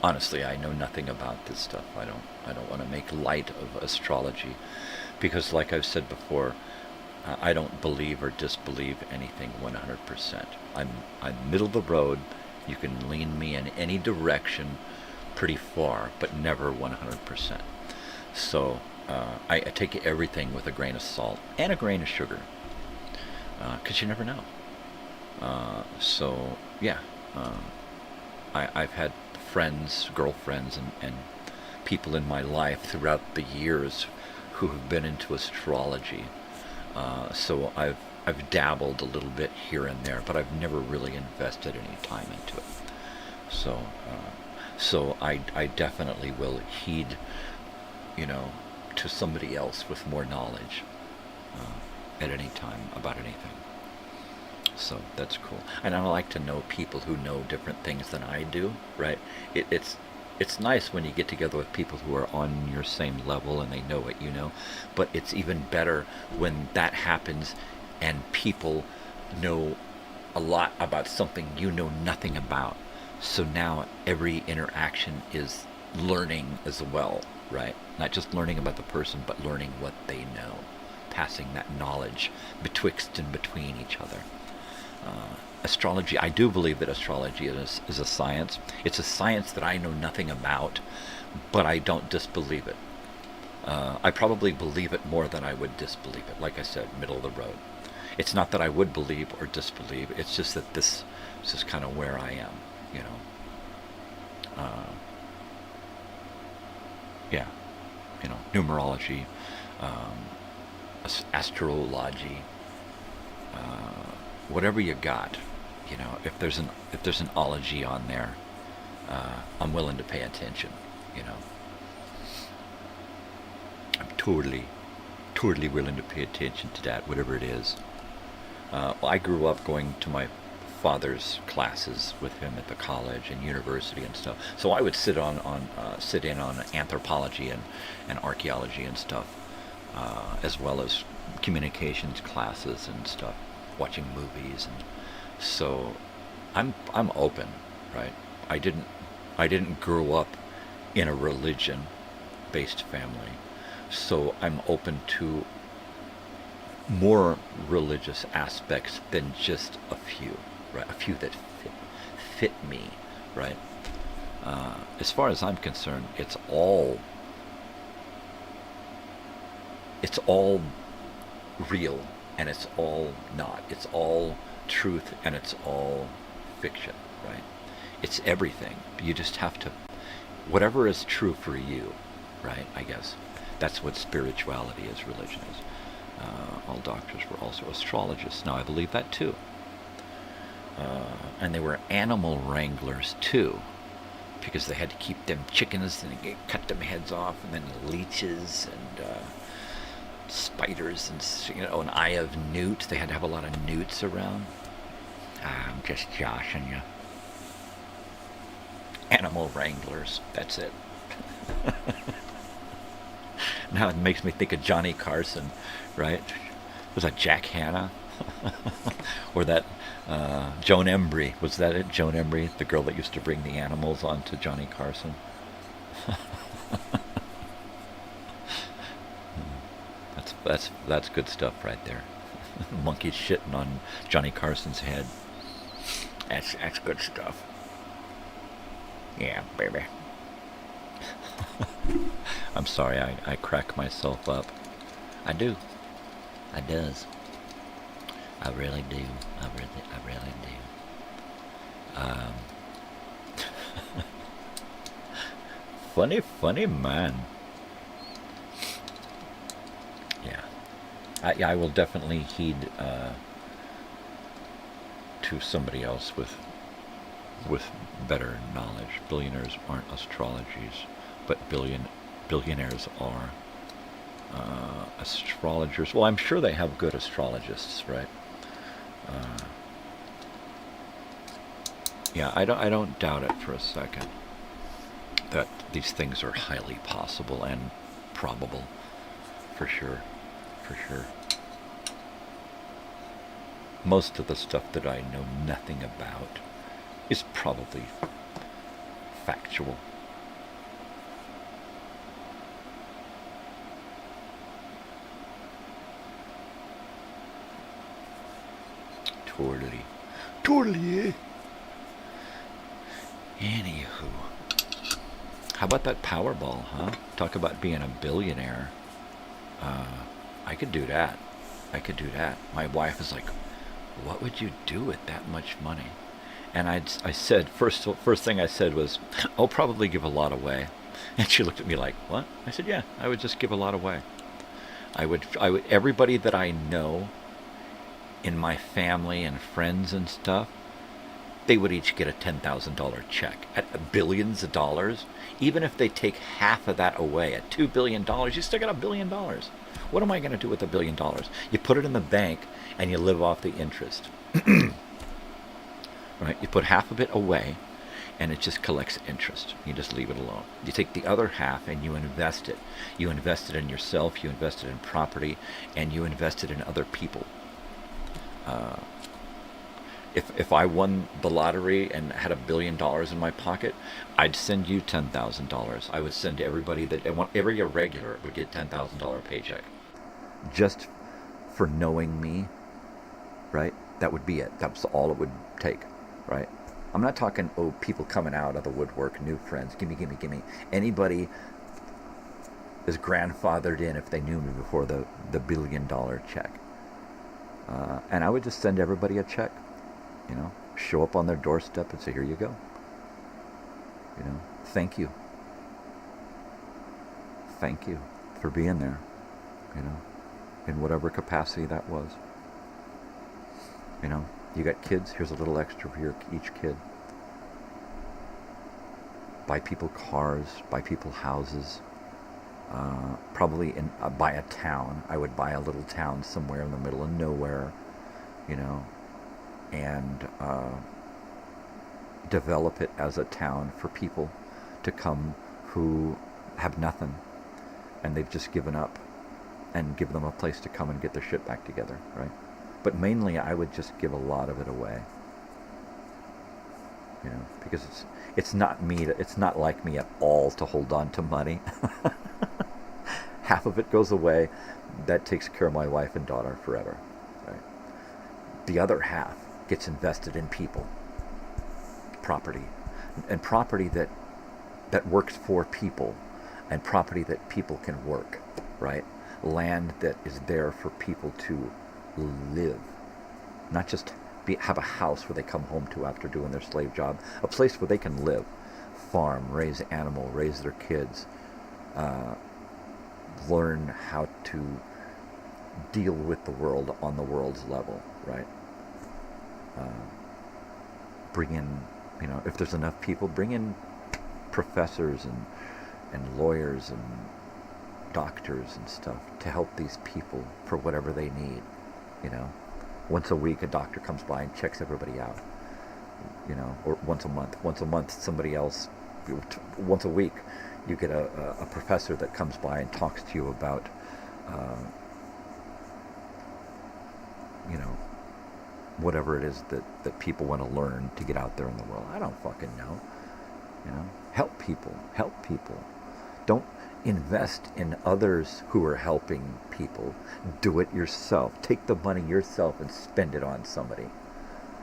Honestly, I know nothing about this stuff. I don't want to make light of astrology because, like I've said before, I don't believe or disbelieve anything 100%. I'm middle of the road. You can lean me in any direction pretty far, but never 100%. So I take everything with a grain of salt and a grain of sugar because you never know. So yeah, I've had friends, girlfriends, and people in my life throughout the years who have been into astrology. So I've dabbled a little bit here and there, but I've never really invested any time into it. So I definitely will heed, to somebody else with more knowledge at any time about anything. So that's cool. And I like to know people who know different things than I do, right? It's nice when you get together with people who are on your same level and they know what you know, but it's even better when that happens and people know a lot about something you know nothing about. So now every interaction is learning as well, right? Not just learning about the person, but learning what they know, passing that knowledge betwixt and between each other. Astrology, I do believe that astrology is a science. It's a science that I know nothing about, but I don't disbelieve it. I probably believe it more than I would disbelieve it. Like I said, middle of the road. It's not that I would believe or disbelieve. It's just that this is kind of where I am, numerology, astrology, whatever you got, if there's an ology on there, I'm willing to pay attention, I'm totally willing to pay attention to that, whatever it is. Well, I grew up going to my father's classes with him at the college and university and stuff. So I would sit in on anthropology and archaeology and stuff, as well as communications classes and stuff, watching movies, and so I'm open, right? I didn't grow up in a religion-based family, so I'm open to more religious aspects than just a few, right? A few that fit me, right? As far as I'm concerned, it's all real, and it's all not. It's all truth, and it's all fiction, right? It's everything. You just have to, whatever is true for you, right? I guess that's what spirituality is, religion is. All doctors were also astrologists. Now I believe that too. And they were animal wranglers too, because they had to keep them chickens and cut them heads off, and then leeches and spiders and an eye of newt. They had to have a lot of newts around. I'm just joshing you. Animal wranglers. That's it. Now it makes me think of Johnny Carson, right? Was that Jack Hanna? Or that Joan Embry? Was that it? Joan Embry, the girl that used to bring the animals onto Johnny Carson. That's good stuff right there. Monkeys shitting on Johnny Carson's head. That's good stuff. Yeah, baby. I'm sorry, I crack myself up. I do. I does. I really do. I really do. Funny man. Yeah. I will definitely heed to somebody else with better knowledge. Billionaires aren't astrologies, but billionaires are astrologers. Well, I'm sure they have good astrologists, right? Yeah, I don't doubt it for a second that these things are highly possible and probable, for sure. Most of the stuff that I know nothing about is probably factual. Totally, eh? Anywho. How about that Powerball, huh? Talk about being a billionaire. I could do that. My wife was like, what would you do with that much money? And I said, first thing I said was, I'll probably give a lot away. And she looked at me like, what? I said, yeah, I would just give a lot away. I would, everybody that I know in my family and friends and stuff, they would each get a $10,000 check at billions of dollars. Even if they take half of that away at $2 billion, you still got $1 billion. What am I going to do with $1 billion? You put it in the bank and you live off the interest. Right? You put half of it away and it just collects interest. You just leave it alone. You take the other half and you invest it. You invest it in yourself, you invest it in property, and you invest it in other people. If I won the lottery and had $1 billion in my pocket, I'd send you $10,000. I would send everybody every irregular would get $10,000 paycheck. Just for knowing me, right? That would be it. That's all it would take, right? I'm not talking, people coming out of the woodwork, new friends, gimme. Anybody is grandfathered in if they knew me before the $1 billion check. And I would just send everybody a check, show up on their doorstep and say, here you go. Thank you. Thank you for being there, in whatever capacity that was. You got kids, here's a little extra for each kid. Buy people cars, buy people houses. Probably buy a town. I would buy a little town somewhere in the middle of nowhere, and develop it as a town for people to come who have nothing and they've just given up, and give them a place to come and get their shit back together, right? But mainly I would just give a lot of it away, because it's not like me at all to hold on to money. half of it goes away. That takes care of my wife and daughter forever. Right? The other half gets invested in people, property, and property that works for people, and property that people can work, right? Land that is there for people to live, not just have a house where they come home to after doing their slave job, a place where they can live, farm, raise animal, raise their kids, learn how to deal with the world on the world's level, right? Bring in, if there's enough people, bring in professors and lawyers and doctors and stuff to help these people for whatever they need, Once a week, a doctor comes by and checks everybody out, or once a month. Once a month, somebody else, once a week, you get a professor that comes by and talks to you about, whatever it is that people want to learn to get out there in the world. I don't fucking know. Help people. Don't invest in others who are helping people. Do it yourself. Take the money yourself and spend it on somebody.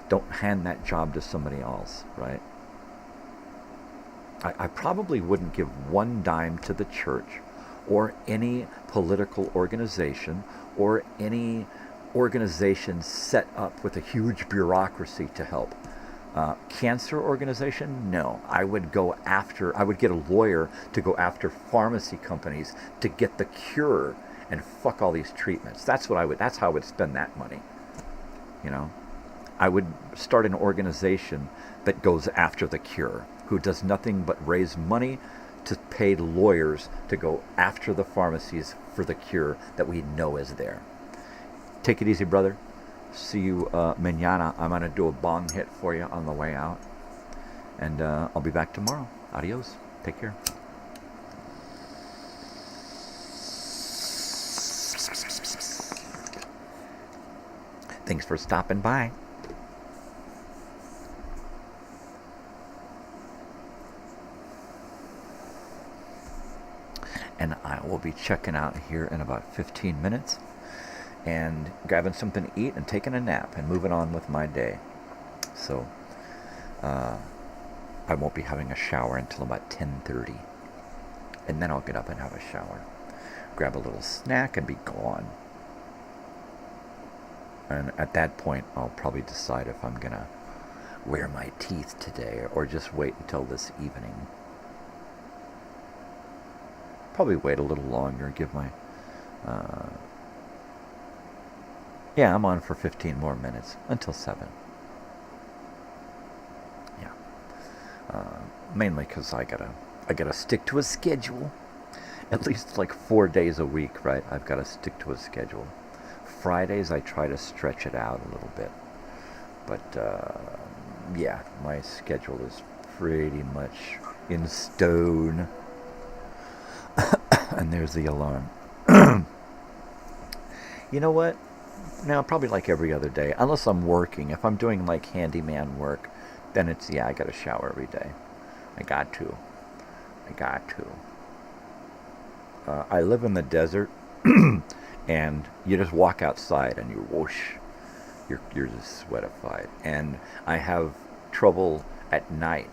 Don't hand that job to somebody else, right? I probably wouldn't give one dime to the church or any political organization or any organization set up with a huge bureaucracy to help. Cancer organization? No. I would get a lawyer to go after pharmacy companies to get the cure and fuck all these treatments. That's how I would spend that money. I would start an organization that goes after the cure, who does nothing but raise money to pay lawyers to go after the pharmacies for the cure that we know is there. Take it easy, brother. See you mañana. I'm going to do a bong hit for you on the way out. And I'll be back tomorrow. Adios. Take care. Thanks for stopping by. And I will be checking out here in about 15 minutes. And grabbing something to eat and taking a nap and moving on with my day. So I won't be having a shower until about 10:30. And then I'll get up and have a shower. Grab a little snack and be gone. And at that point, I'll probably decide if I'm going to wear my teeth today or just wait until this evening. Probably wait a little longer, give my... Yeah, I'm on for 15 more minutes, until 7. Yeah. Mainly because I gotta stick to a schedule. At least like 4 days a week, right? I've got to stick to a schedule. Fridays, I try to stretch it out a little bit. But, yeah, my schedule is pretty much in stone. And there's the alarm. You know what? Now, probably like every other day, unless I'm working. If I'm doing like handyman work, then it's, I got to shower every day. I got to. I live in the desert, and you just walk outside and you whoosh, you're just sweatified. And I have trouble at night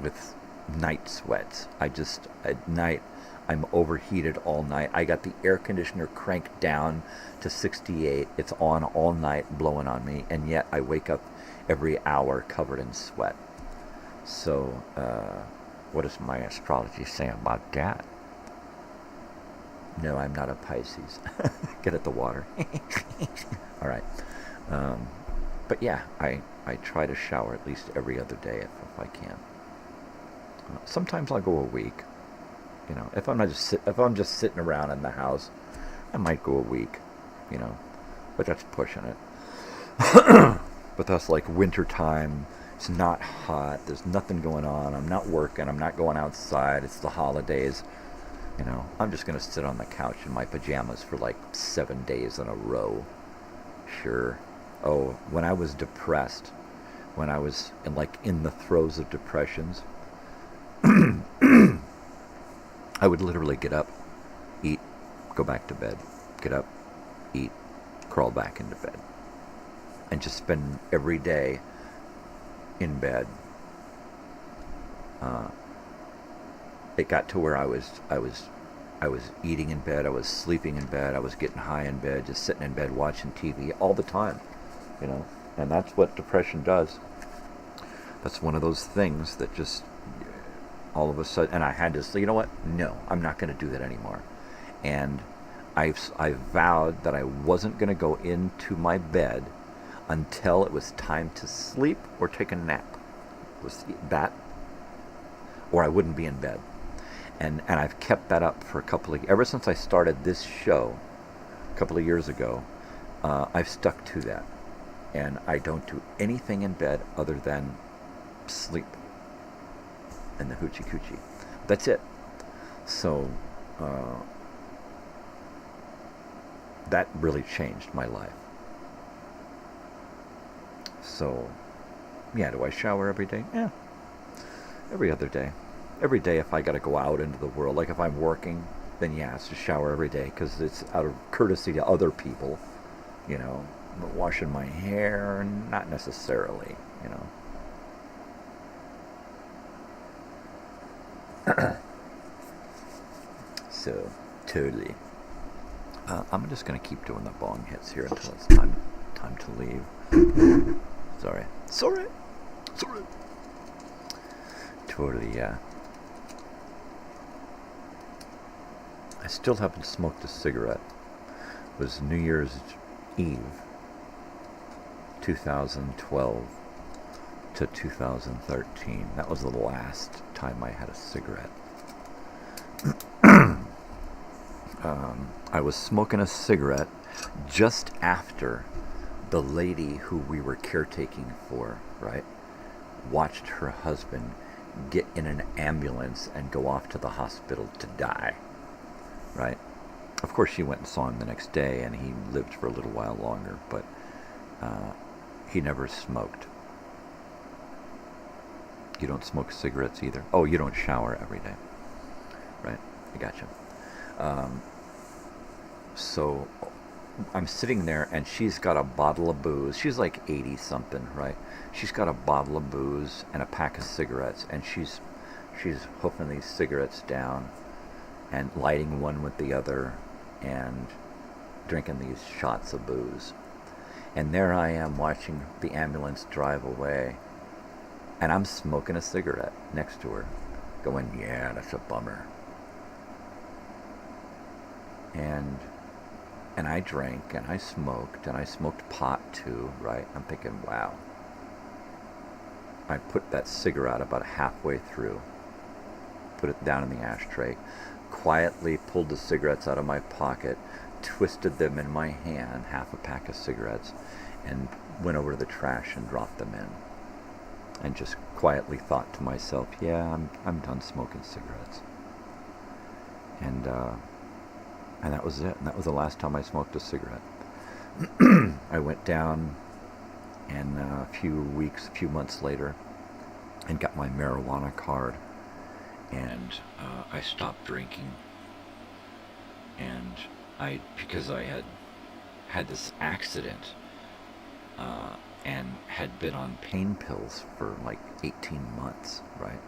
with night sweats. At night, I'm overheated all night. I got the air conditioner cranked down to 68. It's on all night, blowing on me, and yet I wake up every hour covered in sweat. So, what does my astrology say about that? No, I'm not a Pisces. Get at the water. All right. But yeah, I try to shower at least every other day if I can. Sometimes I'll go a week. If I'm just sitting around in the house, I might go a week, but that's pushing it. But that's like winter time. It's not hot. There's nothing going on. I'm not working. I'm not going outside. It's the holidays. I'm just going to sit on the couch in my pajamas for like 7 days in a row. Sure. Oh, when I was depressed, when I was in the throes of depressions, I would literally get up, eat go back to bed, get up, eat, crawl back into bed, and just spend every day in bed. It got to where I was eating in bed, I was sleeping in bed, I was getting high in bed, just sitting in bed watching TV all the time, you know. And that's what depression does. That's one of those things that just all of a sudden, and I had to say, you know what? No, I'm not going to do that anymore. And I vowed that I wasn't going to go into my bed until it was time to sleep or take a nap. It was that, or I wouldn't be in bed. And I've kept that up for ever since I started this show a couple of years ago. I've stuck to that. And I don't do anything in bed other than sleep and the hoochie coochie. That's it. So that really changed my life. So yeah, do I shower every day? Yeah, every other day. Every day if I got to go out into the world, like if I'm working, then yeah, it's to shower every day because it's out of courtesy to other people, you know. But washing my hair, not necessarily, you know. So, totally. I'm just going to keep doing the bong hits here until it's time to leave. Sorry. Totally, yeah. I still haven't smoked a cigarette. It was New Year's Eve, 2012 to 2013. That was the last time I had a cigarette. I was smoking a cigarette just after the lady who we were caretaking for, right, watched her husband get in an ambulance and go off to the hospital to die, right? Of course, she went and saw him the next day, and he lived for a little while longer, but he never smoked. You don't smoke cigarettes either? Oh, you don't shower every day. Right, I gotcha. So I'm sitting there, and she's got a bottle of booze. She's like 80-something, right? She's got a bottle of booze and a pack of cigarettes, and she's hoofing these cigarettes down and lighting one with the other and drinking these shots of booze. And there I am watching the ambulance drive away, and I'm smoking a cigarette next to her, going, yeah, that's a bummer. And I drank, and I smoked pot too, right? I'm thinking, wow. I put that cigarette about halfway through, put it down in the ashtray, quietly pulled the cigarettes out of my pocket, twisted them in my hand, half a pack of cigarettes, and went over to the trash and dropped them in. And just quietly thought to myself, yeah, I'm done smoking cigarettes. And that was it. And that was the last time I smoked a cigarette. I went down, and a few months later, and got my marijuana card. And I stopped drinking. And because I had this accident, and had been on pain pills for like 18 months, right?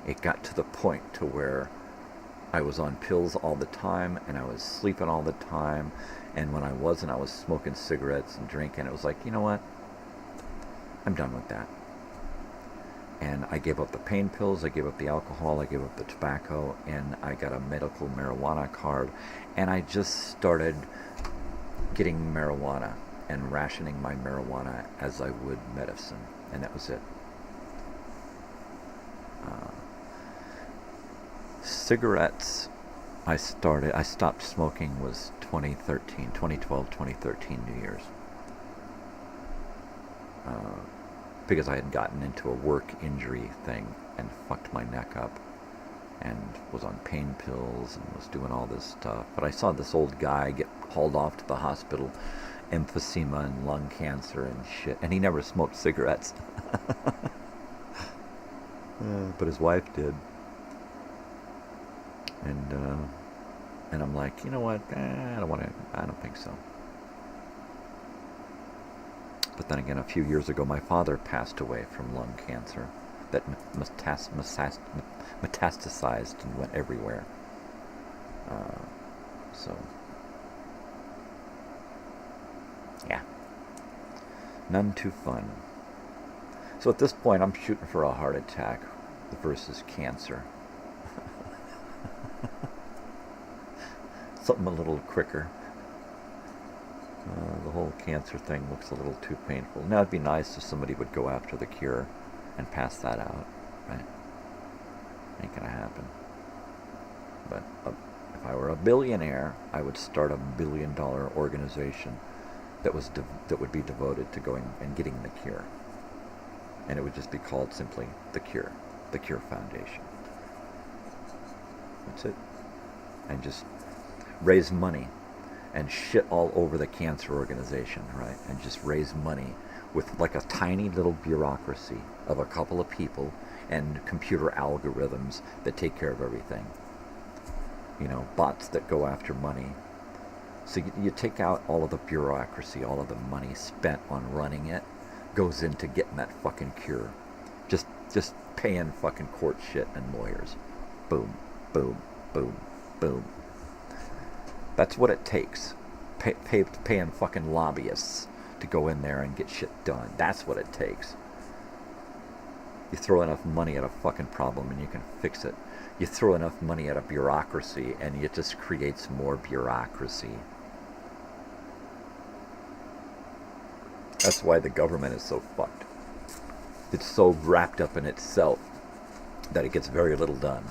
It got to the point to where I was on pills all the time, and I was sleeping all the time, and when I wasn't, I was smoking cigarettes and drinking. It was like, you know what? I'm done with that. And I gave up the pain pills, I gave up the alcohol, I gave up the tobacco, and I got a medical marijuana card, and I just started getting marijuana and rationing my marijuana as I would medicine, and that was it. Cigarettes, I stopped smoking was 2012, 2013 New Year's. Because I had gotten into a work injury thing and fucked my neck up and was on pain pills and was doing all this stuff. But I saw this old guy get hauled off to the hospital, emphysema and lung cancer and shit, and he never smoked cigarettes. But his wife did. And And I'm like, you know what? I don't think so. But then again, a few years ago, my father passed away from lung cancer that metastasized and went everywhere. So, yeah. None too fun. So at this point, I'm shooting for a heart attack versus cancer. Something a little quicker. The whole cancer thing looks a little too painful. Now, it'd be nice if somebody would go after the cure and pass that out, right? Ain't gonna happen. But if I were a billionaire, I would start a $1 billion organization that would be devoted to going and getting the cure. And it would just be called simply The Cure Foundation. That's it. And just raise money and shit all over the cancer organization, right? And just raise money with like a tiny little bureaucracy of a couple of people and computer algorithms that take care of everything. You know, bots that go after money. So you take out all of the bureaucracy, all of the money spent on running it, goes into getting that fucking cure. Just paying fucking court shit and lawyers. Boom, boom, boom, boom. That's what it takes. Paying fucking lobbyists to go in there and get shit done. That's what it takes. You throw enough money at a fucking problem and you can fix it. You throw enough money at a bureaucracy and it just creates more bureaucracy. That's why the government is so fucked. It's so wrapped up in itself that it gets very little done.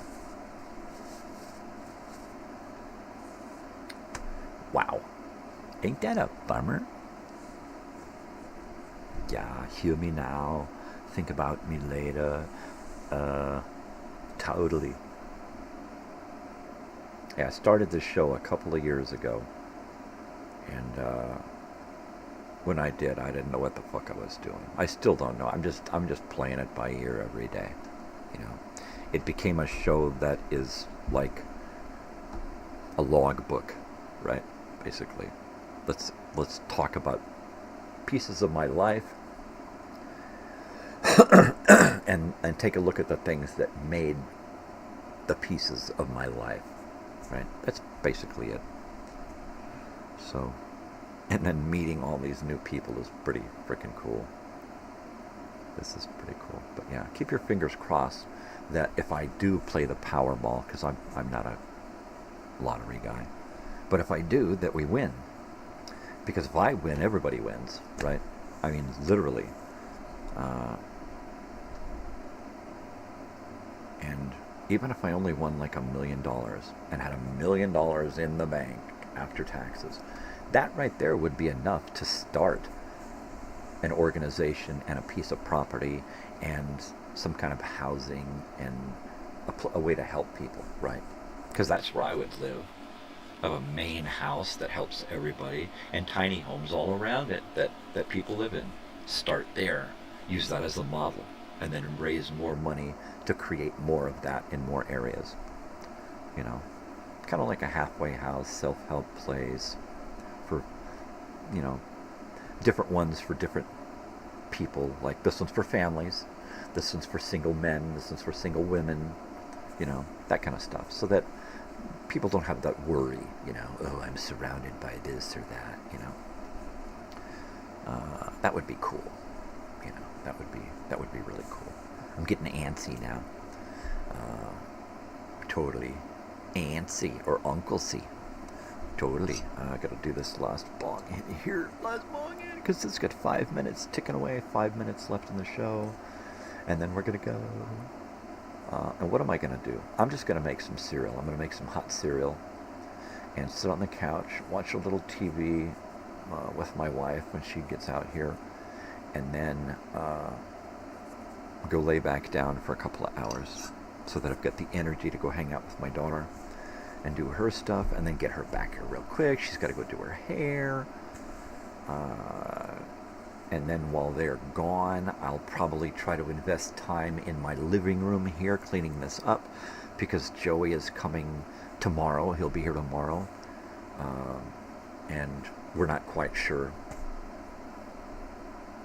Wow. Ain't that a bummer? Yeah, hear me now. Think about me later. Totally. Yeah, I started this show a couple of years ago. And when I did, I didn't know what the fuck I was doing. I still don't know. I'm just playing it by ear every day. You know. It became a show that is like a logbook, right? Basically. Let's talk about pieces of my life and take a look at the things that made the pieces of my life, right? That's basically it. So, and then meeting all these new people is pretty freaking cool. This is pretty cool. But yeah, keep your fingers crossed that if I do play the Powerball, because I'm not a lottery guy, but if I do, that we win. Because if I win, everybody wins, right? I mean, literally. And even if I only won like $1 million and had $1 million in the bank after taxes, that right there would be enough to start an organization and a piece of property and some kind of housing and a way to help people, right? Because that's where I would live. Of a main house that helps everybody and tiny homes all around it that people live in. Start there. Use that as a model and then raise more money to create more of that in more areas. You know, kind of like a halfway house, self-help plays for, you know, different ones for different people. Like this one's for families, this one's for single men, this one's for single women, you know, that kind of stuff. So that people don't have that worry, you know, oh, I'm surrounded by this or that, you know. That would be cool, you know. That would be really cool. I'm getting antsy now. Totally antsy or uncle-sy. Totally. I gotta do this last bong hit here, because it's got 5 minutes ticking away. 5 minutes left in the show, and then we're gonna go. And what am I going to do? I'm just going to make some cereal. I'm going to make some hot cereal and sit on the couch, watch a little TV with my wife when she gets out here, and then go lay back down for a couple of hours so that I've got the energy to go hang out with my daughter and do her stuff, and then get her back here real quick. She's got to go do her hair. And then while they're gone, I'll probably try to invest time in my living room here, cleaning this up, because Joey is coming tomorrow. He'll be here tomorrow. And we're not quite sure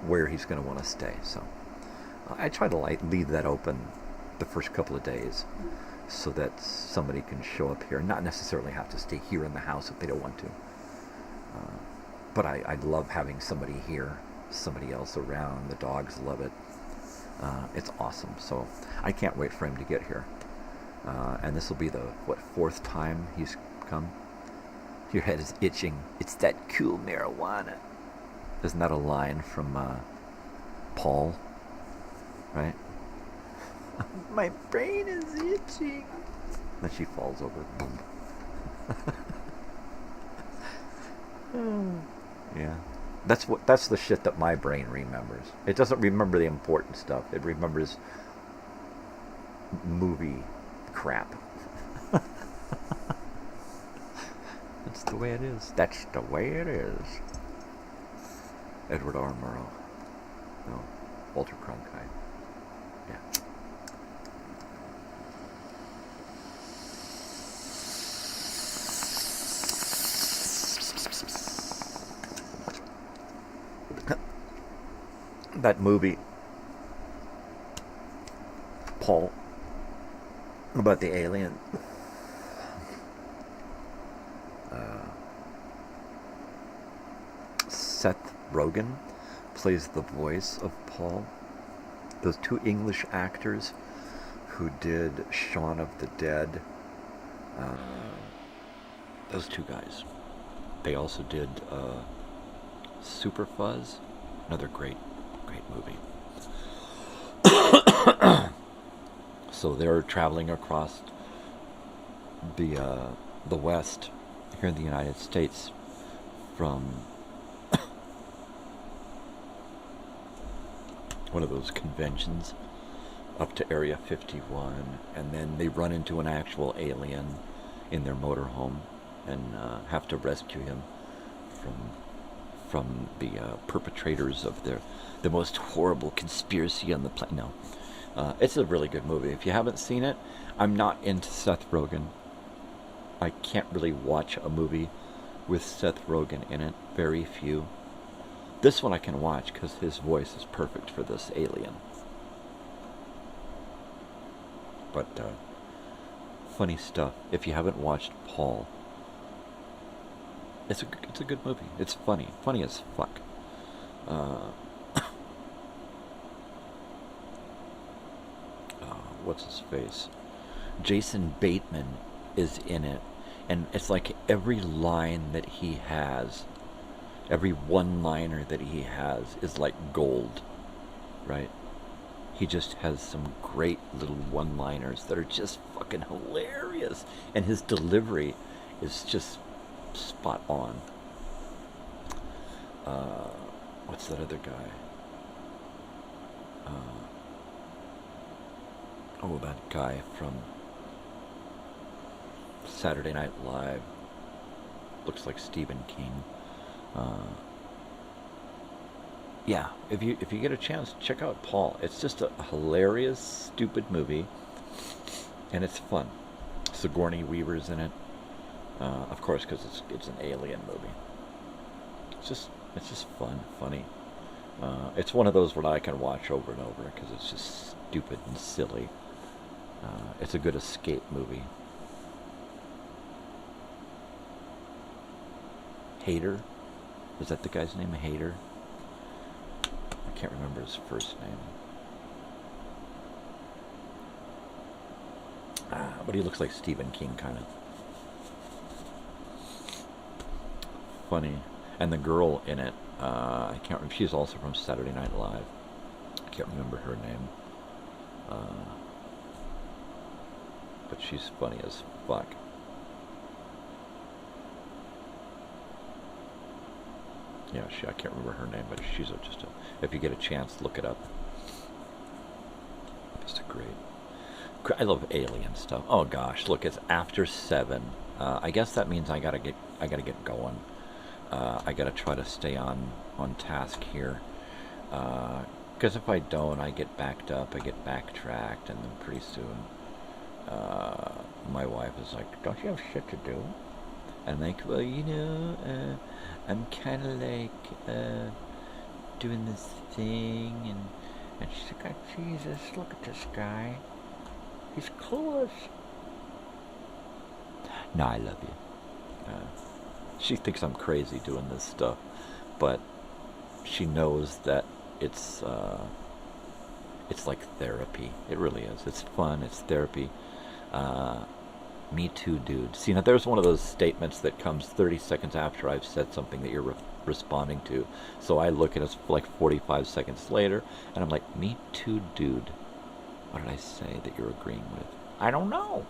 where he's going to want to stay. So I try to leave that open the first couple of days so that somebody can show up here, not necessarily have to stay here in the house if they don't want to. But I love having somebody here, somebody else around. The dogs love it. It's awesome. So I can't wait for him to get here. And this will be the, fourth time he's come? Your head is itching. It's that cool marijuana. Isn't that a line from Paul? Right? My brain is itching. Then she falls over. Boom. Yeah. That's the shit that my brain remembers. It doesn't remember the important stuff. It remembers movie crap. That's the way it is. That's the way it is. Edward R. Murrow. No. Walter Cronkite. Yeah. That movie, Paul, about the alien. Seth Rogen plays the voice of Paul. Those two English actors who did Shaun of the Dead, those two guys. They also did Super Fuzz, another great movie. So they're traveling across the West here in the United States from one of those conventions up to Area 51, and then they run into an actual alien in their motorhome and have to rescue him from the perpetrators of the most horrible conspiracy on the planet. No. It's a really good movie. If you haven't seen it, I'm not into Seth Rogen. I can't really watch a movie with Seth Rogen in it. Very few. This one I can watch because his voice is perfect for this alien. But funny stuff. If you haven't watched Paul, it's a good movie. It's funny as fuck. What's his face? Jason Bateman is in it, and it's like every line that he has, every one-liner that he has is like gold, right? He just has some great little one-liners that are just fucking hilarious, and his delivery is just spot on. What's that other guy? That guy from Saturday Night Live. Looks like Stephen King. Yeah, if you get a chance, check out Paul. It's just a hilarious, stupid movie, and it's fun. Sigourney Weaver's in it, of course, because it's an alien movie. It's just fun, funny. It's one of those where I can watch over and over because it's just stupid and silly. It's a good escape movie. Hader? Is that the guy's name, Hader? I can't remember his first name. But he looks like Stephen King, kind of. Funny. And the girl in it, I can't remember. She's also from Saturday Night Live. I can't remember her name. But she's funny as fuck. Yeah, I can't remember her name, but she's if you get a chance, look it up. Just a great. I love alien stuff. Oh gosh, look, it's after 7. I guess that means I gotta get going. I gotta try to stay on task here. Because if I don't, I get backed up, I get backtracked, and then pretty soon my wife is like, don't you have shit to do? And I'm like, well, you know, I'm kind of like doing this thing, and she's like, oh, Jesus, look at this guy. He's clueless. No, I love you. She thinks I'm crazy doing this stuff, but she knows that it's like therapy. It really is. It's fun. It's therapy. Me too, dude. See, now there's one of those statements that comes 30 seconds after I've said something that you're responding to. So I look at it like 45 seconds later, and I'm like, me too, dude. What did I say that you're agreeing with? I don't know.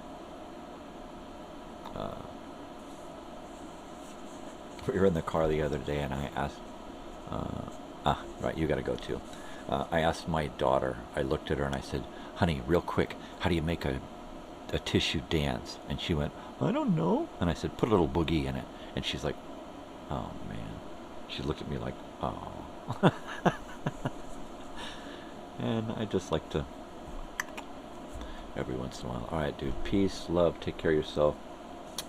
We were in the car the other day, and I asked, right, you got to go too. I asked my daughter, I looked at her and I said, honey, real quick, how do you make a tissue dance? And she went, I don't know. And I said, put a little boogie in it. And she's like, oh man. She looked at me like, oh. And I just like to, every once in a while. All right, dude, peace, love, take care of yourself.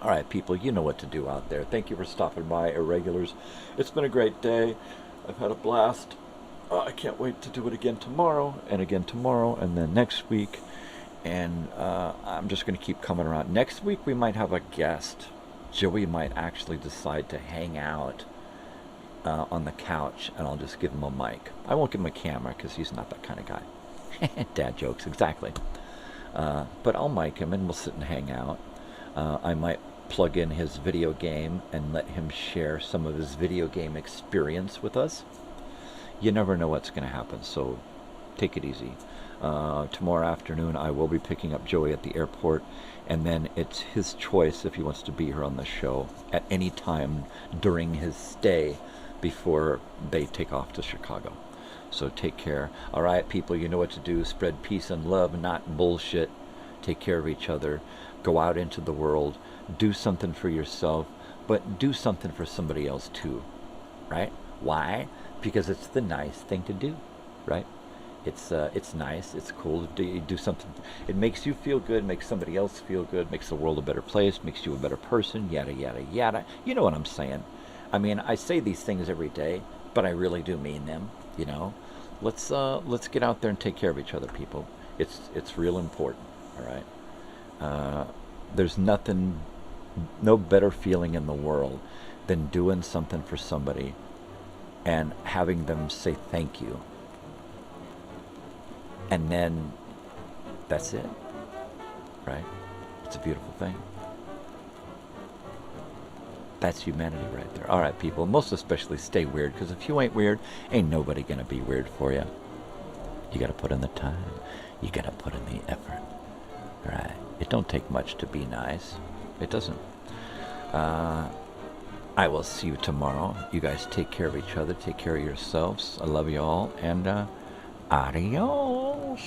All right, people, you know what to do out there. Thank you for stopping by, Irregulars. It's been a great day. I've had a blast. I can't wait to do it again tomorrow, and then next week. And I'm just going to keep coming around. Next week, we might have a guest. Joey might actually decide to hang out on the couch, and I'll just give him a mic. I won't give him a camera, because he's not that kind of guy. Dad jokes, exactly. But I'll mic him, and we'll sit and hang out. I might plug in his video game and let him share some of his video game experience with us. You never know what's going to happen, so take it easy. Tomorrow afternoon I will be picking up Joey at the airport, and then it's his choice if he wants to be here on the show at any time during his stay before they take off to Chicago. So take care. All right, people, you know what to do. Spread peace and love, not bullshit. Take care of each other. Go out into the world. Do something for yourself, but do something for somebody else too, right? Why? Because it's the nice thing to do, right? It's nice, it's cool to do something. It makes you feel good, makes somebody else feel good, makes the world a better place, makes you a better person, yada, yada, yada. You know what I'm saying. I mean, I say these things every day, but I really do mean them, you know. Let's get out there and take care of each other, people. It's real important, all right? There's no better feeling in the world than doing something for somebody and having them say thank you. And then that's it, right? It's a beautiful thing. That's humanity right there. All right, people, most especially stay weird, because if you ain't weird, ain't nobody going to be weird for you. You got to put in the time. You got to put in the effort. All right? It don't take much to be nice. It doesn't. I will see you tomorrow. You guys take care of each other. Take care of yourselves. I love you all. And adios.